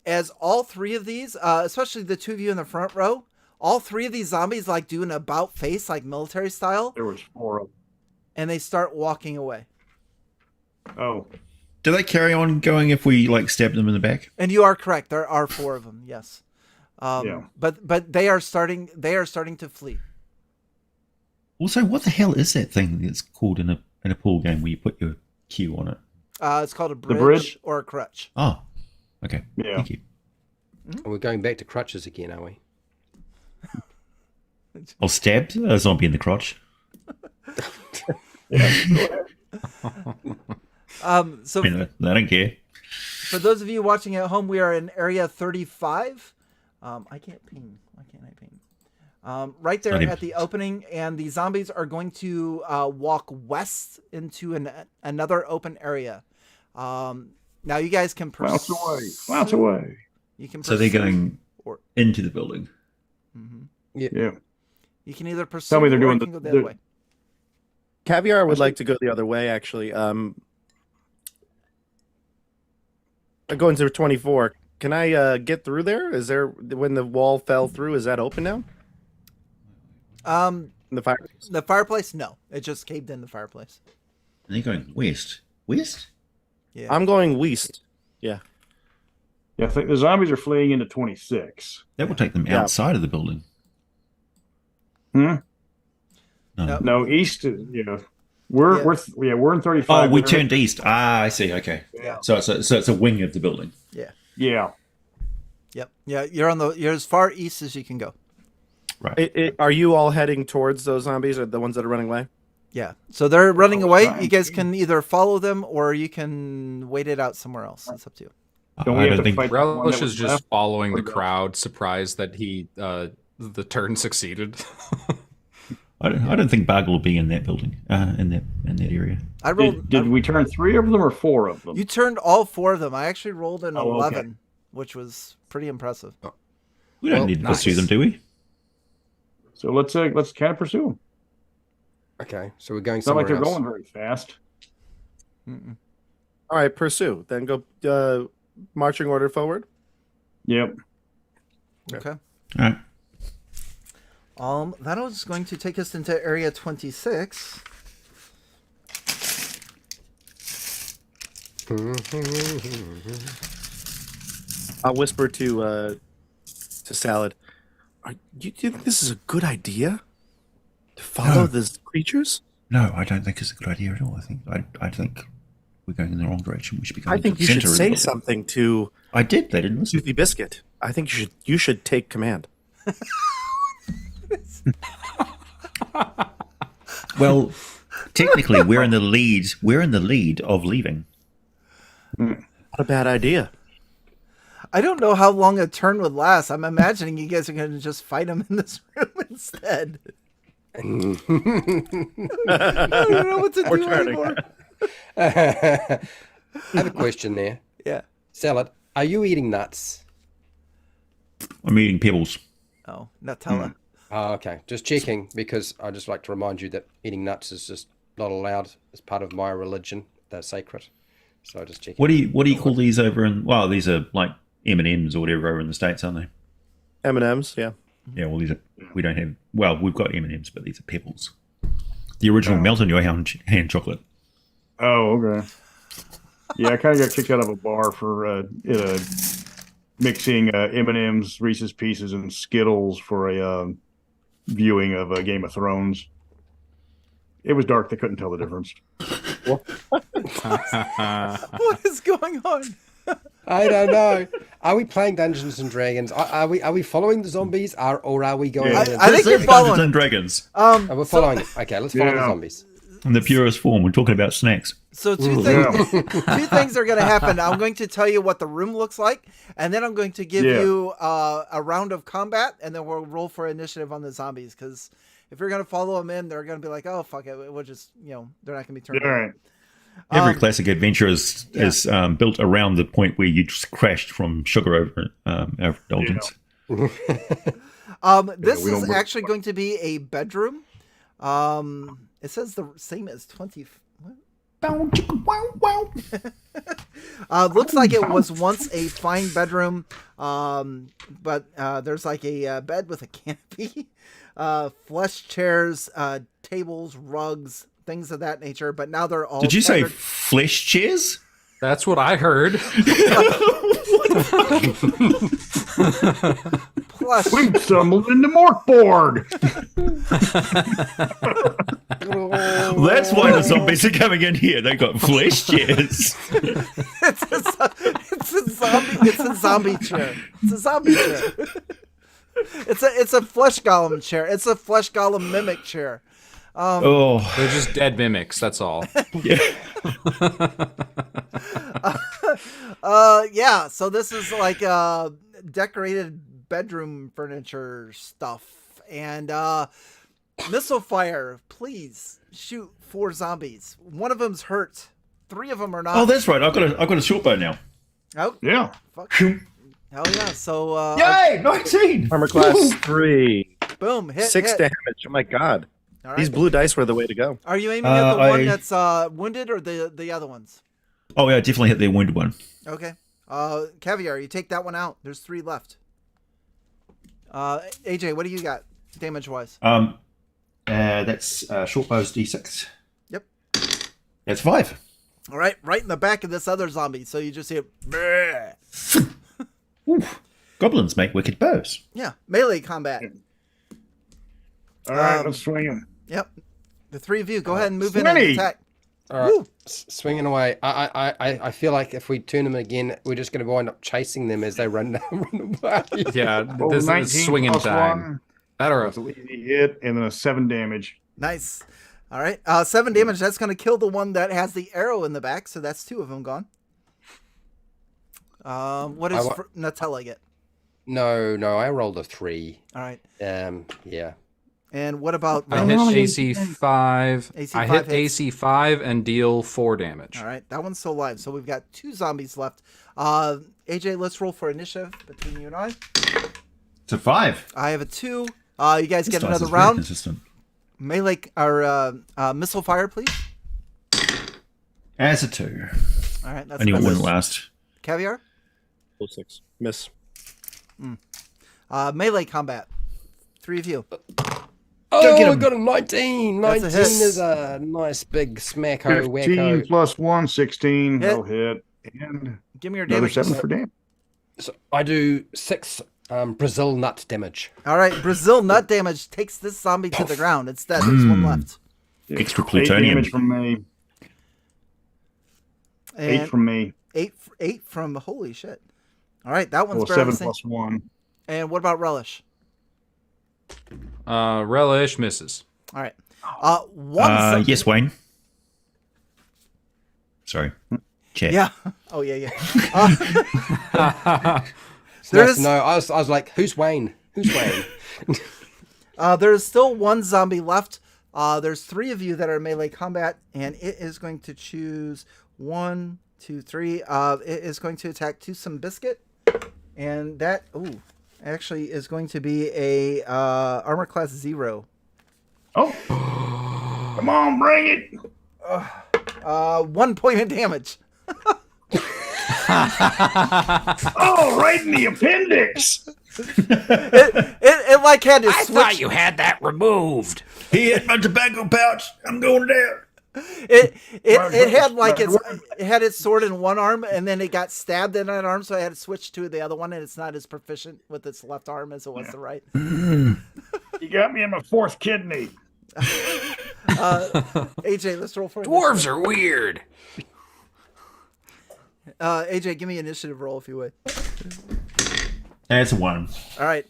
as all 3 of these, especially the 2 of you in the front row, all 3 of these zombies like do an about face, like military style, There was 4 of them. and they start walking away. Oh. Do they carry on going if we like stab them in the back? And you are correct. There are 4 of them. Yes. Yeah. But they are starting to flee. Also, what the hell is that thing that's called in a pool game where you put your cue on it? It's called a bridge, bridge? or a crutch. Oh, okay. Yeah. Thank you. And we're going back to crutches again, are we? I'll stab a zombie in the crotch. So I mean, I don't care. for those of you watching at home, we are in area 35. I can't ping. Why can't I ping? Right there Not even- at the opening, and the zombies are going to walk west into another open area. Now you guys can pursue. Flounce away. Flounce away. You can. So they're pursue, going or into the building. Yeah. you can either pursue. Tell me they're or doing you can the- go the other the- way. Caviar would like to go the other way, actually. Going to 24. Can I get through there? Is there, when the wall fell through, is that open now? The fire. The fireplace? No, it just caved in the fireplace. And they're going west. West? Yeah. I'm going west. Yeah. Yeah, I think the zombies are fleeing into 26. That will take them Yeah. outside of the building. Hmm? No. Nope. No, east. We're in 35. Oh, we They're- turned east. Ah, I see. Okay. Yeah. So it's a wing of the building. Yeah. Yeah. Yep. Yeah. You're as far east as you can go. Right. Are you all heading towards those zombies, or the ones that are running away? Yeah. So they're running Oh, away. fine. You guys can either follow them or you can wait it out somewhere else. It's up to you. Don't we I have don't to think fight the one Relish that is was just left? following the Or no? crowd, surprised that the turn succeeded. I don't think Bargle will be in that building, in that area. I rolled. Did we turn 3 of them or 4 of them? You turned all 4 of them. I actually rolled an Oh, okay. 11, which was pretty impressive. We don't Well, need to nice. pursue them, do we? So let's kind of pursue them. Okay, so we're going It's not like somewhere they're else. going very fast. All right, pursue. Then go marching order forward. Yep. Okay. All right. That was going to take us into area 26. I'll whisper to Salad. Do you think this is a good idea to follow the creatures? No, I don't think it's a good idea at all. I think we're going in the wrong direction. We should be going I think to you the should center of say the- something to I did. They didn't listen. Toothy Biscuit. I think you should take command. Well, technically, we're in the lead. We're in the lead of leaving. Not a bad idea. I don't know how long a turn would last. I'm imagining you guys are going to just fight him in this room instead. I don't know what to do anymore. I have a question there. Yeah. Salad, are you eating nuts? I'm eating pebbles. Oh, Nutella. Oh, okay. Just checking, because I just like to remind you that eating nuts is just not allowed as part of my religion. They're sacred. So just checking. What do you call these over in? Well, these are like M&Ms or whatever over in the States, aren't they? M&Ms, yeah. Yeah. Well, these are. We don't have. Well, we've got M&Ms, but these are pebbles. The original melt in your hand chocolate. Oh, okay. Yeah, I kind of got kicked out of a bar for mixing M&Ms, Reese's Pieces, and Skittles for a viewing of Game of Thrones. It was dark; they couldn't tell the difference. What is going on? I don't know. Are we playing Dungeons and Dragons? Are we following the zombies, or are we going? I in? think you're Dungeons following. and Dragons Oh, we're following it. Okay, let's follow the zombies. in the purest form. We're talking about snacks. So two things are going to happen. I'm going to tell you what the room looks like, and then I'm going to give you a round of combat, and then we'll roll for initiative on the zombies. Because if you're going to follow them in, they're going to be like, "Oh fuck it, we'll just they're not going to be turned." All right. Every classic adventure is built around the point where you just crashed from sugar overindulgence. This is actually going to be a bedroom. It says the same as 20. Looks like it was once a fine bedroom, but there's like a bed with a canopy, flush chairs, tables, rugs, things of that nature. But now they're all. Did you say tethered. flesh chairs? That's what I heard. Plush. We stumbled into Morkborg. That's why the zombies are coming in here. They got flesh chairs. It's a zombie chair. It's a zombie chair. It's a flesh golem chair. It's a flesh golem mimic chair. They're just dead mimics. That's all. Yeah. So this is like decorated bedroom furniture stuff, and missile fire. Please shoot 4 zombies. One of them's hurt. 3 of them are not. Oh, that's right. I've got a short bow now. Oh Yeah. fuck. Hell yeah. So Yay! 19. Armor class 3. boom. Hit 6 hit. damage. Oh my god. All right. These blue dice were the way to go. Are you aiming at the one I- that's wounded or the other ones? Oh yeah, I definitely hit the wounded one. Okay. Caviar, you take that one out. There's 3 left. AJ, what do you got damage wise? That's short bow's d6. Yep. That's 5. All right, right in the back of this other zombie. So you just hear, "Bleh." Goblins make wicked bows. Yeah, melee combat. All right, let's swing him. Yep. The 3 of you, go ahead and move in and Swinny! attack. All right, swinging away. I feel like if we turn them again, we're just going to wind up chasing them as they run away. Yeah, Oh, this 19 is swinging plus time. 1. That or That's an easy hit, and then a 7 damage. Nice. All right, 7 damage. That's going to kill the one that has the arrow in the back. So that's 2 of them gone. What does Nutella get? No, I rolled a 3. All right. Yeah. And what about I hit AC 5. AC I 5 hit hits. AC 5 and deal 4 damage. All right, that one's still alive. So we've got 2 zombies left. AJ, let's roll for initiative between you and I. It's a 5. I have a 2. You guys This get dice another is very round. consistent. Melee or missile fire, please. As a 2. All right, that's I knew it a miss. wouldn't last. Caviar. 06. Miss. Melee combat. 3 of you. Oh, get I him. got a 19. That's a 19 hit. is a nice big smacko 15 wacko. plus 1, 16. Hit. That'll hit. And Give me your another damage. 7 for damage. So I do 6 Brazil nut damage. All right, Brazil nut damage takes this zombie to the ground. It's dead. There's one left. Extra 8 plutonium. damage from me. And 8 from me. 8 from holy shit. All right, that one's Well, barely 7 seen. plus 1. And what about relish? Relish misses. All right. One zombie. Yes, Wayne. Sorry. Chat. Yeah. Oh yeah, yeah. No, There's- no, I was like, who's Wayne? Who's Wayne? There's still one zombie left. There's 3 of you that are melee combat, and it is going to choose 1, 2, 3. It is going to attack Twosome Biscuit, and that actually is going to be a armor class 0. Oh. Come on, bring it. 1 point of damage. Oh, right in the appendix. It like had to I switch. thought you had that removed. He hit my tobacco pouch. I'm going down. It had like it had its sword in one arm, and then it got stabbed in that arm, so I had to switch to the other one, and it's not as proficient with its left arm as it was the right. You got me in my 4th kidney. AJ, let's roll for Dwarves are weird. AJ, give me an initiative roll if you would. That's a 1. All right.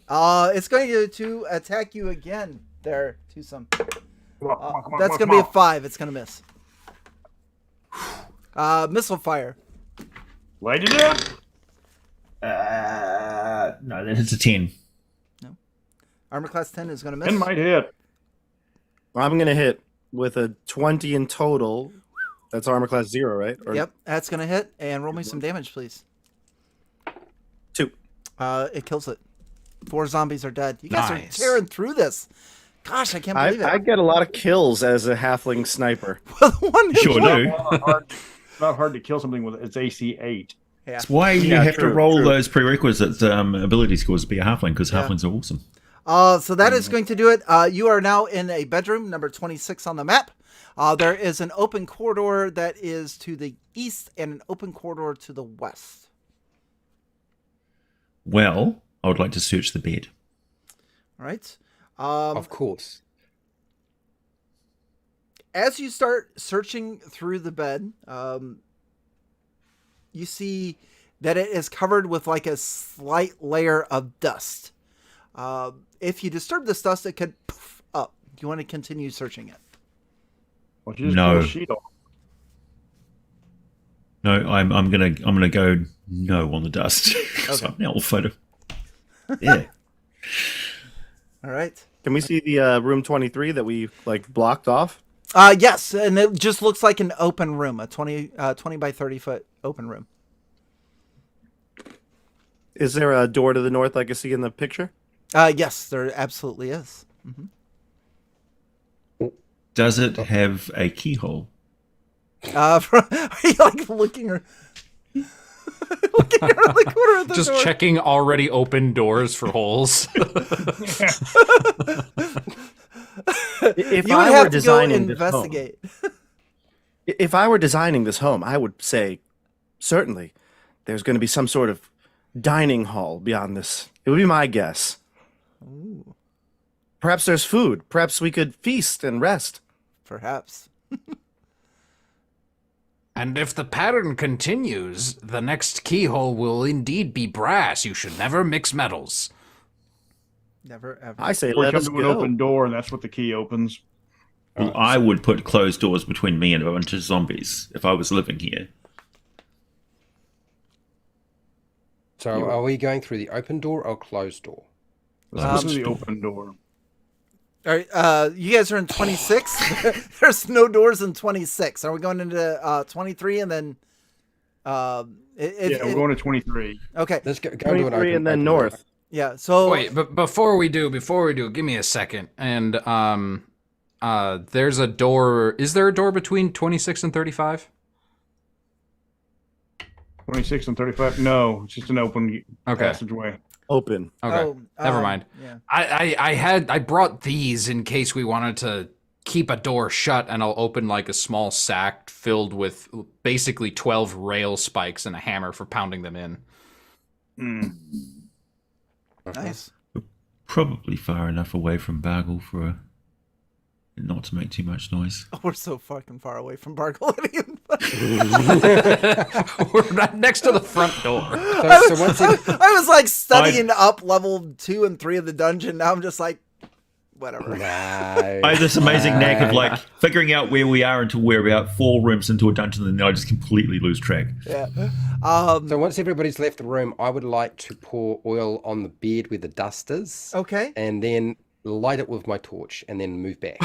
It's going to attack you again. There, Twosome. Come on, come on, That's come going to be on. a 5. It's going to miss. Missile fire. Light it up. No, it's a 10. Armor class 10 is going to miss. 10 might hit. I'm going to hit with a 20 in total. That's armor class 0, right? Or Yep, that's going to hit. And roll me some damage, please. 2. It kills it. 4 zombies are dead. You guys Nice. are tearing through this. Gosh, I can't believe it. I get a lot of kills as a halfling sniper. The one Sure do. It's not hard to kill something with its AC 8. Yeah. That's why you Yeah, have to true, roll true. those prerequisites ability scores to be a halfling, because Yeah. halflings are awesome. So that is going to do it. You are now in a bedroom, number 26 on the map. There is an open corridor that is to the east and an open corridor to the west. Well, I would like to search the bed. All right. Of course. As you start searching through the bed, you see that it is covered with like a slight layer of dust. If you disturb this dust, it could poof up. Do you want to continue searching it? Why don't you just No. pull a sheet off? No, I'm gonna go no on the dust. Okay. I'm an elf photo. Yeah. All right. Can we see the room 23 that we like blocked off? Yes, and it just looks like an open room, a 20 by 30 foot open room. Is there a door to the north I can see in the picture? Yes, there absolutely is. Does it have a keyhole? Are you like looking around the corner of the Just door? checking already open doors for holes. If You would I have were to go designing this home, investigate. if I were designing this home, I would say certainly there's going to be some sort of dining hall beyond this. It would be my guess. Perhaps there's food. Perhaps we could feast and rest. Perhaps. And if the pattern continues, the next keyhole will indeed be brass. You should never mix metals. Never ever. I say Or let come us to an go. open door, and that's what the key opens. Well, I would put closed doors between me and a bunch of zombies if I was living here. So are we going through the open door or closed door? This is the open door. All right, you guys are in 26. There's no doors in 26. Are we going into 23 and then? We're going to 23. Okay. Let's go to an 23 open, and then open north. door. Yeah. So Wait, but before we do, give me a second. And there's a door. Is there a door between 26 and 35? 26 and 35? No, it's just an open passageway. Open. Okay, never mind. Yeah. I brought these in case we wanted to keep a door shut, and I'll open like a small sack filled with basically 12 rail spikes and a hammer for pounding them in. Nice. Probably far enough away from Bargle for not to make too much noise. Oh, we're so fucking far away from Bargle. We're right next to the front door. I was like studying up level 2 and 3 of the dungeon. Now I'm just like, whatever. I have this amazing knack of like figuring out where we are until we're about 4 rooms into a dungeon, and then I just completely lose track. Yeah. So once everybody's left the room, I would like to pour oil on the bed where the dust is. Okay. And then light it with my torch, and then move back.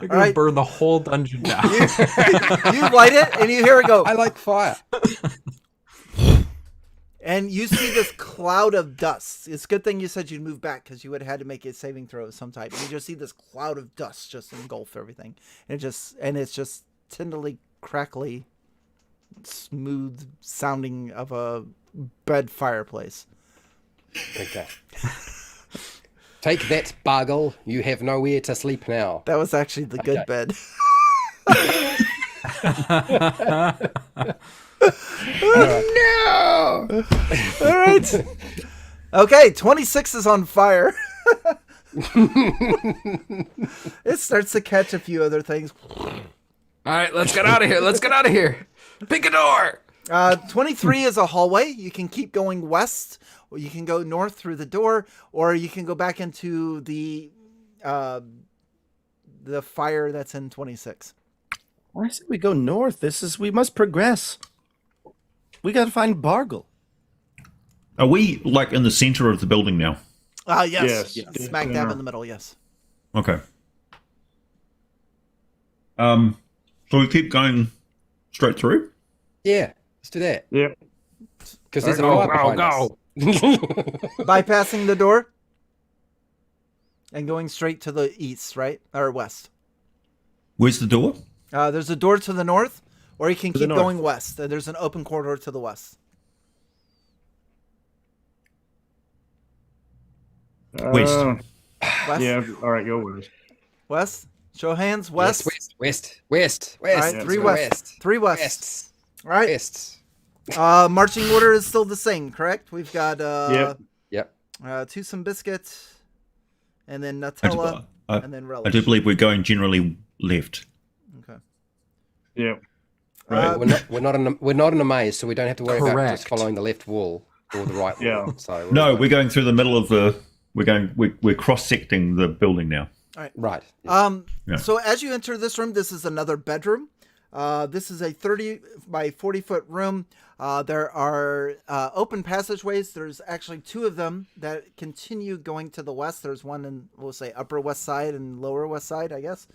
You're gonna burn the whole dungeon down. You light it, and you hear it go. I like fire. And you see this cloud of dust. It's a good thing you said you'd move back, because you would have had to make a saving throw of some type. You just see this cloud of dust just engulf everything. And it's just tenderly, crackly, smooth sounding of a bed fireplace. Okay. Take that, Bargle. You have nowhere to sleep now. That was actually the good bed. No! All right. Okay, 26 is on fire. It starts to catch a few other things. All right, let's get out of here. Let's get out of here. Pick a door. 23 is a hallway. You can keep going west, or you can go north through the door, or you can go back into the fire that's in 26. I say we go north. We must progress. We got to find Bargle. Are we like in the center of the building now? Yes. Smack dab in the middle, yes. Okay. So we keep going straight through? Yeah, let's do that. Yeah. Because there's a fire behind us. Bypassing the door and going straight to the east, right? Or west. Where's the door? There's a door to the north, or you can To the keep north. going west. There's an open corridor to the west. West. West? Yeah, all right, go west. West? Show of hands. West? Yes, west. All right, Let's 3 go west. 3 west. West. All right. West. Marching order is still the same, correct? We've got Yep. two some biscuits, and then Nutella, and then relish. I do believe we're going generally left. Okay. Yeah. Right. We're not in a maze, so we don't have to worry about Correct. just following the left wall or the right Yeah. wall. So No, we're going through the middle of the. We're cross-secting the building now. right. Yeah. So as you enter this room, this is another bedroom. This is a 30 by 40 foot room. There are open passageways. There's actually 2 of them that continue going to the west. There's one in, we'll say, upper west side and lower west side, I guess.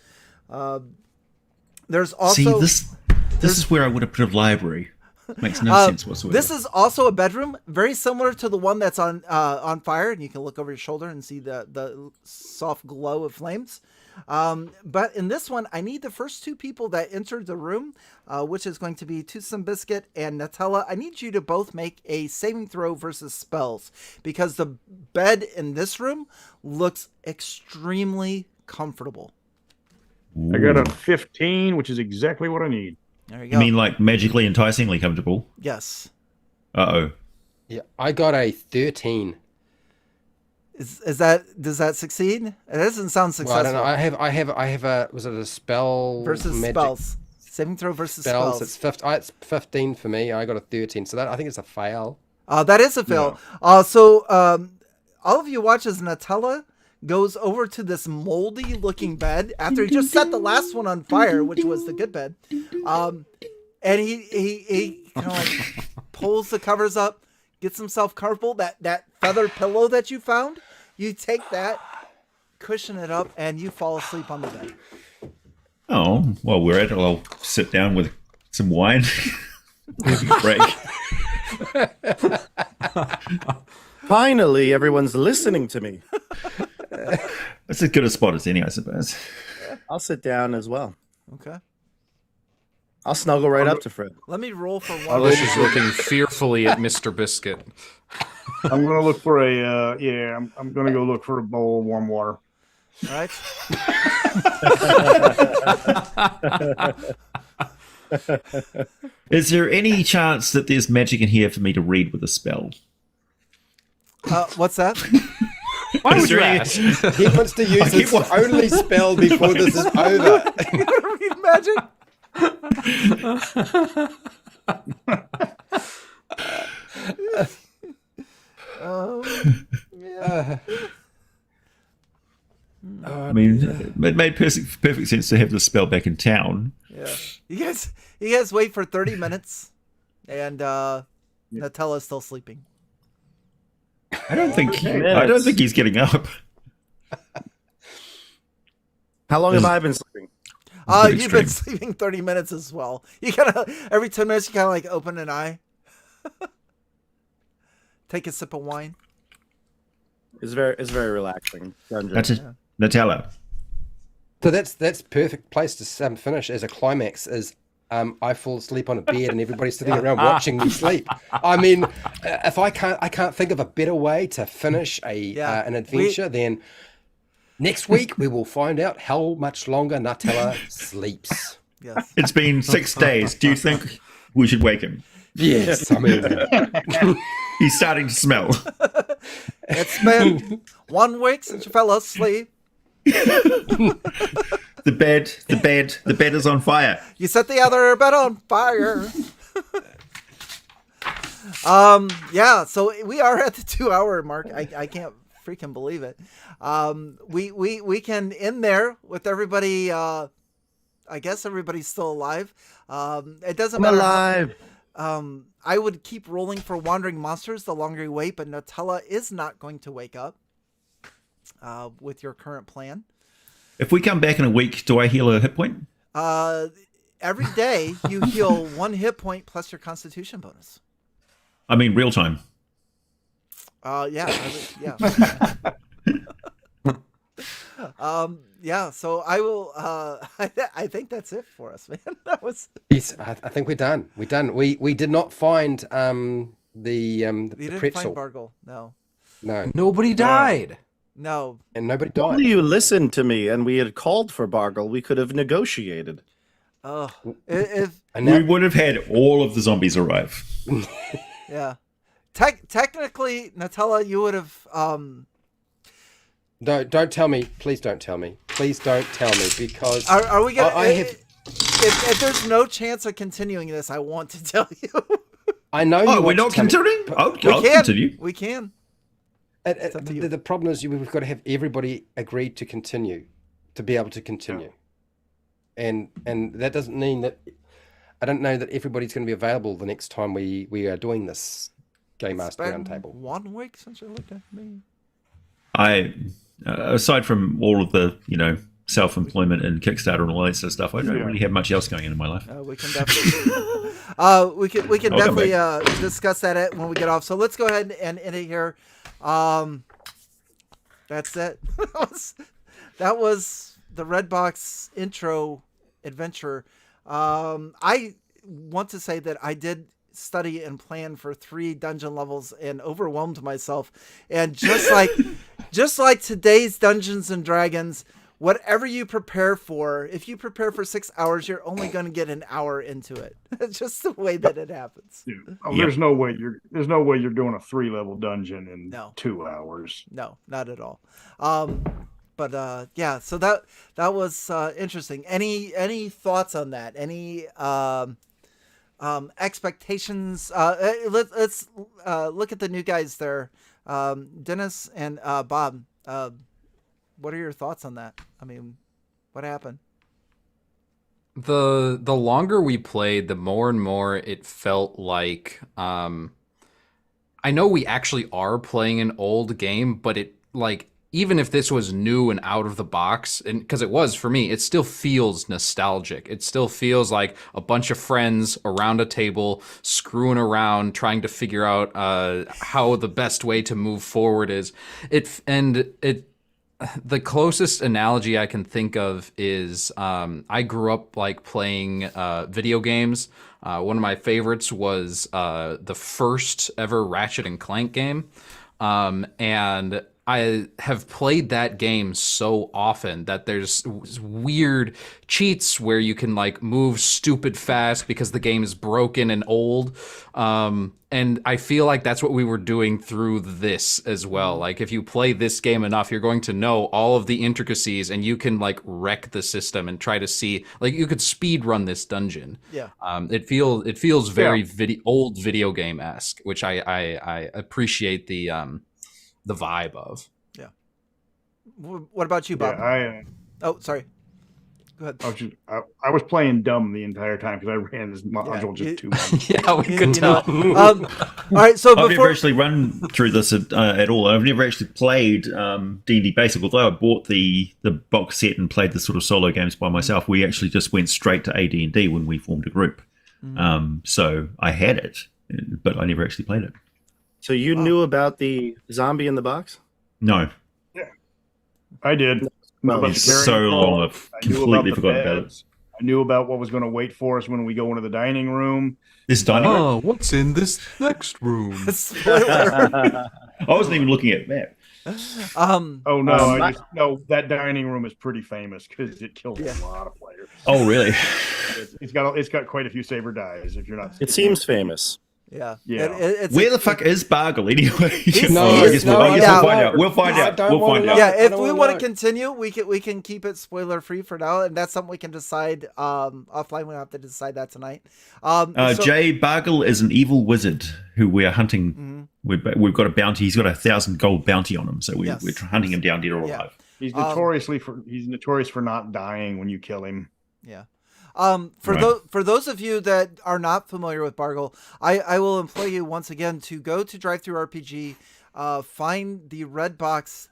There's also... See, this is where I would have put a library. Makes no sense whatsoever. This is also a bedroom, very similar to the one that's on fire, and you can look over your shoulder and see the soft glow of flames. But in this one, I need the first 2 people that entered the room, which is going to be Toothsome Biscuit and Nutella. I need you to both make a saving throw versus spells, because the bed in this room looks extremely comfortable. I got a 15, which is exactly what I need. There you You go. mean like magically enticingly comfortable? Yes. Uh-oh. Yeah, I got a 13. Does that succeed? It doesn't sound Well, I successful. don't know. I have a. Was it a spell Versus magic spells. Saving throw versus spells? spells. It's 15 for me. I got a 13, so that I think it's a fail. That is a fail. So all of you watch as Nutella goes over to this moldy looking bed after he just set the last one on fire, which was the good bed. And he kind of like pulls the covers up, gets himself comfortable. That feather pillow that you found, you take that, cushion it up, and you fall asleep on the bed. Oh, while we're at it, I'll sit down with some wine. Have a break. Finally, everyone's listening to me. That's as good a spot as any, I suppose. I'll sit down as well. Okay. I'll snuggle right up to Fred. Let me roll for one. Alish is looking fearfully at Mr. Biscuit. I'm gonna look for a I'm gonna go look for a bowl of warm water. All right. Is there any chance that there's magic in here for me to read with a spell? What's that? Why Is would you there any- ask? He wants to use his only spell before this is over. You want to read magic? Yeah. I mean, it made perfect sense to have the spell back in town. Yeah. You guys wait for 30 minutes, and Nutella's still sleeping. I don't think he's getting up. How long have I been sleeping? Pretty You've been extreme. sleeping 30 minutes as well. You gotta every 10 minutes you kind of like open an eye, take a sip of wine. It's very relaxing. Dungeon. That's it. Nutella. So that's perfect place to finish as a climax. Is I fall asleep on a bed and everybody's sitting around watching me sleep. I mean, if I can't think of a better way to finish an adventure, then next week we will find out how much longer Nutella sleeps. Yes. It's been 6 days. Do you think we should wake him? Yes, I mean, He's starting to smell. It's been 1 week since you fell asleep. The bed is on fire. You set the other bed on fire. Yeah, so we are at the 2-hour mark. I can't freaking believe it. We can end there with everybody. I guess everybody's still alive. It doesn't I'm matter. alive. I would keep rolling for wandering monsters the longer you wait, but Nutella is not going to wake up with your current plan. If we come back in a week, do I heal a hit point? Every day you heal 1 hit point plus your Constitution bonus. I mean, real time. Yeah. Yeah, so I will. I think that's it for us, man. That was. yes, I think we're done. We're done. We did not find the You didn't pretzel. find Bargle. No. Nobody died. No. And nobody If only died. you listened to me and we had called for Bargle, we could have negotiated. Oh. If And We now, would have had all of the zombies arrive. yeah. Technically, Nutella, you would have. no, don't tell me. Please don't tell me. Please don't tell me because Are we gonna? I have. If there's no chance of continuing this, I want to tell you. I know. Oh, you we're want to not tell me. continuing? I'll We can. continue. We can. It- It's up to you. the problem is we've got to have everybody agree to continue, to be able to continue, and that doesn't mean that I don't know that everybody's going to be available the next time we are doing this Game It's Master been Roundtable. 1 week since you looked at me. I, aside from all of the, self-employment and Kickstarter and all that sort of stuff, I don't really have much else going on in my life. We can definitely. We can I'll come definitely discuss that when we get off. So let's go ahead and end it here. That's it. That was the Redbox intro adventure. I want to say that I did study and plan for 3 dungeon levels and overwhelmed myself. And just like today's Dungeons and Dragons, whatever you prepare for, if you prepare for 6 hours, you're only going to get an hour into it. It's just the way that it happens. Dude, there's no way you're doing a 3-level dungeon in No. 2 hours. No, not at all. But yeah, so that was interesting. Any thoughts on that? Any expectations? Let's look at the new guys there. Dennis and Bob. What are your thoughts on that? I mean, what happened? The longer we played, the more and more it felt like I know we actually are playing an old game, but it like even if this was new and out of the box, and because it was for me, it still feels nostalgic. It still feels like a bunch of friends around a table screwing around, trying to figure out how the best way to move forward is. the closest analogy I can think of is I grew up like playing video games. One of my favorites was the first ever Ratchet and Clank game. And I have played that game so often that there's weird cheats where you can like move stupid fast because the game is broken and old. And I feel like that's what we were doing through this as well. Like if you play this game enough, you're going to know all of the intricacies and you can like wreck the system and try to see, like you could speed run this dungeon. Yeah. It feels very old video game-esque, which I appreciate the vibe of. Yeah. What about you, Bob? Yeah, oh, sorry. Go ahead. I was playing dumb the entire time because I ran this module just too much. Yeah, we can tell. All right, so I've before never actually run through this at all. I've never actually played D&D Basic, although I bought the box set and played the sort of solo games by myself. We actually just went straight to AD&D when we formed a group. So I had it, but I never actually played it. So you knew about the zombie in the box? No. Yeah, I did. It's so long, I've completely forgotten about it. I knew about what was going to wait for us when we go into the dining room. This dining room? Oh, what's in this next room? I wasn't even looking at that. Oh no, no, that dining room is pretty famous because it killed a lot of players. Oh really? It's got quite a few saber dies. If you're not, it seems famous. Yeah. Yeah. Where the fuck is Bargle anyway? We'll find out. We'll find out. Yeah, if we want to continue, we can keep it spoiler free for now, and that's something we can decide offline. We'll have to decide that tonight. Jay Bargle is an evil wizard who we are hunting. We've got a bounty. He's got 1,000 gold bounty on him, so we're hunting him down dead or alive. He's notorious for not dying when you kill him. Yeah. For those of you that are not familiar with Bargle, I will employ you once again to go to DriveThruRPG, find the red box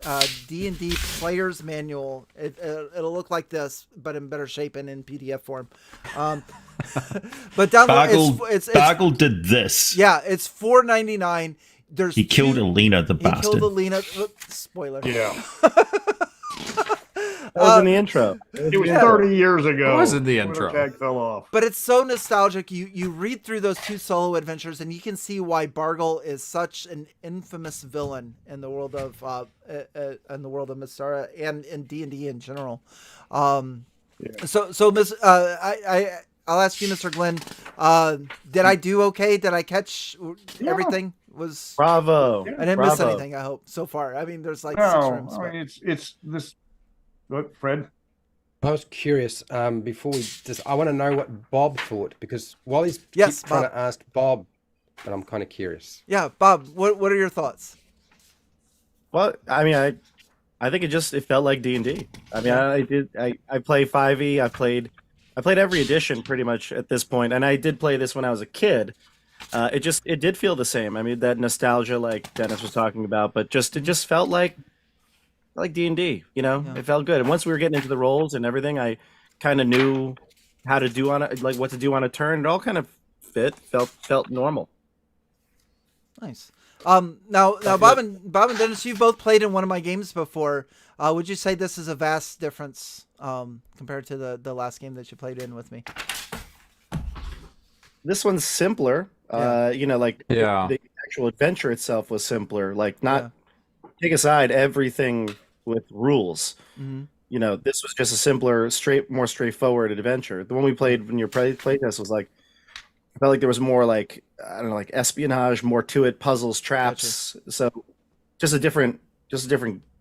D&D Player's Manual. It'll look like this, but in better shape and in PDF form. But download Bargle did this. Yeah, it's $4.99. He killed Alina, the bastard. He killed Alina. Spoiler. Yeah. That was in the intro. It was 30 years ago. It was in the intro. Tag fell off. But it's so nostalgic. You read through those two solo adventures, and you can see why Bargle is such an infamous villain in the world of Mistamere and in D&D in general. So Miss, I'll ask you, Mr. Glenn. Did I do okay? Did I catch everything? Was bravo. I didn't miss anything. I hope so far. I mean, there's like 6 rooms. I mean, it's this. What, Fred? I was curious. Before we just, I want to know what Bob thought because while he's trying to ask Bob, but I'm kind of curious. Yeah, Bob. What are your thoughts? Well, I mean, I think it felt like D&D. I mean, I play 5e. I played every edition pretty much at this point, and I did play this when I was a kid. It did feel the same. I mean, that nostalgia, like Dennis was talking about, but it just felt like D&D. You know, It felt good. And once we were getting into the roles and everything, I kind of knew how to do what to do on a turn. It all kind of felt normal. Nice. Now, Bob and Dennis, you've both played in one of my games before. Would you say this is a vast difference compared to the last game that you played in with me? This one's simpler. The actual adventure itself was simpler. Take aside everything with rules. Mm-hmm. You know, this was just a simpler, more straightforward adventure. The one we played when your playtest was I felt like there was more like espionage, more to it, puzzles, traps. Gotcha. So just a different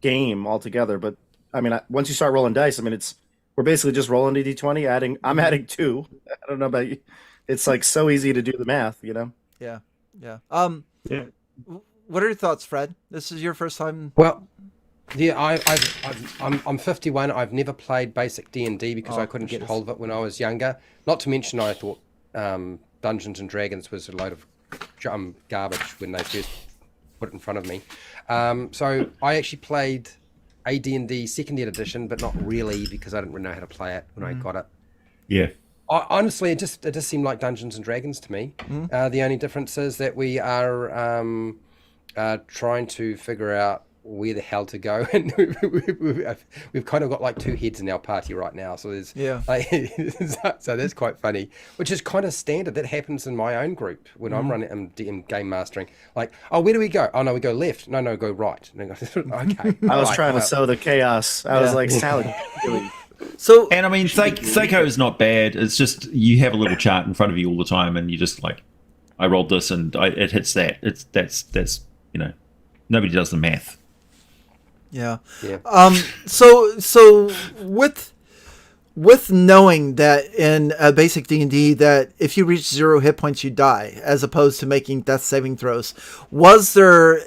game altogether. But I mean, once you start rolling dice, I mean, we're basically just rolling a d20. I'm adding 2. I don't know about you. It's so easy to do the math, you know. Yeah. What are your thoughts, Fred? This is your first time. Well, yeah, I'm 51. I've never played basic D&D because I couldn't get hold of it when I was younger. Not to mention, I thought Dungeons and Dragons was a load of garbage when they first put it in front of me. So I actually played a D&D second edition, but not really because I didn't really know how to play it when I got it. Yeah. Honestly, it just seemed like Dungeons and Dragons to me. The only difference is that we are trying to figure out where the hell to go, and we've kind of got like two heads in our party right now. So there's so that's quite funny, which is kind of standard. That happens in my own group when I'm running game mastering. Like, oh, where do we go? Oh no, we go left. No, go right. And I go, okay. I was trying to sow the chaos. I was like, Sally, really. So, and I mean, Seiko is not bad. It's just you have a little chart in front of you all the time, and you just like, I rolled this, and it hits that. That's nobody does the math. Yeah. So with knowing that in basic D&D that if you reach 0 hit points you die, as opposed to making death saving throws, was there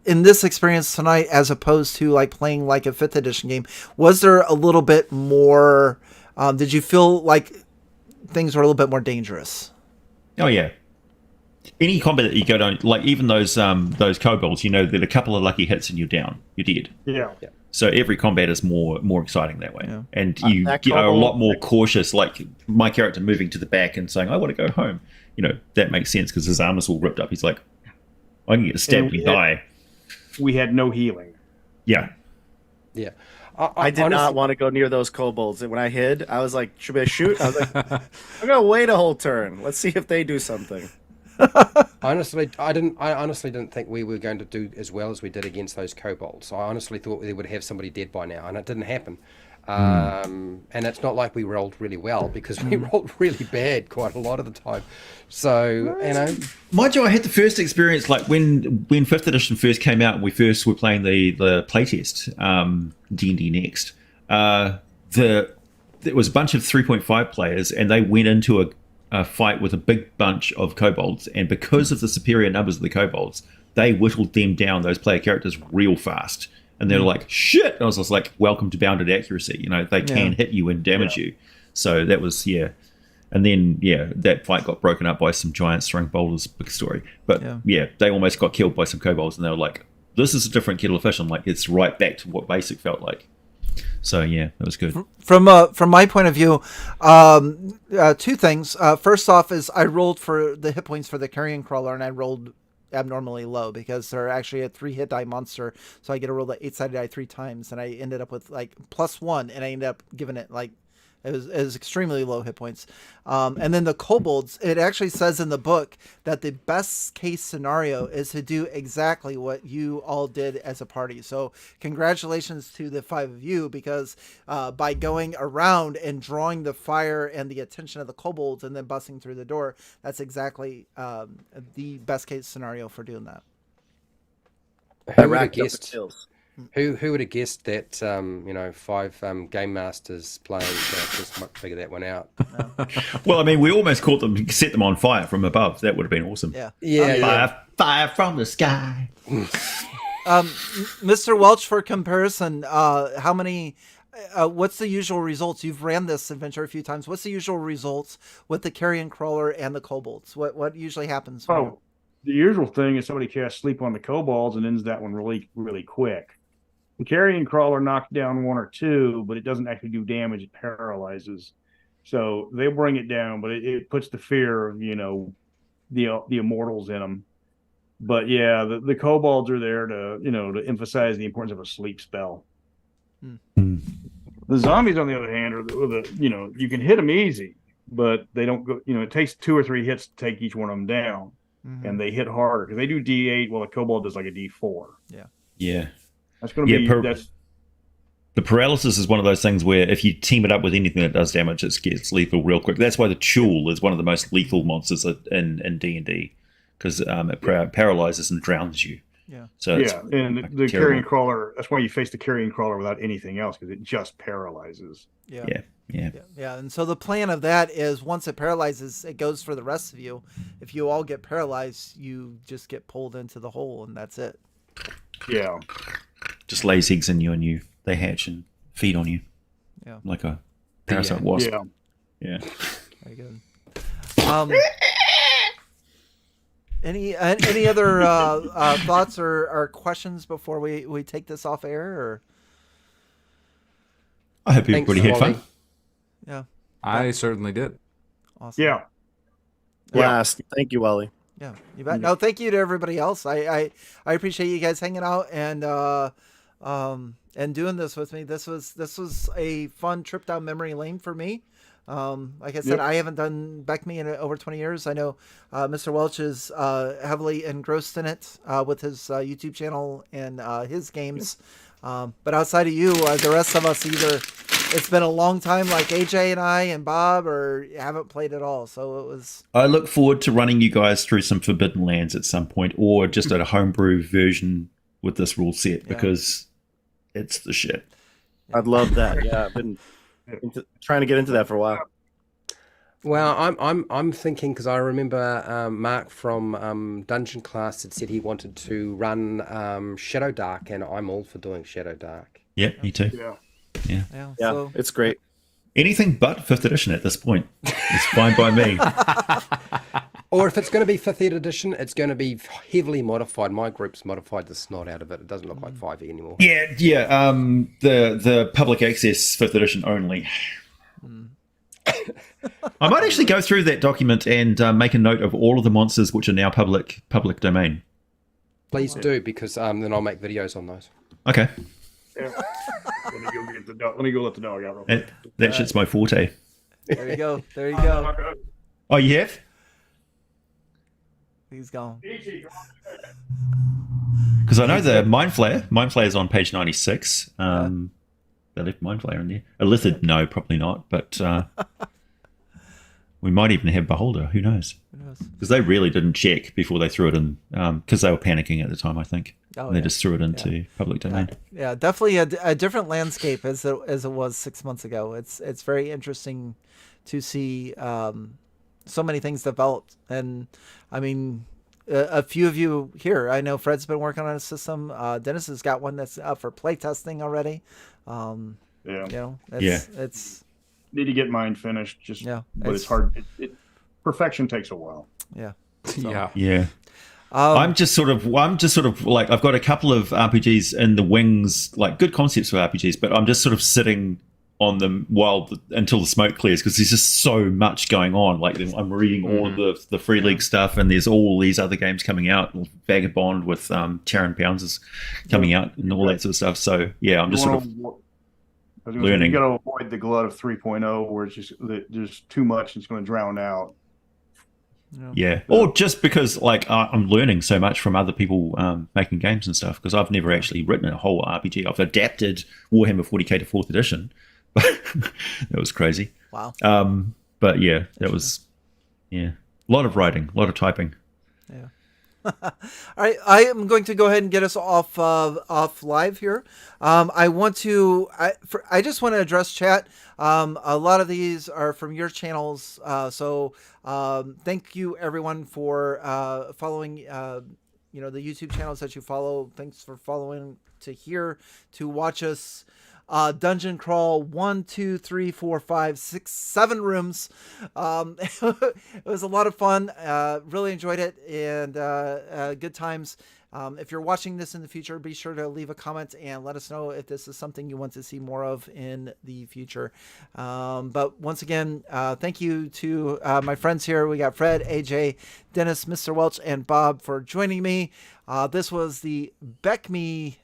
in this experience tonight, as opposed to like playing like a 5th edition game, was there a little bit more? Did you feel like things were a little bit more dangerous? Oh yeah. Any combat that you go down, like even those kobolds, that a couple of lucky hits and you're down, you're dead. Yeah. So every combat is more exciting that way, and you that are a kobold- lot more cautious. Like my character moving to the back and saying, "I want to go home." That makes sense because his arm is all ripped up. He's like, "I can get stabbed and die." We had no healing. Yeah. Yeah. I did not want to go near those kobolds. And when I hid, I was like, should I shoot? I was like, I'm going to wait a whole turn. Let's see if they do something. Honestly, I honestly didn't think we were going to do as well as we did against those kobolds. I honestly thought they would have somebody dead by now, and it didn't happen. And it's not like we rolled really well, because we rolled really bad quite a lot of the time. So, Mind you, I had the first experience like when 5th edition first came out and we first were playing the playtest, D&D Next. There was a bunch of 3.5 players, and they went into a fight with a big bunch of kobolds, and because of the superior numbers of the kobolds, they whittled them down, those player characters, real fast. And they're like, shit! And I was just like, welcome to bounded accuracy. They can hit you and damage you. So that was, And then, that fight got broken up by some giants throwing boulders, big story. But, they almost got killed by some kobolds, and they were like, this is a different kettle of fish. I'm like, it's right back to what basic felt like. So, it was good. From my point of view, 2 things. First off is I rolled for the hit points for the carrion crawler, and I rolled abnormally low because they're actually a 3-hit die monster, so I get to roll the 8-sided die 3 times, and I ended up with like +1, and I ended up giving it like it was extremely low hit points. And then the kobolds, it actually says in the book that the best case scenario is to do exactly what you all did as a party. So congratulations to the 5 of you, because by going around and drawing the fire and the attention of the kobolds and then busting through the door, that's exactly the best case scenario for doing that. Who would have guessed? Who would have guessed that 5 game masters playing characters might figure that one out? Well, I mean, we almost caught them, set them on fire from above. That would have been awesome. Fire from the sky. Mr. Welch, for comparison, how many? What's the usual results? You've ran this adventure a few times. What's the usual results with the carrion crawler and the kobolds? What usually happens? The usual thing is somebody casts sleep on the kobolds and ends that one really, really quick. The carrion crawler knocks down 1 or 2, but it doesn't actually do damage. It paralyzes. So they'll bring it down, but it puts the fear of, the immortals in them. But the kobolds are there to emphasize the importance of a sleep spell. The zombies, on the other hand, are you can hit them easy, but they don't go, it takes 2 or 3 hits to take each one of them down. And they hit harder because they do D8 while a kobold does like a D4. Yeah. That's going to be the paralysis is one of those things where if you team it up with anything that does damage, it gets lethal real quick. That's why the Chul is one of the most lethal monsters in D&D, because it paralyzes and drowns you. So and the carrion crawler. That's why you face the carrion crawler without anything else, because it just paralyzes. Yeah. And so the plan of that is once it paralyzes, it goes for the rest of you. If you all get paralyzed, you just get pulled into the hole, and that's it. Yeah. Just lays eggs in you, and they hatch and feed on you. Yeah. Like a parasite wasp. Yeah. Very good. Any other thoughts or questions before we take this off air? Or I hope everybody had fun. Yeah, I certainly did. Awesome. Yeah. Blast. Thank you, Wally. Yeah, you bet. No, thank you to everybody else. I appreciate you guys hanging out and doing this with me. This was a fun trip down memory lane for me. Like I said, I haven't done BECMI in over 20 years. I know Mr. Welch is heavily engrossed in it with his YouTube channel and his games. But outside of you, the rest of us either it's been a long time like AJ and I and Bob or haven't played at all. So it was... I look forward to running you guys through some Forbidden Lands at some point, or just a homebrew version with this rule set, because it's the shit. I'd love that. Yeah, I've been trying to get into that for a while. Well, I'm thinking, because I remember Mark from Dungeon Class had said he wanted to run Shadow Dark, and I'm all for doing Shadow Dark. Yeah, me too. Yeah, so... it's great. Anything but 5th edition at this point. It's fine by me. Or if it's going to be 5th edition, it's going to be heavily modified. My group's modified the snot out of it. It doesn't look like 5e anymore. Yeah. The public access 5th edition only. I might actually go through that document and make a note of all of the monsters which are now public domain. Please do, because then I'll make videos on those. Okay. Yeah. Let me go let the dog out real quick. That shit's my forte. There you go. There you go. Oh, you have? He's gone. Because I know the Mind Flayer is on page 96. They left Mind Flayer in there. Elithid, no, probably not. But we might even have Beholder. Who knows? Because they really didn't check before they threw it in. Because they were panicking at the time, I think. They just threw it into public domain. Yeah, definitely a different landscape as it was 6 months ago. It's very interesting to see so many things developed. And I mean, a few of you here, I know Fred's been working on a system. Dennis has got one that's up for play testing already. You know, it's need to get mine finished. But it's hard. Perfection takes a while. Yeah. So. Yeah. I'm just sort of like, I've got a couple of RPGs in the wings, like good concepts for RPGs, but I'm just sort of sitting on them until the smoke clears, because there's just so much going on. Like, I'm reading all of the Free League stuff, and there's all these other games coming out. Vagabond with Taran Pounds is coming out, and all that sort of stuff. So yeah, I'm just sort of learning. You got to avoid the glut of 3.0, where it's just too much and it's going to drown out. Yeah, or just because like I'm learning so much from other people making games and stuff, because I've never actually written a whole RPG. I've adapted Warhammer 40k to 4th edition, but that was crazy. Wow. But yeah, that was a lot of writing, a lot of typing. Yeah. All right, I am going to go ahead and get us off live here. I just want to address chat. A lot of these are from your channels, so thank you everyone for following. The YouTube channels that you follow. Thanks for following to watch us. Dungeon crawl 1, 2, 3, 4, 5, 6, 7 rooms. It was a lot of fun. Really enjoyed it, and good times. If you're watching this in the future, be sure to leave a comment and let us know if this is something you want to see more of in the future. But once again, thank you to my friends here. We got Fred, AJ, Dennis, Mr. Welch, and Bob for joining me. This was the BECMI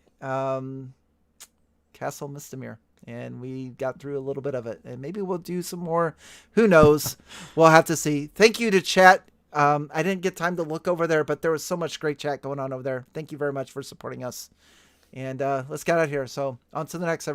Castle Mistamere, and we got through a little bit of it, and maybe we'll do some more. Who knows? We'll have to see. Thank you to chat. I didn't get time to look over there, but there was so much great chat going on over there. Thank you very much for supporting us, and let's get out of here. So on to the next, everyone.